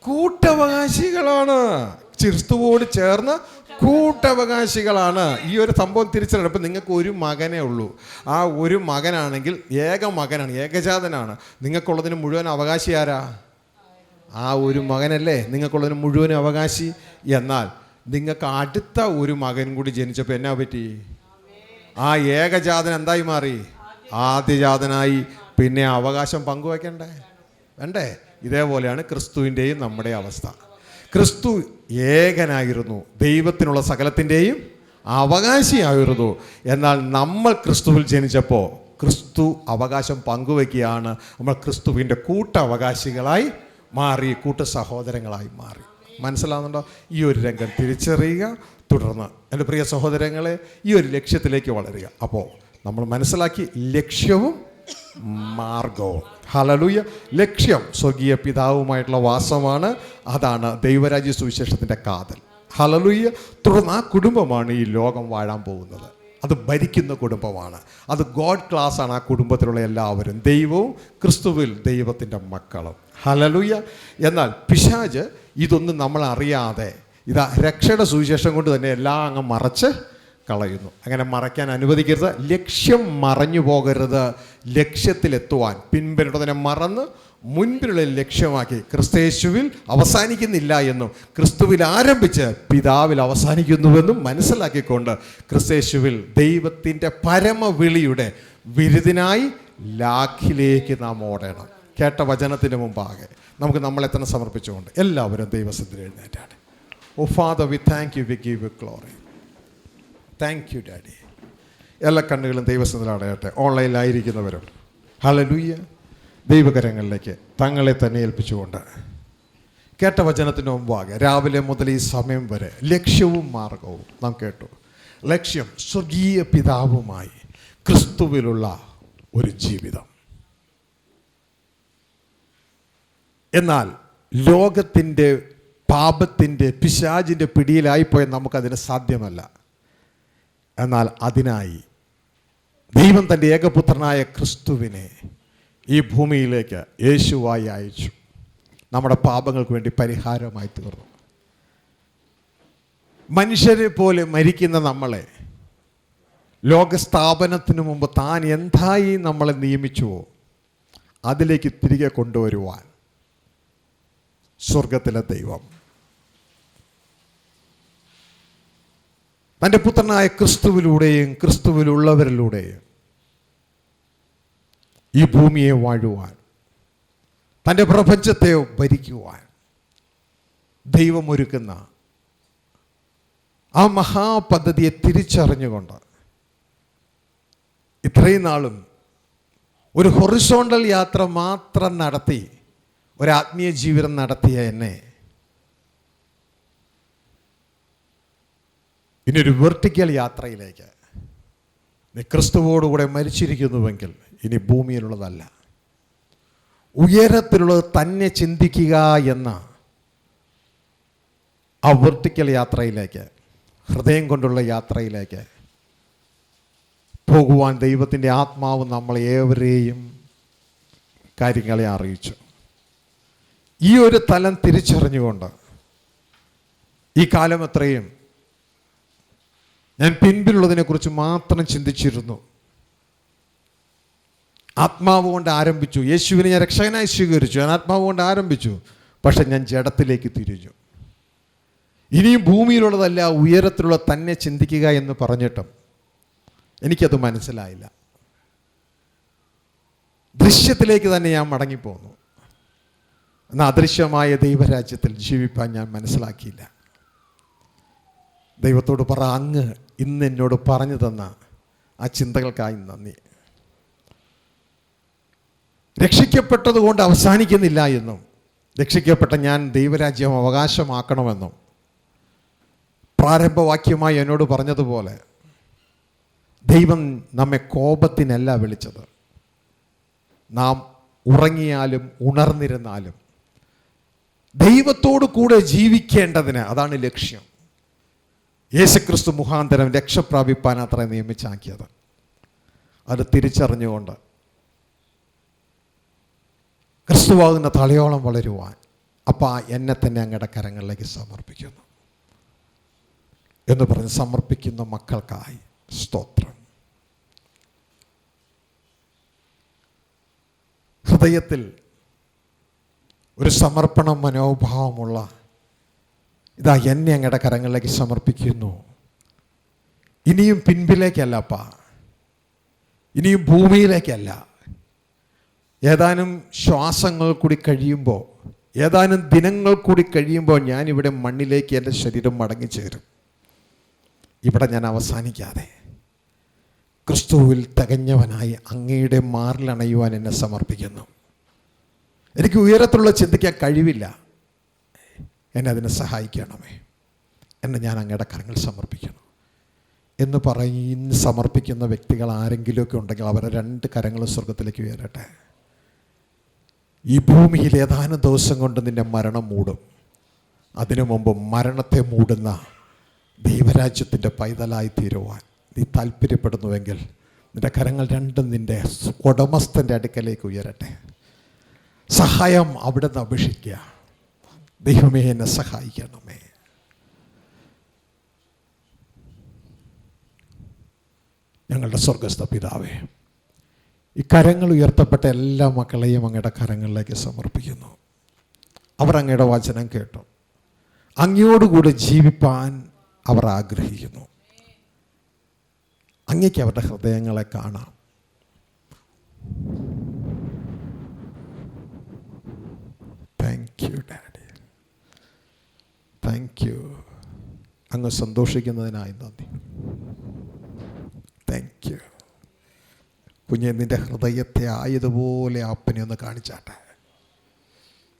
കൂട്ടവകാശികളാണ്. ക്രിസ്തുവോട് ചേർന്ന് കൂട്ടവകാശികളാണ്. ഈ ഒരു സംഭവം തിരിച്ചറിയണം. ഇപ്പം നിങ്ങൾക്ക് ഒരു മകനേ ഉള്ളൂ. ആ ഒരു മകനാണെങ്കിൽ ഏക മകനാണ്, ഏകജാതനാണ്. നിങ്ങൾക്കുള്ളതിന് മുഴുവൻ അവകാശി ആരാ? ആ ഒരു മകനല്ലേ നിങ്ങൾക്കുള്ളതിന് മുഴുവൻ അവകാശി. എന്നാൽ നിങ്ങൾക്ക് അടുത്ത ഒരു മകൻ കൂടി ജനിച്ചപ്പോൾ എന്നാ പറ്റി? ആ ഏകജാതൻ എന്തായി മാറി? ആദ്യജാതനായി. പിന്നെ അവകാശം പങ്കുവയ്ക്കണ്ടേ? വേണ്ടേ? ഇതേപോലെയാണ് ക്രിസ്തുവിൻ്റെയും നമ്മുടെ അവസ്ഥ. ക്രിസ്തു ഏകനായിരുന്നു, ദൈവത്തിനുള്ള സകലത്തിൻ്റെയും അവകാശിയായിരുന്നു. എന്നാൽ നമ്മൾ ക്രിസ്തുവിൽ ജനിച്ചപ്പോൾ ക്രിസ്തു അവകാശം പങ്കുവയ്ക്കുകയാണ്. നമ്മൾ ക്രിസ്തുവിൻ്റെ കൂട്ടവകാശികളായി മാറി, കൂട്ട സഹോദരങ്ങളായി മാറി. മനസ്സിലാവുന്നുണ്ടോ? ഈ ഒരു രംഗം തിരിച്ചറിയുക. തുടർന്ന് എൻ്റെ പ്രിയ സഹോദരങ്ങളെ, ഈ ഒരു ലക്ഷ്യത്തിലേക്ക് വളരുക. അപ്പോൾ നമ്മൾ മനസ്സിലാക്കി ലക്ഷ്യവും മാർഗവും. ഹല്ലേലൂയ. ലക്ഷ്യം സ്വർഗീയ പിതാവുമായിട്ടുള്ള വാസമാണ്. അതാണ് ദൈവരാജ്യ സുവിശേഷത്തിൻ്റെ കാതൽ. ഹല്ലേലൂയ. തുടർന്ന് ആ കുടുംബമാണ് ഈ ലോകം വാഴാൻ പോകുന്നത്. അത് ഭരിക്കുന്ന കുടുംബമാണ്. അത് ഗോഡ് ക്ലാസ് ആണ്. ആ കുടുംബത്തിലുള്ള എല്ലാവരും ദൈവവും ക്രിസ്തുവിൽ ദൈവത്തിൻ്റെ മക്കളും. ഹല്ലേലൂയ. എന്നാൽ പിശാച് ഇതൊന്നും നമ്മൾ അറിയാതെ ഇതാ രക്ഷയുടെ സുവിശേഷം കൊണ്ട് തന്നെ എല്ലാം അങ്ങ് മറച്ച് കളയുന്നു. അങ്ങനെ മറയ്ക്കാൻ അനുവദിക്കരുത്. ലക്ഷ്യം മറഞ്ഞു പോകരുത്. ലക്ഷ്യത്തിലെത്തുവാൻ പിൻപിലുള്ളതിനെ മറന്ന് മുൻപിലുള്ള ലക്ഷ്യമാക്കി ക്രിസ്തയേശുവിൽ അവസാനിക്കുന്നില്ല എന്നും ക്രിസ്തുവിൽ ആരംഭിച്ച് പിതാവിൽ അവസാനിക്കുന്നുവെന്നും മനസ്സിലാക്കിക്കൊണ്ട് ക്രിസ്തയേശുവിൽ ദൈവത്തിൻ്റെ പരമവിളിയുടെ വിരുദിനായി ലാഖിലേക്ക് നാം ഓടണം. കേട്ട വചനത്തിന് മുമ്പാകെ നമുക്ക് നമ്മളെ തന്നെ സമർപ്പിച്ചുകൊണ്ട് എല്ലാവരും ദൈവസന്നിധിയിൽ എഴുന്നേറ്റാണ്. Oh Father, we thank you, we give you glory. Thank you daddy. എല്ലാ കണ്ണുകളും ദൈവസന്നിധിയിൽ അടയട്ടെ. ഓൺലൈനിലായിരിക്കുന്നവരും ഹല്ലേലൂയ ദൈവകരങ്ങളിലേക്ക് തങ്ങളെ തന്നെ ഏൽപ്പിച്ചുകൊണ്ട് കേട്ട വചനത്തിന് മുമ്പാകെ രാവിലെ മുതൽ ഈ സമയം വരെ ലക്ഷ്യവും മാർഗവും നാം കേട്ടു. ലക്ഷ്യം സ്വർഗീയ പിതാവുമായി ക്രിസ്തുവിലുള്ള ഒരു ജീവിതം. എന്നാൽ ലോകത്തിൻ്റെ പാപത്തിൻ്റെ പിശാചിൻ്റെ പിടിയിലായിപ്പോയ നമുക്കതിന് സാധ്യമല്ല. എന്നാൽ അതിനായി ദൈവം തൻ്റെ ഏകപുത്രനായ ക്രിസ്തുവിനെ ഈ ഭൂമിയിലേക്ക് യേശുവായി അയച്ചു. നമ്മുടെ പാപങ്ങൾക്ക് വേണ്ടി പരിഹാരമായി തീർന്നു. മനുഷ്യരെ പോലെ മരിക്കുന്ന നമ്മളെ ലോകസ്ഥാപനത്തിന് മുമ്പ് താൻ എന്തായി നമ്മളെ നിയമിച്ചുവോ അതിലേക്ക് തിരികെ കൊണ്ടുവരുവാൻ സ്വർഗത്തിലെ ദൈവം തൻ്റെ പുത്രനായ ക്രിസ്തുവിലൂടെയും ക്രിസ്തുവിലുള്ളവരിലൂടെയും ഈ ഭൂമിയെ വാഴുവാൻ, തൻ്റെ പ്രപഞ്ചത്തെ ഭരിക്കുവാൻ ദൈവമൊരുക്കുന്ന ആ മഹാപദ്ധതിയെ തിരിച്ചറിഞ്ഞുകൊണ്ട് ഇത്രയും നാളും ഒരു ഹൊറിസോണ്ടൽ യാത്ര മാത്രം നടത്തി ഒരാത്മീയ ജീവിതം നടത്തിയ എന്നെ ഇനിയൊരു വെർട്ടിക്കൽ യാത്രയിലേക്ക്, നീ ക്രിസ്തുവോടുകൂടെ മരിച്ചിരിക്കുന്നുവെങ്കിൽ ഇനി ഭൂമിയിലുള്ളതല്ല, ഉയരത്തിലുള്ളത് തന്നെ ചിന്തിക്കുക എന്ന ആ വെർട്ടിക്കൽ യാത്രയിലേക്ക്, ഹൃദയം കൊണ്ടുള്ള യാത്രയിലേക്ക് പോകുവാൻ ദൈവത്തിൻ്റെ ആത്മാവ് നമ്മളേവരെയും കാര്യങ്ങളെ അറിയിച്ചു. ഈ ഒരു തലം തിരിച്ചറിഞ്ഞുകൊണ്ട് ഈ കാലം അത്രയും ഞാൻ പിൻപിലുള്ളതിനെക്കുറിച്ച് മാത്രം ചിന്തിച്ചിരുന്നു. ആത്മാവ് കൊണ്ട് ആരംഭിച്ചു, യേശുവിനെ ഞാൻ രക്ഷകനായി സ്വീകരിച്ചു, ഞാൻ ആത്മാവ് കൊണ്ട് ആരംഭിച്ചു. പക്ഷെ ഞാൻ ജഡത്തിലേക്ക് തിരിഞ്ഞു. ഇനിയും ഭൂമിയിലുള്ളതല്ല, ഉയരത്തിലുള്ള തന്നെ ചിന്തിക്കുക എന്ന് പറഞ്ഞിട്ടും എനിക്കത് മനസ്സിലായില്ല. ദൃശ്യത്തിലേക്ക് തന്നെ ഞാൻ മടങ്ങിപ്പോന്നു. എന്നാൽ അദൃശ്യമായ ദൈവരാജ്യത്തിൽ ജീവിപ്പാൻ ഞാൻ മനസ്സിലാക്കിയില്ല. ദൈവത്തോട് പറ, അങ്ങ് ഇന്ന് എന്നോട് പറഞ്ഞു തന്ന ആ ചിന്തകൾക്കായി നന്ദി. രക്ഷിക്കപ്പെട്ടത് കൊണ്ട് അവസാനിക്കുന്നില്ല എന്നും രക്ഷിക്കപ്പെട്ട ഞാൻ ദൈവരാജ്യം അവകാശമാക്കണമെന്നും പ്രാരംഭവാക്യമായി എന്നോട് പറഞ്ഞതുപോലെ ദൈവം നമ്മെ കോപത്തിനല്ല വിളിച്ചത്. നാം ഉറങ്ങിയാലും ഉണർന്നിരുന്നാലും ദൈവത്തോടു കൂടെ ജീവിക്കേണ്ടതിന് അതാണ് ലക്ഷ്യം. യേശുക്രിസ്തു മുഖാന്തരം രക്ഷപ്രാപിപ്പാൻ അത്ര നിയമിച്ചാക്കിയത്. അത് തിരിച്ചറിഞ്ഞുകൊണ്ട് ക്രിസ്തുവാകുന്ന തലയോളം വളരുവാൻ അപ്പാ എന്നെ തന്നെ അങ്ങയുടെ കരങ്ങളിലേക്ക് സമർപ്പിക്കുന്നു എന്ന് പറഞ്ഞ് സമർപ്പിക്കുന്ന മക്കൾക്കായി സ്തോത്രം. ഹൃദയത്തിൽ ഒരു സമർപ്പണ മനോഭാവമുള്ള ഇതാ എന്നെ അങ്ങയുടെ കരങ്ങളിലേക്ക് സമർപ്പിക്കുന്നു. ഇനിയും പിൻപിലേക്കല്ലപ്പാ, ഇനിയും ഭൂമിയിലേക്കല്ല. ഏതാനും ശ്വാസങ്ങൾ കൂടി കഴിയുമ്പോൾ, ഏതാനും ദിനങ്ങൾ കൂടി കഴിയുമ്പോൾ ഞാനിവിടെ മണ്ണിലേക്ക് എൻ്റെ ശരീരം മടങ്ങിച്ചേരും. ഇവിടെ ഞാൻ അവസാനിക്കാതെ ക്രിസ്തുവിൽ തികഞ്ഞവനായി അങ്ങയുടെ മാറിലണയുവാൻ എന്നെ സമർപ്പിക്കുന്നു. എനിക്ക് ഉയരത്തിലുള്ള ചിന്തിക്കാൻ കഴിവില്ല, എന്നെ അതിനെ സഹായിക്കണമേ, എന്നെ ഞാൻ അങ്ങയുടെ കരങ്ങൾ സമർപ്പിക്കുന്നു എന്ന് പറഞ്ഞ് സമർപ്പിക്കുന്ന വ്യക്തികൾ ആരെങ്കിലുമൊക്കെ ഉണ്ടെങ്കിൽ അവരെ 2 കരങ്ങളും സ്വർഗത്തിലേക്ക് ഉയരട്ടെ. ഈ ഭൂമിയിൽ ഏതാനും ദിവസം കൊണ്ട് നിന്റെ മരണം മൂടും. അതിനു മുമ്പ് മരണത്തെ മൂടുന്ന ദൈവരാജ്യത്തിൻ്റെ പൈതലായി തീരുവാൻ നീ താല്പര്യപ്പെടുന്നുവെങ്കിൽ നിന്റെ കരങ്ങൾ 2 നിന്റെ ഉടമസ്ഥൻ്റെ അടുക്കലേക്ക് ഉയരട്ടെ. സഹായം അവിടെ നിന്ന് അപേക്ഷിക്കുക. ദൈവമേ എന്നെ സഹായിക്കണമേ. ഞങ്ങളുടെ സ്വർഗസ്ഥ പിതാവേ, ഈ കരങ്ങൾ ഉയർത്തപ്പെട്ട എല്ലാ മക്കളെയും അങ്ങയുടെ കരങ്ങളിലേക്ക് സമർപ്പിക്കുന്നു. അവർ അങ്ങയുടെ വചനം കേട്ടു, അങ്ങയോടുകൂടെ ജീവിപ്പാൻ അവർ ആഗ്രഹിക്കുന്നു. അങ്ങേക്ക് അവരുടെ ഹൃദയങ്ങളെ കാണാം. Thank you daddy, thank you. അങ്ങ് സന്തോഷിക്കുന്നതിനായി നന്ദി. Thank you. കുഞ്ഞെ, നിൻ്റെ ഹൃദയത്തെ ആയതുപോലെ അപ്പനെ ഒന്ന് കാണിച്ചാട്ടെ.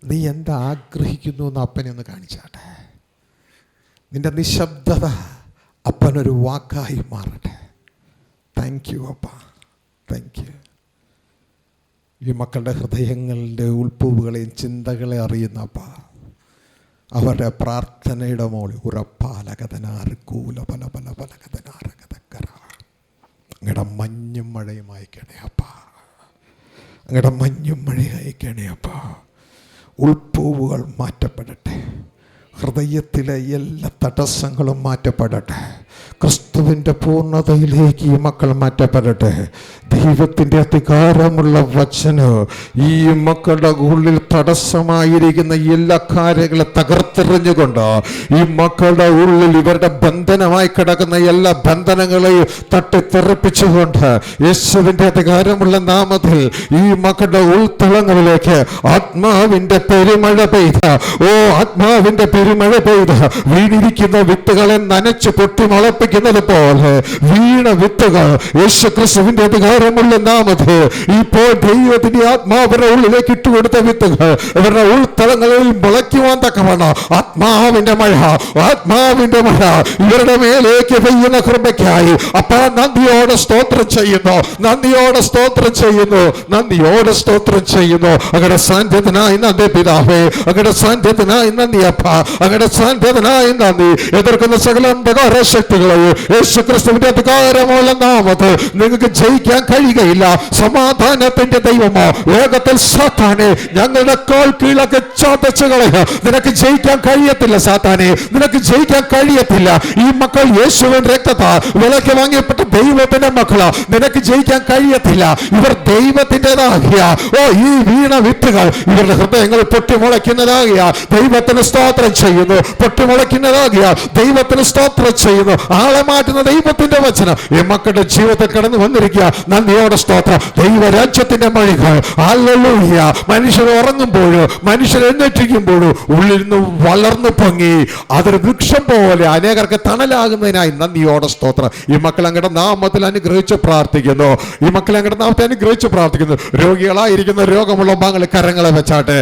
നീ എന്താ ആഗ്രഹിക്കുന്നു എന്ന് അപ്പനെ ഒന്ന് കാണിച്ചാട്ടെ. നിൻ്റെ നിശബ്ദത അപ്പനൊരു വാക്കായി മാറട്ടെ. താങ്ക് യു അപ്പ, താങ്ക് യു. ഈ മക്കളുടെ ഹൃദയങ്ങളുടെ ഉൾപ്പൂവുകളെയും ചിന്തകളെ അറിയുന്ന അപ്പ, അവരുടെ പ്രാർത്ഥനയുടെ മോളിൽ ഉറപ്പാലകതനാർക്കൂല പല പല പലകതനാരകതക്കറ അങ്ങയുടെ മഞ്ഞും മഴയും അയക്കണേ അപ്പ, അങ്ങയുടെ മഞ്ഞും മഴയും അയക്കണേ അപ്പ. ഉൾപ്പൂവുകൾ മാറ്റപ്പെടട്ടെ, ഹൃദയത്തിലെ എല്ലാ തടസ്സങ്ങളും മാറ്റപ്പെടട്ടെ. ക്രിസ്തുവിൻ്റെ പൂർണ്ണതയിലേക്ക് ഈ മക്കൾ മാറ്റപ്പെടട്ടെ. ദൈവത്തിൻ്റെ അധികാരമുള്ള വചനം ഈ മക്കളുടെ ഉള്ളിൽ തടസ്സമായിരിക്കുന്ന എല്ലാ കാര്യങ്ങളെ തകർത്തെറിഞ്ഞുകൊണ്ട് ഈ മക്കളുടെ ഉള്ളിൽ ഇവരുടെ ബന്ധനമായി കിടക്കുന്ന എല്ലാ ബന്ധനങ്ങളെയും തട്ടിത്തെറിപ്പിച്ചുകൊണ്ട് യേശുവിൻ്റെ അധികാരമുള്ള നാമത്തിൽ ഈ മക്കളുടെ ഉൾത്തളങ്ങളിലേക്ക് ആത്മാവിൻ്റെ പെരുമഴ പെയ്ത ആത്മാവിൻ്റെ പെരുമഴ പെയ്ത വീണിരിക്കുന്ന വിത്തുകളെ നനച്ച് പൊട്ടി മുളപ്പിക്കുന്നത് പോലെ വീണ വിത്തുകൾ യേശുക്രിസ്തുവിന്റെ അധികാരമുള്ള നാമത്തിൽ ഇപ്പോൾ ദൈവത്തിന്റെ ആത്മാവിന്റെ ഉള്ളിലേക്ക് ഇട്ടുകൊടുത്ത വിത്തുകൾ ഇവരുടെ ഉൾത്തളങ്ങളിൽ മുളയ്ക്കുവാൻ തക്കവണ്ണം ആത്മാവിന്റെ മഴ ഇവരുടെ മേലേക്ക് പെയ്യുന്ന കൃപയ്ക്കായി അപ്പാ നന്ദിയോടെ സ്തോത്രം ചെയ്യുന്നു. അങ്ങയുടെ സാന്നിധ്യത്തിനായി നന്ദി പിതാവേ, അങ്ങയുടെ സാന്നിധ്യത്തിനായി നന്ദി അപ്പ, അങ്ങയുടെ സാന്നിധ്യത്തിനായി നന്ദി. എതിർക്കുന്ന സകല അന്ധകാര ശക്തികളെയും യേശുക്രിസ്തുവിന്റെ അധികാരമുള്ള നാമത്തിൽ നിങ്ങൾക്ക് ജയിക്കാൻ കഴിയുകയില്ല. സമാധാനത്തിന്റെ ദൈവമോ വേഗത്തിൽ സാത്താനെ ഞങ്ങളുടെ കാൽ കീഴൊക്കെ ചതച്ചു കളയുക. നിനക്ക് ജയിക്കാൻ കഴിയത്തില്ല സാത്താനെ, നിനക്ക് ജയിക്കാൻ കഴിയത്തില്ല. ഈ മക്കൾ യേശുവിൻ രക്തത്താൽ വിലയ്ക്ക് വാങ്ങിയപ്പെട്ട ദൈവത്തിന്റെ മക്കളാ, നിനക്ക് ജയിക്കാൻ കഴിയത്തില്ല. ഇവർ ദൈവത്തിൻ്റെതാകിയ ഈ വീണ വിത്തുകൾ ഇവരുടെ ഹൃദയങ്ങൾ പൊട്ടിമുളയ്ക്കുന്നതാകിയ ദൈവത്തിന് സ്തോത്രം ചെയ്യുന്നു. പൊട്ടിമുളയ്ക്കുന്നതാകിയ ദൈവത്തിന് സ്തോത്രം ചെയ്യുന്നു. ആളെ മാറ്റുന്ന ദൈവത്തിന്റെ വചനം ഈ മക്കളുടെ ജീവിതത്തിൽ കടന്നു വന്നിരിക്കുക. നന്ദിയോടെ സ്തോത്രം. ദൈവരാജ്യത്തിന്റെ മഴികൾ ഹല്ലേലൂയ. മനുഷ്യർ ഉറങ്ങുമ്പോഴും മനുഷ്യർ എഴുന്നേറ്റിരിക്കുമ്പോഴും ഉള്ളിൽ നിന്ന് വളർന്നു പൊങ്ങി അതൊരു വൃക്ഷം പോലെ അനേകർക്ക് തണലാകുന്നതിനായി നന്ദിയോടെ സ്തോത്രം. ഈ മക്കൾ അങ്ങയുടെ നാമത്തിൽ അനുഗ്രഹിച്ച് പ്രാർത്ഥിക്കുന്നു. രോഗികളായിരിക്കുന്ന രോഗമുള്ള ഭാഗങ്ങളിൽ കരങ്ങളെ വെച്ചാട്ടെ.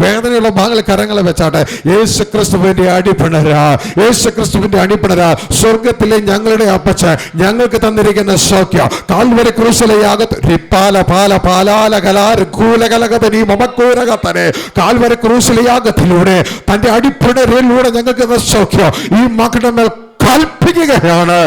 വേദനയുള്ള ഭാഗങ്ങളിൽ കരങ്ങളെ വെച്ചാട്ടെ. യേശുക്രിസ്തുവിന്റെ അടിപ്പിണരാ സ്വർഗത്തിലെ ഞങ്ങളുടെ അപ്പച്ചൻ ഞങ്ങൾക്ക് തന്നിരിക്കുന്ന സൗഖ്യം കാൽവരി ക്രൂശിലെ കാൽവരി ക്രൂശിലെ യാഗത്തിലൂടെ തന്റെ അടിപ്പിണരിലൂടെ ഞങ്ങൾക്ക് സൗഖ്യം ഈ മക്കളുടെ മേൽ കൽപ്പിക്കുകയാണ്.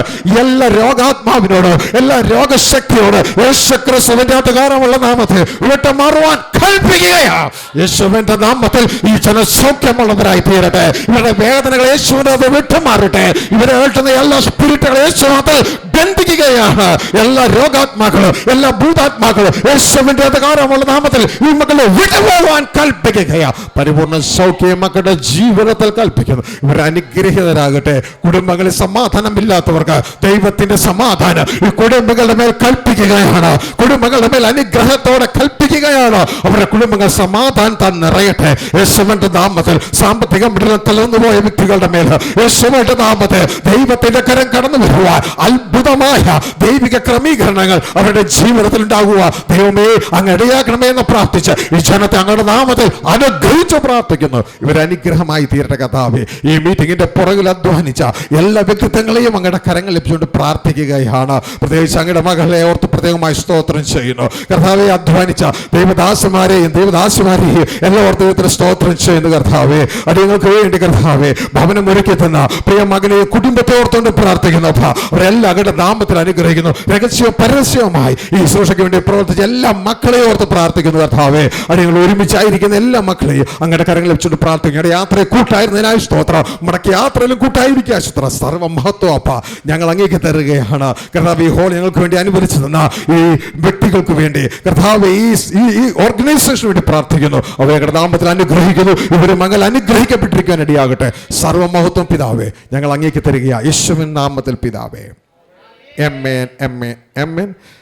എല്ലാ രോഗാത്മാവിനോട്, എല്ലാ രോഗശക്തിയോട് യേശുക്രിസ്തുവിന്റെ അധികാരമുള്ള നാമത്തിൽ വിട്ടുമാറുവാൻ കൽപ്പിക്കുകയാണ്. യേശുവിന്റെ നാമത്തിൽ ഈ ജനം സൗഖ്യമുള്ളവരായി തീരട്ടെ. ഇവരുടെ വേദനകൾ യേശുവിനെ വിട്ടുമാറട്ടെ. ഇവരെ ഏൽക്കുന്ന എല്ലാ സ്പിരിറ്റുകൾ യേശുവിൽ ബന്ധിക്കുകയാണ്. എല്ലാ രോഗാത്മാക്കളും എല്ലാ ഭൂതാത്മാക്കളും യേശുവിന്റെ അധികാരമുള്ള നാമത്തിൽ ഈ മക്കളെ വിട്ടുപോകാൻ കൽപ്പിക്കുകയാണ്. പരിപൂർണ്ണ സൗഖ്യം മക്കളുടെ ജീവിതത്തിൽ കൽപ്പിക്കുന്നു. ഇവർ അനുഗ്രഹീതരാകട്ടെ. കുടുംബങ്ങളിൽ സമാധാനമില്ലാത്തവർക്ക് ദൈവത്തിന്റെ സമാധാനം ഈ കുടുംബങ്ങളുടെ മേൽ കൽപ്പിക്കുകയാണ്. കുടുംബങ്ങളുടെ മേൽ അനുഗ്രഹത്തോടെ കൽപ്പിക്കുകയാണ്. അവരുടെ കുടുംബങ്ങൾ സമാധാനം നിറയട്ടെ യേശുവിന്റെ നാമത്തിൽ. സാമ്പത്തിക മണ്ഡലം തളർന്നുപോയ വ്യക്തികളുടെ മേൽ യേശുവിന്റെ നാമത്തിൽ ദൈവത്തിന്റെ കരം കടന്നു വരുവാൻ അത്ഭുതമായ ദൈവിക ക്രമീകരണങ്ങൾ അവരുടെ ജീവിതത്തിൽ ഉണ്ടാകുക ദൈവമേ അങ്ങ് ഇടയാക്കണമേ എന്ന് പ്രാർത്ഥിച്ച് ഈ ജനത്തെ അങ്ങയുടെ നാമത്തിൽ അനുഗ്രഹിച്ച് പ്രാർത്ഥിക്കുന്നു. ഇവർ അനുഗ്രഹമായി തീരട്ടെ കർത്താവേ. ഈ മീറ്റിംഗിന്റെ പുറകിൽ അധ്വാനിച്ച എല്ലാ വ്യക്തിത്വങ്ങളെയും അങ്ങയുടെ കരങ്ങൾ ലഭിച്ചുകൊണ്ട് പ്രാർത്ഥിക്കുകയാണ്. പ്രത്യേകിച്ച് അങ്ങയുടെ മകളെ ഓർത്ത് പ്രത്യേകമായി സ്തോത്രം ചെയ്യുന്നു കർത്താവെ. അധ്വാനിച്ച ദൈവദാസന്മാരെയും എല്ലാ ഓർത്ത് സ്തോത്രം ചെയ്യുന്നു കർത്താവെ. അടിയങ്ങൾക്ക് വേണ്ടി കർത്താവെ ഭവനം ഒരുക്കി തന്ന പ്രിയ മകനെയും കുടുംബത്തെ ഓർത്തുകൊണ്ട് പ്രാർത്ഥിക്കുന്നു. അവരെല്ലാം അങ്ങയുടെ നാമത്തിൽ അനുഗ്രഹിക്കുന്നു. രഹസ്യവും പരസ്യവുമായി ഈ ശുശ്രൂഷയ്ക്ക് വേണ്ടി പ്രവർത്തിച്ച എല്ലാ മക്കളെയും ഓർത്ത് പ്രാർത്ഥിക്കുന്നു കർത്താവെ. അടിയങ്ങൾ ഒരുമിച്ചായിരിക്കുന്ന എല്ലാ മക്കളെയും അങ്ങയുടെ കരങ്ങൾ ലഭിച്ചുകൊണ്ട് പ്രാർത്ഥിക്കും. യാത്രയെ കൂട്ടായിരുന്നതിനായി സ്തോത്രം. മടക്കി യാത്രയിലും കൂട്ടായിരിക്കുക സ്തോത്രം. സർവ്വ മഹത്വം അപ്പ ഞങ്ങൾ അങ്ങേക്ക് തരുകയാണ് കർത്താവ്. ഈ ഹോൾ ഞങ്ങൾക്ക് വേണ്ടി അനുവദിച്ചു തന്ന ഈ വ്യക്തികൾക്ക് വേണ്ടി കർത്താവ് ഈ ഓർഗനൈസേഷന് വേണ്ടി പ്രാർത്ഥിക്കുന്നു. അവരുടെ നാമത്തിൽ അനുഗ്രഹിക്കുന്നു. ഇവര് മകൾ അനുഗ്രഹിക്കപ്പെട്ടിരിക്കാൻ ഇടയാകട്ടെ. സർവ്വ മഹത്വം പിതാവേ ഞങ്ങൾ അങ്ങേക്ക് തരികയാ യേശുവിൻ നാമത്തിൽ പിതാവേ. ആമേൻ.